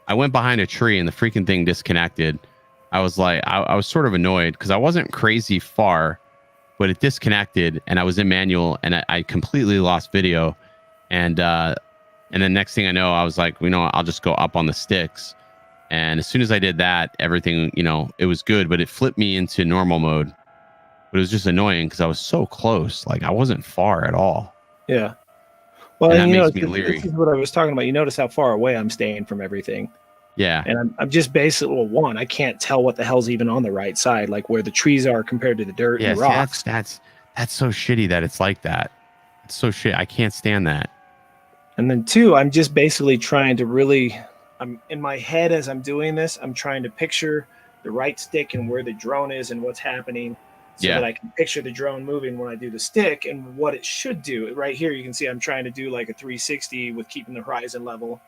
I went behind a tree and the freaking thing disconnected. I was like, I was sort of annoyed because I wasn't crazy far, but it disconnected and I was in manual and I completely lost video. And then next thing I know, I was like, I'll just go up on the sticks. And as soon as I did that, everything, you know, it was good, but it flipped me into normal mode. But it was just annoying because I was so close. Like I wasn't far at all. Yeah. Well, and and that you know, makes me leery. this is what I was talking about. You notice how far away I'm staying from everything. Yeah. And I'm just basically, well, one, I can't tell what the hell's even on the right side, like where the trees are compared to the dirt and the rocks. That's so shitty that it's like that. It's so shit. I can't stand that. And then two, I'm just basically trying to really, I'm in my head as I'm doing this, I'm trying to picture the right stick and where the drone is and what's happening so that I can picture the drone moving when I do the stick and what it should do. Right here, you can see I'm trying to do like a 360 with keeping the horizon level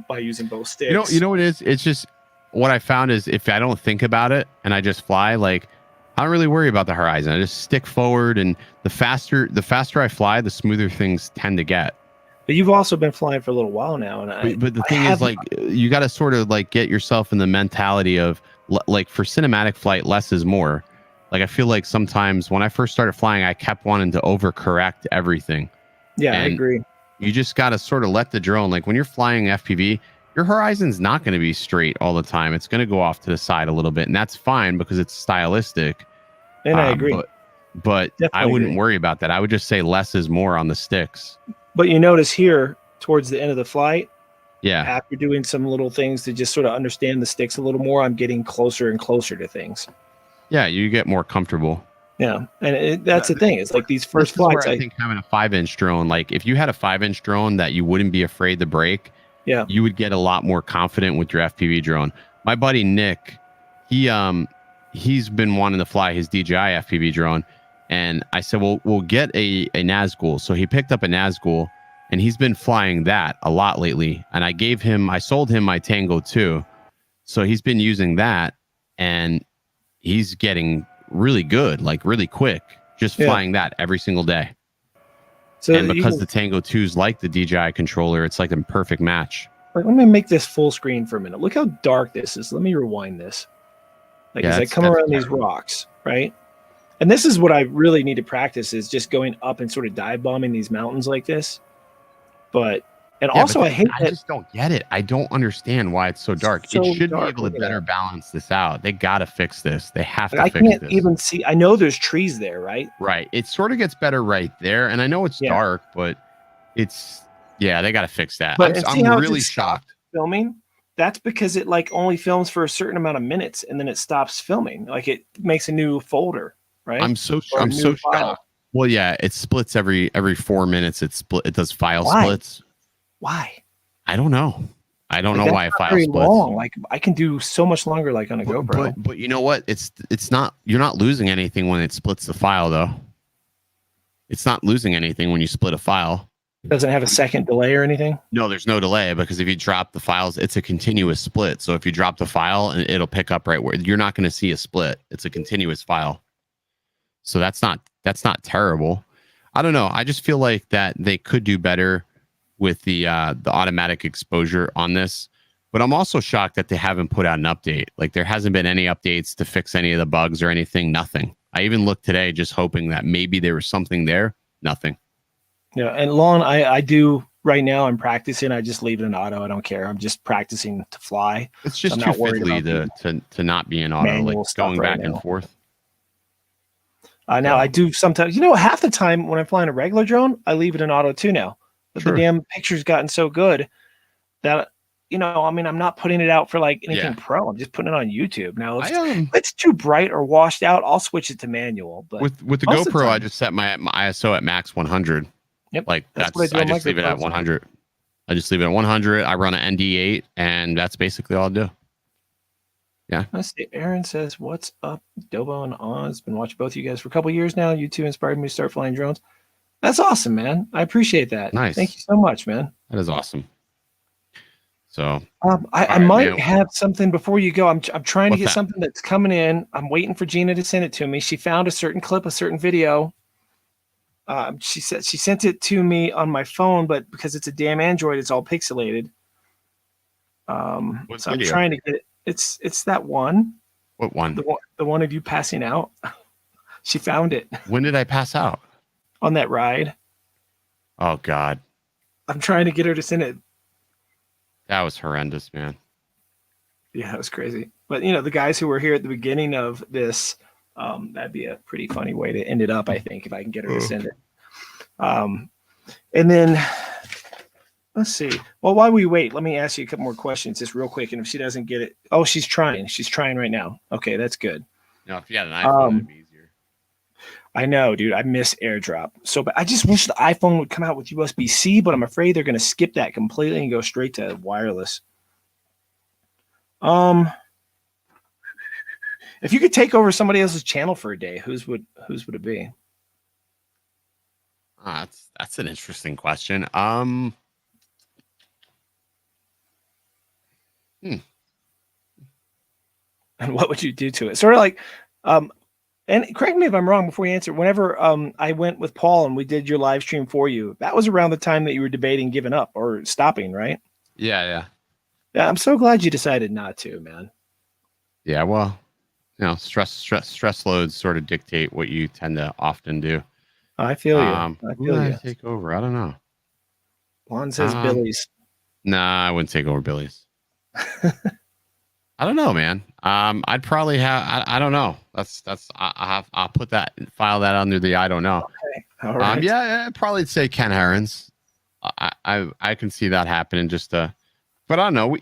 by using both sticks. You know what it is? It's just what I found is if I don't think about it and I just fly, like I don't really worry about the horizon. I just stick forward, and the faster I fly, the smoother things tend to get. But you've also been flying for a little while now, and but the thing is, like, you got to sort of like get yourself in the mentality of like for cinematic flight, less is more. Like I feel like sometimes when I first started flying, I kept wanting to overcorrect everything. Yeah, I agree. You just got to sort of let the drone, like when you're flying FPV, your horizon's not going to be straight all the time. It's going to go off to the side a little bit, and that's fine because it's stylistic. And I agree. But I wouldn't worry about that. I would just say less is more on the sticks. But you notice here towards the end of the flight, yeah, after doing some little things to just sort of understand the sticks a little more, I'm getting closer and closer to things. Yeah, you get more comfortable. Yeah, and that's the thing. It's like these first flights. I think having a 5-inch drone, like if you had a 5-inch drone that you wouldn't be afraid to break, yeah, you would get a lot more confident with your FPV drone. My buddy Nick, he's been wanting to fly his DJI FPV drone, and I said, well, we'll get a Nazgul. So he picked up a Nazgul, and he's been flying that a lot lately. And I sold him my Tango 2, so he's been using that, and he's getting really good, like really quick, just flying that every single day. So, and because the Tango 2's like the DJI controller, it's like a perfect match. Like, let me make this full screen for a minute. Look how dark this is. Let me rewind this. Like as I come around these rocks, right? And this is what I really need to practice, is just going up and sort of dive bombing these mountains like this. But also I just don't get it. I don't understand why it's so dark. It should be able to better balance this out. They got to fix this. They have to fix this. I can't even see. I know there's trees there, right? Right. It sort of gets better right there. And I know it's dark, but it's, they got to fix that. But I'm really shocked. Filming. That's because it like only films for a certain amount of minutes and then it stops filming. Like it makes a new folder, right? I'm so shocked. Well, yeah, it splits every 4 minutes. It does file splits. Why? I don't know. I don't know why a file splits. Long. Like I can do so much longer, like on a GoPro. But you know what? It's not. You're not losing anything when it splits the file, though. It's not losing anything when you split a file. It doesn't have a second delay or anything? No, there's no delay, because if you drop the files, it's a continuous split. So if you drop the file, and it'll pick up right where you're not going to see a split. It's a continuous file. So that's not terrible. I don't know. I just feel like that they could do better with the automatic exposure on this. But I'm also shocked that they haven't put out an update. Like there hasn't been any updates to fix any of the bugs or anything. Nothing. I even looked today just hoping that maybe there was something there. Nothing. Yeah, and Lon, I do right now. I'm practicing. I just leave it in auto. I don't care. I'm just practicing to fly. It's just too fiddly to not be in auto, like going back and forth. Now I do sometimes. You know, half the time when I'm flying a regular drone, I leave it in auto too now. But the damn picture's gotten so good that I'm not putting it out for like anything pro. I'm just putting it on YouTube now. If it's too bright or washed out, I'll switch it to manual. But with the GoPro, I just set my ISO at max 100. Yep. Like I just leave it at 100. I just leave it at 100. I run an ND8, and that's basically all I do. Yeah. Let's see. Aaron says, "What's up, Dobo and Oz? Been watching both of you guys for a couple years now. You two inspired me to start flying drones." That's awesome, man. I appreciate that. Nice. Thank you so much, man. That is awesome. So I might have something before you go. I'm trying to get something that's coming in. I'm waiting for Gina to send it to me. She found a certain clip, a certain video. She said she sent it to me on my phone, but because it's a damn Android, it's all pixelated. So I'm trying to get it. It's that one. What one? The one of you passing out. She found it. When did I pass out? On that ride. Oh God. I'm trying to get her to send it. That was horrendous, man. Yeah, that was crazy. But the guys who were here at the beginning of this, that'd be a pretty funny way to end it up, I think, if I can get her to send it. And then let's see. Well, while we wait, let me ask you a couple more questions just real quick. And if she doesn't get it, she's trying. She's trying right now. Okay, that's good. No, if you had an iPhone, it'd be easier. I know, dude. I miss AirDrop. So, but I just wish the iPhone would come out with USB-C, but I'm afraid they're going to skip that completely and go straight to wireless. If you could take over somebody else's channel for a day, whose would it be? That's an interesting question. And what would you do to it? Sort of like, and correct me if I'm wrong before you answer. Whenever I went with Paul and we did your live stream for you, that was around the time that you were debating giving up or stopping, right? Yeah. Yeah, I'm so glad you decided not to, man. Yeah, well, stress loads sort of dictate what you tend to often do. I feel you. I feel you. Take over. I don't know. Juan says Billy's. Nah, I wouldn't take over Billy's. I don't know, man. I'd probably have. I don't know. I'll put that, file that under the I don't know. Okay. All right. Yeah, I'd probably say Ken Herons. I can see that happening. But I don't know.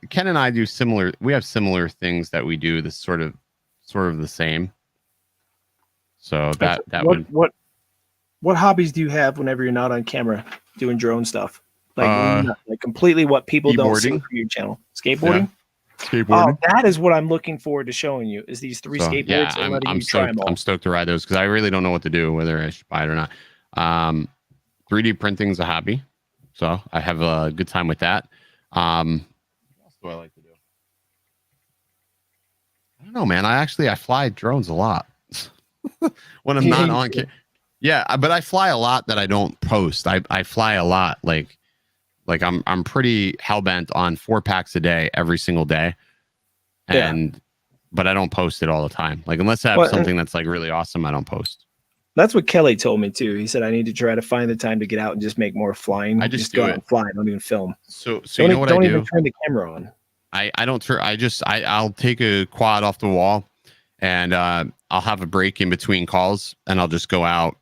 Ken and I do similar. We have similar things that we do. This sort of the same. So what hobbies do you have whenever you're not on camera doing drone stuff? Like completely what people don't see from your channel. Skateboarding. Yeah. Skateboarding. That is what I'm looking forward to showing you. Is these 3 skateboards? Yeah, and letting I'm you try stoked. them all. I'm stoked to ride those because I really don't know what to do, whether I should buy it or not. 3D printing is a hobby, so I have a good time with that. What else do I like to do? I don't know, man. I fly drones a lot when I'm not on camera. Yeah, but I fly a lot that I don't post. I fly a lot like I'm pretty hellbent on 4 packs a day every single day, but I don't post it all the time. Like unless I have something that's like really awesome, I don't post. That's what Kelly told me too. He said I need to try to find the time to get out and just make more flying. I just go do out and fly. Don't even film. So you know what I do? Don't even turn the camera on. I don't turn. I'll take a quad off the wall, and I'll have a break in between calls, and I'll just go out.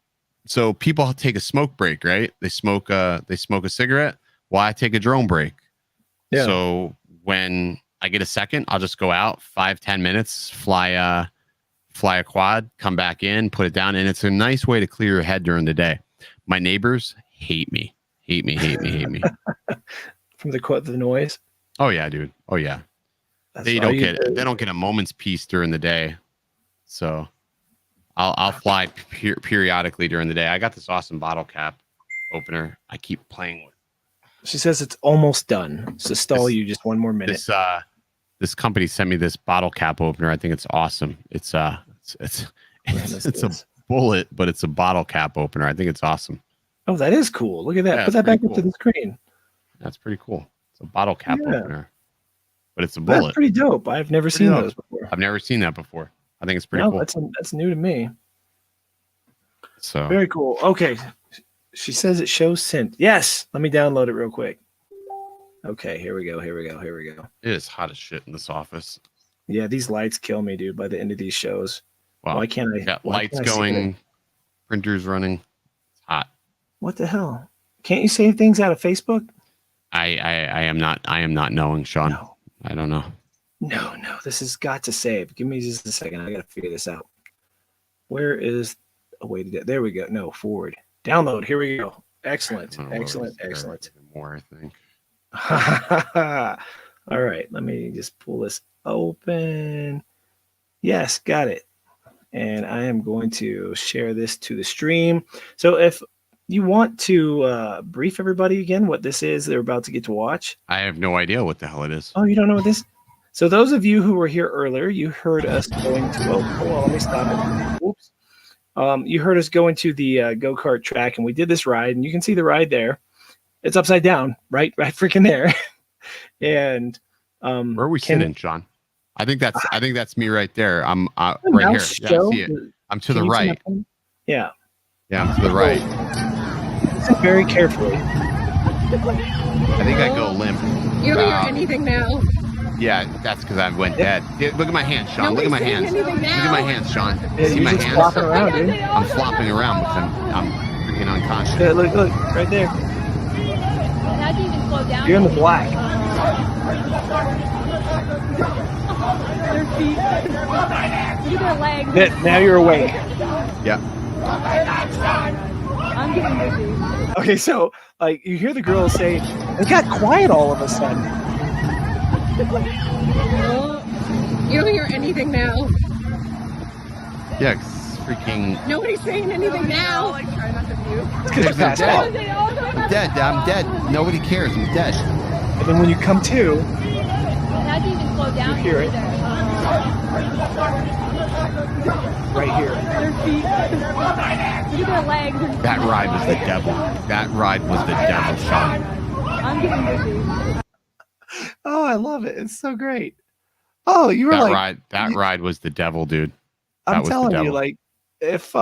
So people take a smoke break, right? They smoke a cigarette. Well, I take a drone break. Yeah. So when I get a second, I'll just go out 5-10 minutes, fly a quad, come back in, put it down, and it's a nice way to clear your head during the day. My neighbors hate me. From the noise. Oh yeah, dude. Oh yeah. They don't get a moment's peace during the day. So I'll fly periodically during the day. I got this awesome bottle cap opener I keep playing with. She says it's almost done. So stall you just one more minute. This company sent me this bottle cap opener. I think it's awesome. It's a bullet, but it's a bottle cap opener. I think it's awesome. Oh, that is cool. Look at that. Put that back up to the screen. That's pretty cool. It's a bottle cap opener, but it's a bullet. That's pretty dope. I've never seen those before. I've never seen that before. I think it's pretty cool. That's new to me. So very cool. Okay. She says it shows sent. Yes. Let me download it real quick. Okay, here we go. It is hot as shit in this office. Yeah, these lights kill me, dude, by the end of these shows. Wow. Why can't I? Yeah, lights going, printers running. It's hot. What the hell? Can't you save things out of Facebook? I am not knowing, Sean. No. I don't know. No. This has got to save. Give me just a second. I got to figure this out. Where is a way to do it? There we go. No, forward. Download. Here we go. Excellent. More, I think. All right. Let me just pull this open. Yes, got it. And I am going to share this to the stream. So if you want to brief everybody again what this is they're about to get to watch. I have no idea what the hell it is. Oh, you don't know what this? So those of you who were here earlier, you heard us going to. Oh, hold on, let me stop it. Oops. You heard us go into the go-kart track, and we did this ride, and you can see the ride there. It's upside down, right freaking there. And where are we sitting, Sean? I think that's me right there. I'm right here. Yeah, I see it. I'm to the right. Yeah. Yeah, I'm to the right. Listen very carefully. I think I go limp. You don't hear anything now. Yeah, that's because I went dead. Yeah, look at my hands, Sean. Look at my hands. Look at my hands, Sean. Yeah, See you're my just hands? flopping around, dude. I'm flopping around because I'm freaking unconscious. Yeah, look, right there. How'd you even slow down? You're in the black. Their feet. Look at their legs. Now you're awake. Yeah. I'm getting dizzy. Okay, so like you hear the girl say, it got quiet all of a sudden. You don't hear anything now. Yeah, 'cause freaking. Nobody's saying anything now. Like, try not to mute. It's because you're passed out. I'm dead. I'm dead. Nobody cares. I'm dead. And then when you come to, How'd you even slow down? you hear it right here. Their feet. Look at their legs. That ride was the devil. That ride was the devil, Sean. I'm getting dizzy. Oh, I love it. It's so great. Oh, you were That ride was the devil, dude. I'm telling you, like, if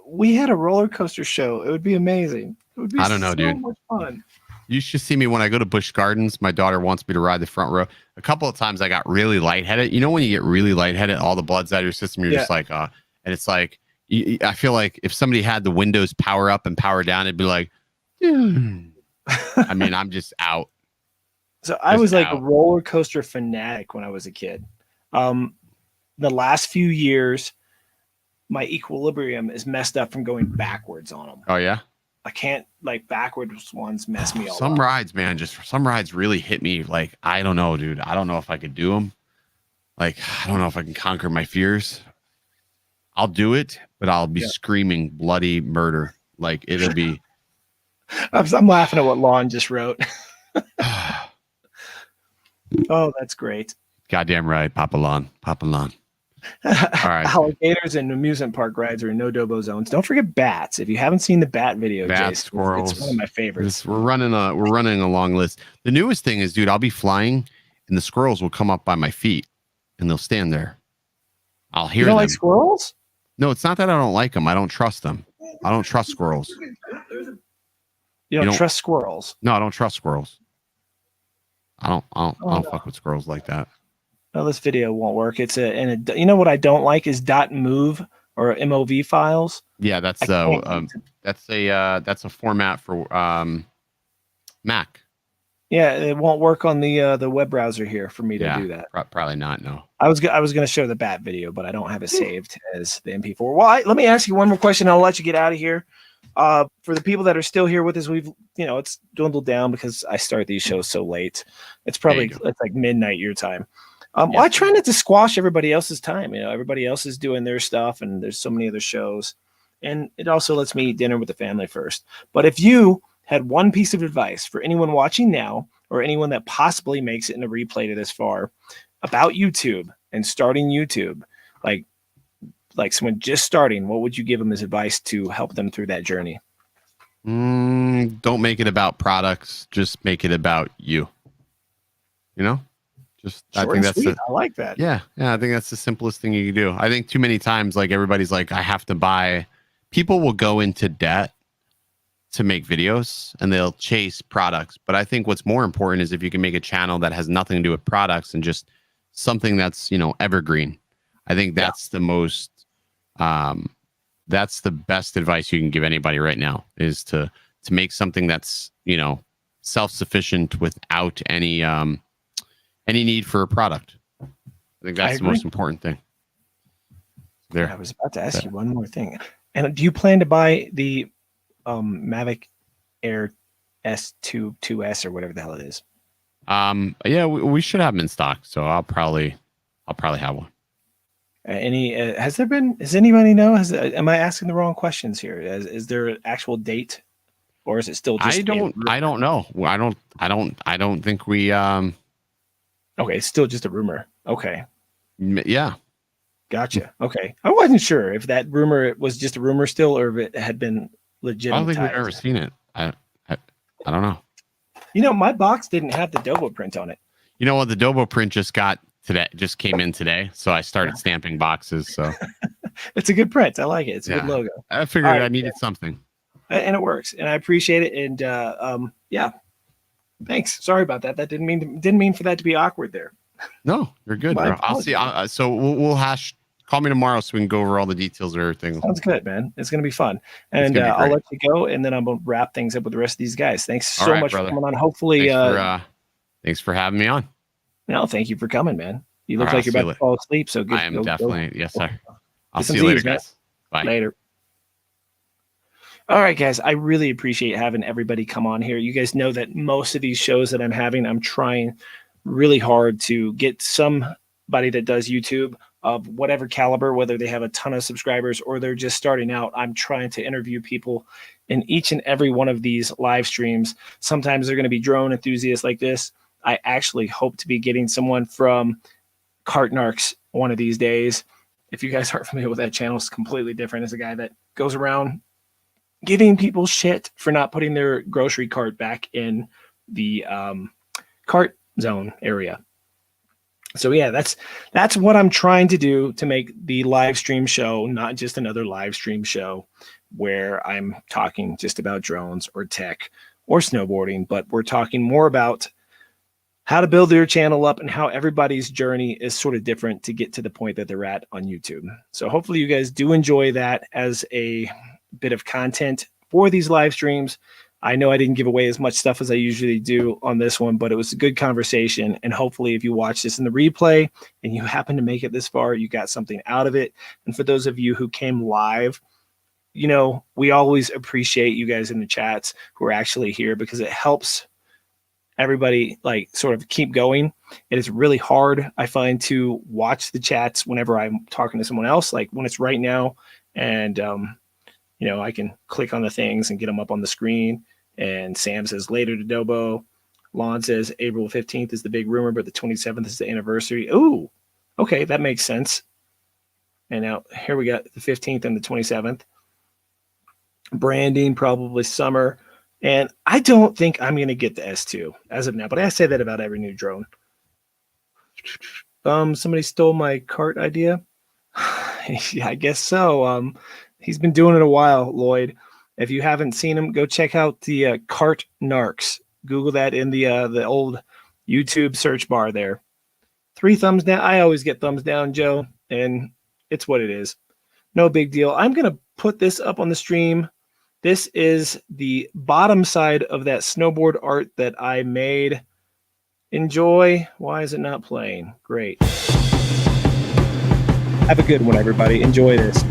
we had a roller coaster show, it would be amazing. It would be I don't know, so dude. much fun. You should see me when I go to Busch Gardens. My daughter wants me to ride the front row. A couple of times I got really lightheaded. You know, when you get really lightheaded, all the blood's out of your system. You're just like, and it's like, I feel like if somebody had the windows power up and power down, it'd be like, I mean, I'm just out. So I was like a roller coaster fanatic when I was a kid. The last few years, my equilibrium is messed up from going backwards on them. Oh yeah. I can't, like, backwards ones mess me all Some up. rides, man, some rides really hit me. Like, I don't know, dude. I don't know if I could do them. Like, I don't know if I can conquer my fears. I'll do it, but I'll be screaming bloody murder. Like, it'll be. I'm laughing at what Lon just wrote. Oh, that's great. Goddamn right, Papa Lon. All right. Alligators and amusement park rides are in no Dobo zones. Don't forget bats. If you haven't seen the bat video, Bats, squirrels. it's one of my favorites. We're running a long list. The newest thing is, dude, I'll be flying and the squirrels will come up by my feet and they'll stand there. I'll hear You don't them. like squirrels? No, it's not that I don't like them. I don't trust them. I don't trust squirrels. You don't trust squirrels? No, I don't trust squirrels. I don't fuck with squirrels like that. No, this video won't work. You know what I don't like is .mov or MOV files. Yeah, that's a format for Mac. Yeah, it won't work on the web browser here for me to do that. Probably not. No. I was going to show the bat video, but I don't have it saved as the MP4. Well, let me ask you one more question. I'll let you get out of here. For the people that are still here with us, it's dwindled down because I start these shows so late. It's like midnight your time. Well, I try not to squash everybody else's time. You know, everybody else is doing their stuff, and there's so many other shows. And it also lets me eat dinner with the family first. But if you had one piece of advice for anyone watching now, or anyone that possibly makes it in a replay to this far, about YouTube and starting YouTube, like someone just starting, what would you give them as advice to help them through that journey? Don't make it about products. Just make it about you. You know? I think that's I like that. Yeah. I think that's the simplest thing you can do. I think too many times, like, everybody's like, I have to buy. People will go into debt to make videos and they'll chase products. But I think what's more important is if you can make a channel that has nothing to do with products and just something that's, evergreen. I think that's the most. That's the best advice you can give anybody right now, is to make something that's, self-sufficient without any need for a product. I think that's the most important thing. There. I was about to ask you one more thing. And do you plan to buy the Mavic Air S2 2S or whatever the hell it is? Yeah, we should have them in stock. So I'll probably have one. Does anybody know? Am I asking the wrong questions here? Is there an actual date, or is it still just? I don't know. I don't think we. Okay, it's still just a rumor. Okay. Yeah. Gotcha. Okay. I wasn't sure if that rumor was just a rumor still, or if it had been legit. I don't think we've ever seen it. I don't know. My box didn't have the Dobo print on it. You know what? The Dobo print just came in today. So I started stamping boxes. So it's a good print. I like it. It's a good logo. I figured I needed something. And it works. And I appreciate it. And yeah. Thanks. Sorry about that. That didn't mean for that to be awkward there. No, you're good, bro. I'll see. So we'll call me tomorrow so we can go over all the details of everything. Sounds good, man. It's going to be fun. And I'll let you go, and then I'm going to wrap things up with the rest of these guys. Thanks so much for coming on. Hopefully, thanks for having me on. No, thank you for coming, man. You look like you're about to fall asleep, so good. I am definitely. Yes, sir. I'll see you later, guys. Bye. Later. All right, guys. I really appreciate having everybody come on here. You guys know that most of these shows that I'm having, I'm trying really hard to get somebody that does YouTube of whatever caliber, whether they have a ton of subscribers or they're just starting out. I'm trying to interview people in each and every one of these live streams. Sometimes they're going to be drone enthusiasts like this. I actually hope to be getting someone from Cartnarks one of these days. If you guys aren't familiar with that channel, it's completely different. It's a guy that goes around giving people shit for not putting their grocery cart back in the cart zone area. So yeah, that's what I'm trying to do to make the live stream show not just another live stream show where I'm talking just about drones or tech or snowboarding, but we're talking more about how to build your channel up and how everybody's journey is sort of different to get to the point that they're at on YouTube. So hopefully you guys do enjoy that as a bit of content for these live streams. I know I didn't give away as much stuff as I usually do on this one, but it was a good conversation. And hopefully if you watch this in the replay and you happen to make it this far, you got something out of it. And for those of you who came live, you know, we always appreciate you guys in the chats who are actually here because it helps everybody like sort of keep going. It is really hard, I find, to watch the chats whenever I'm talking to someone else, like when it's right now. And, you know, I can click on the things and get them up on the screen. And Sam says later to Dobo. Lon says April 15th is the big rumor, but the 27th is the anniversary. Ooh, okay, that makes sense. And now here we got the 15th and the 27th. Branding, probably summer. And I don't think I'm going to get the S2 as of now, but I say that about every new drone. Somebody stole my cart idea. Yeah, I guess so. He's been doing it a while, Lloyd. If you haven't seen him, go check out the Cart Narcs. Google that in the old YouTube search bar there. 3 thumbs down. I always get thumbs down, Joe, and it's what it is. No big deal. I'm going to put this up on the stream. This is the bottom side of that snowboard art that I made. Enjoy. Why is it not playing? Great. Have a good one, everybody. Enjoy this.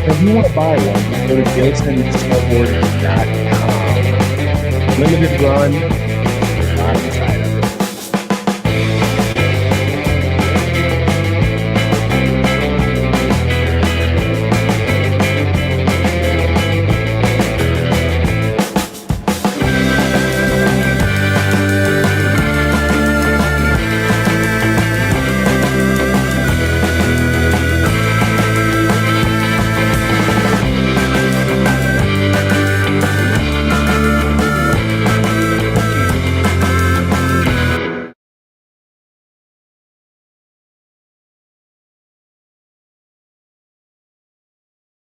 If you want to buy one, go to jasonsnowboarding.com. Limited run.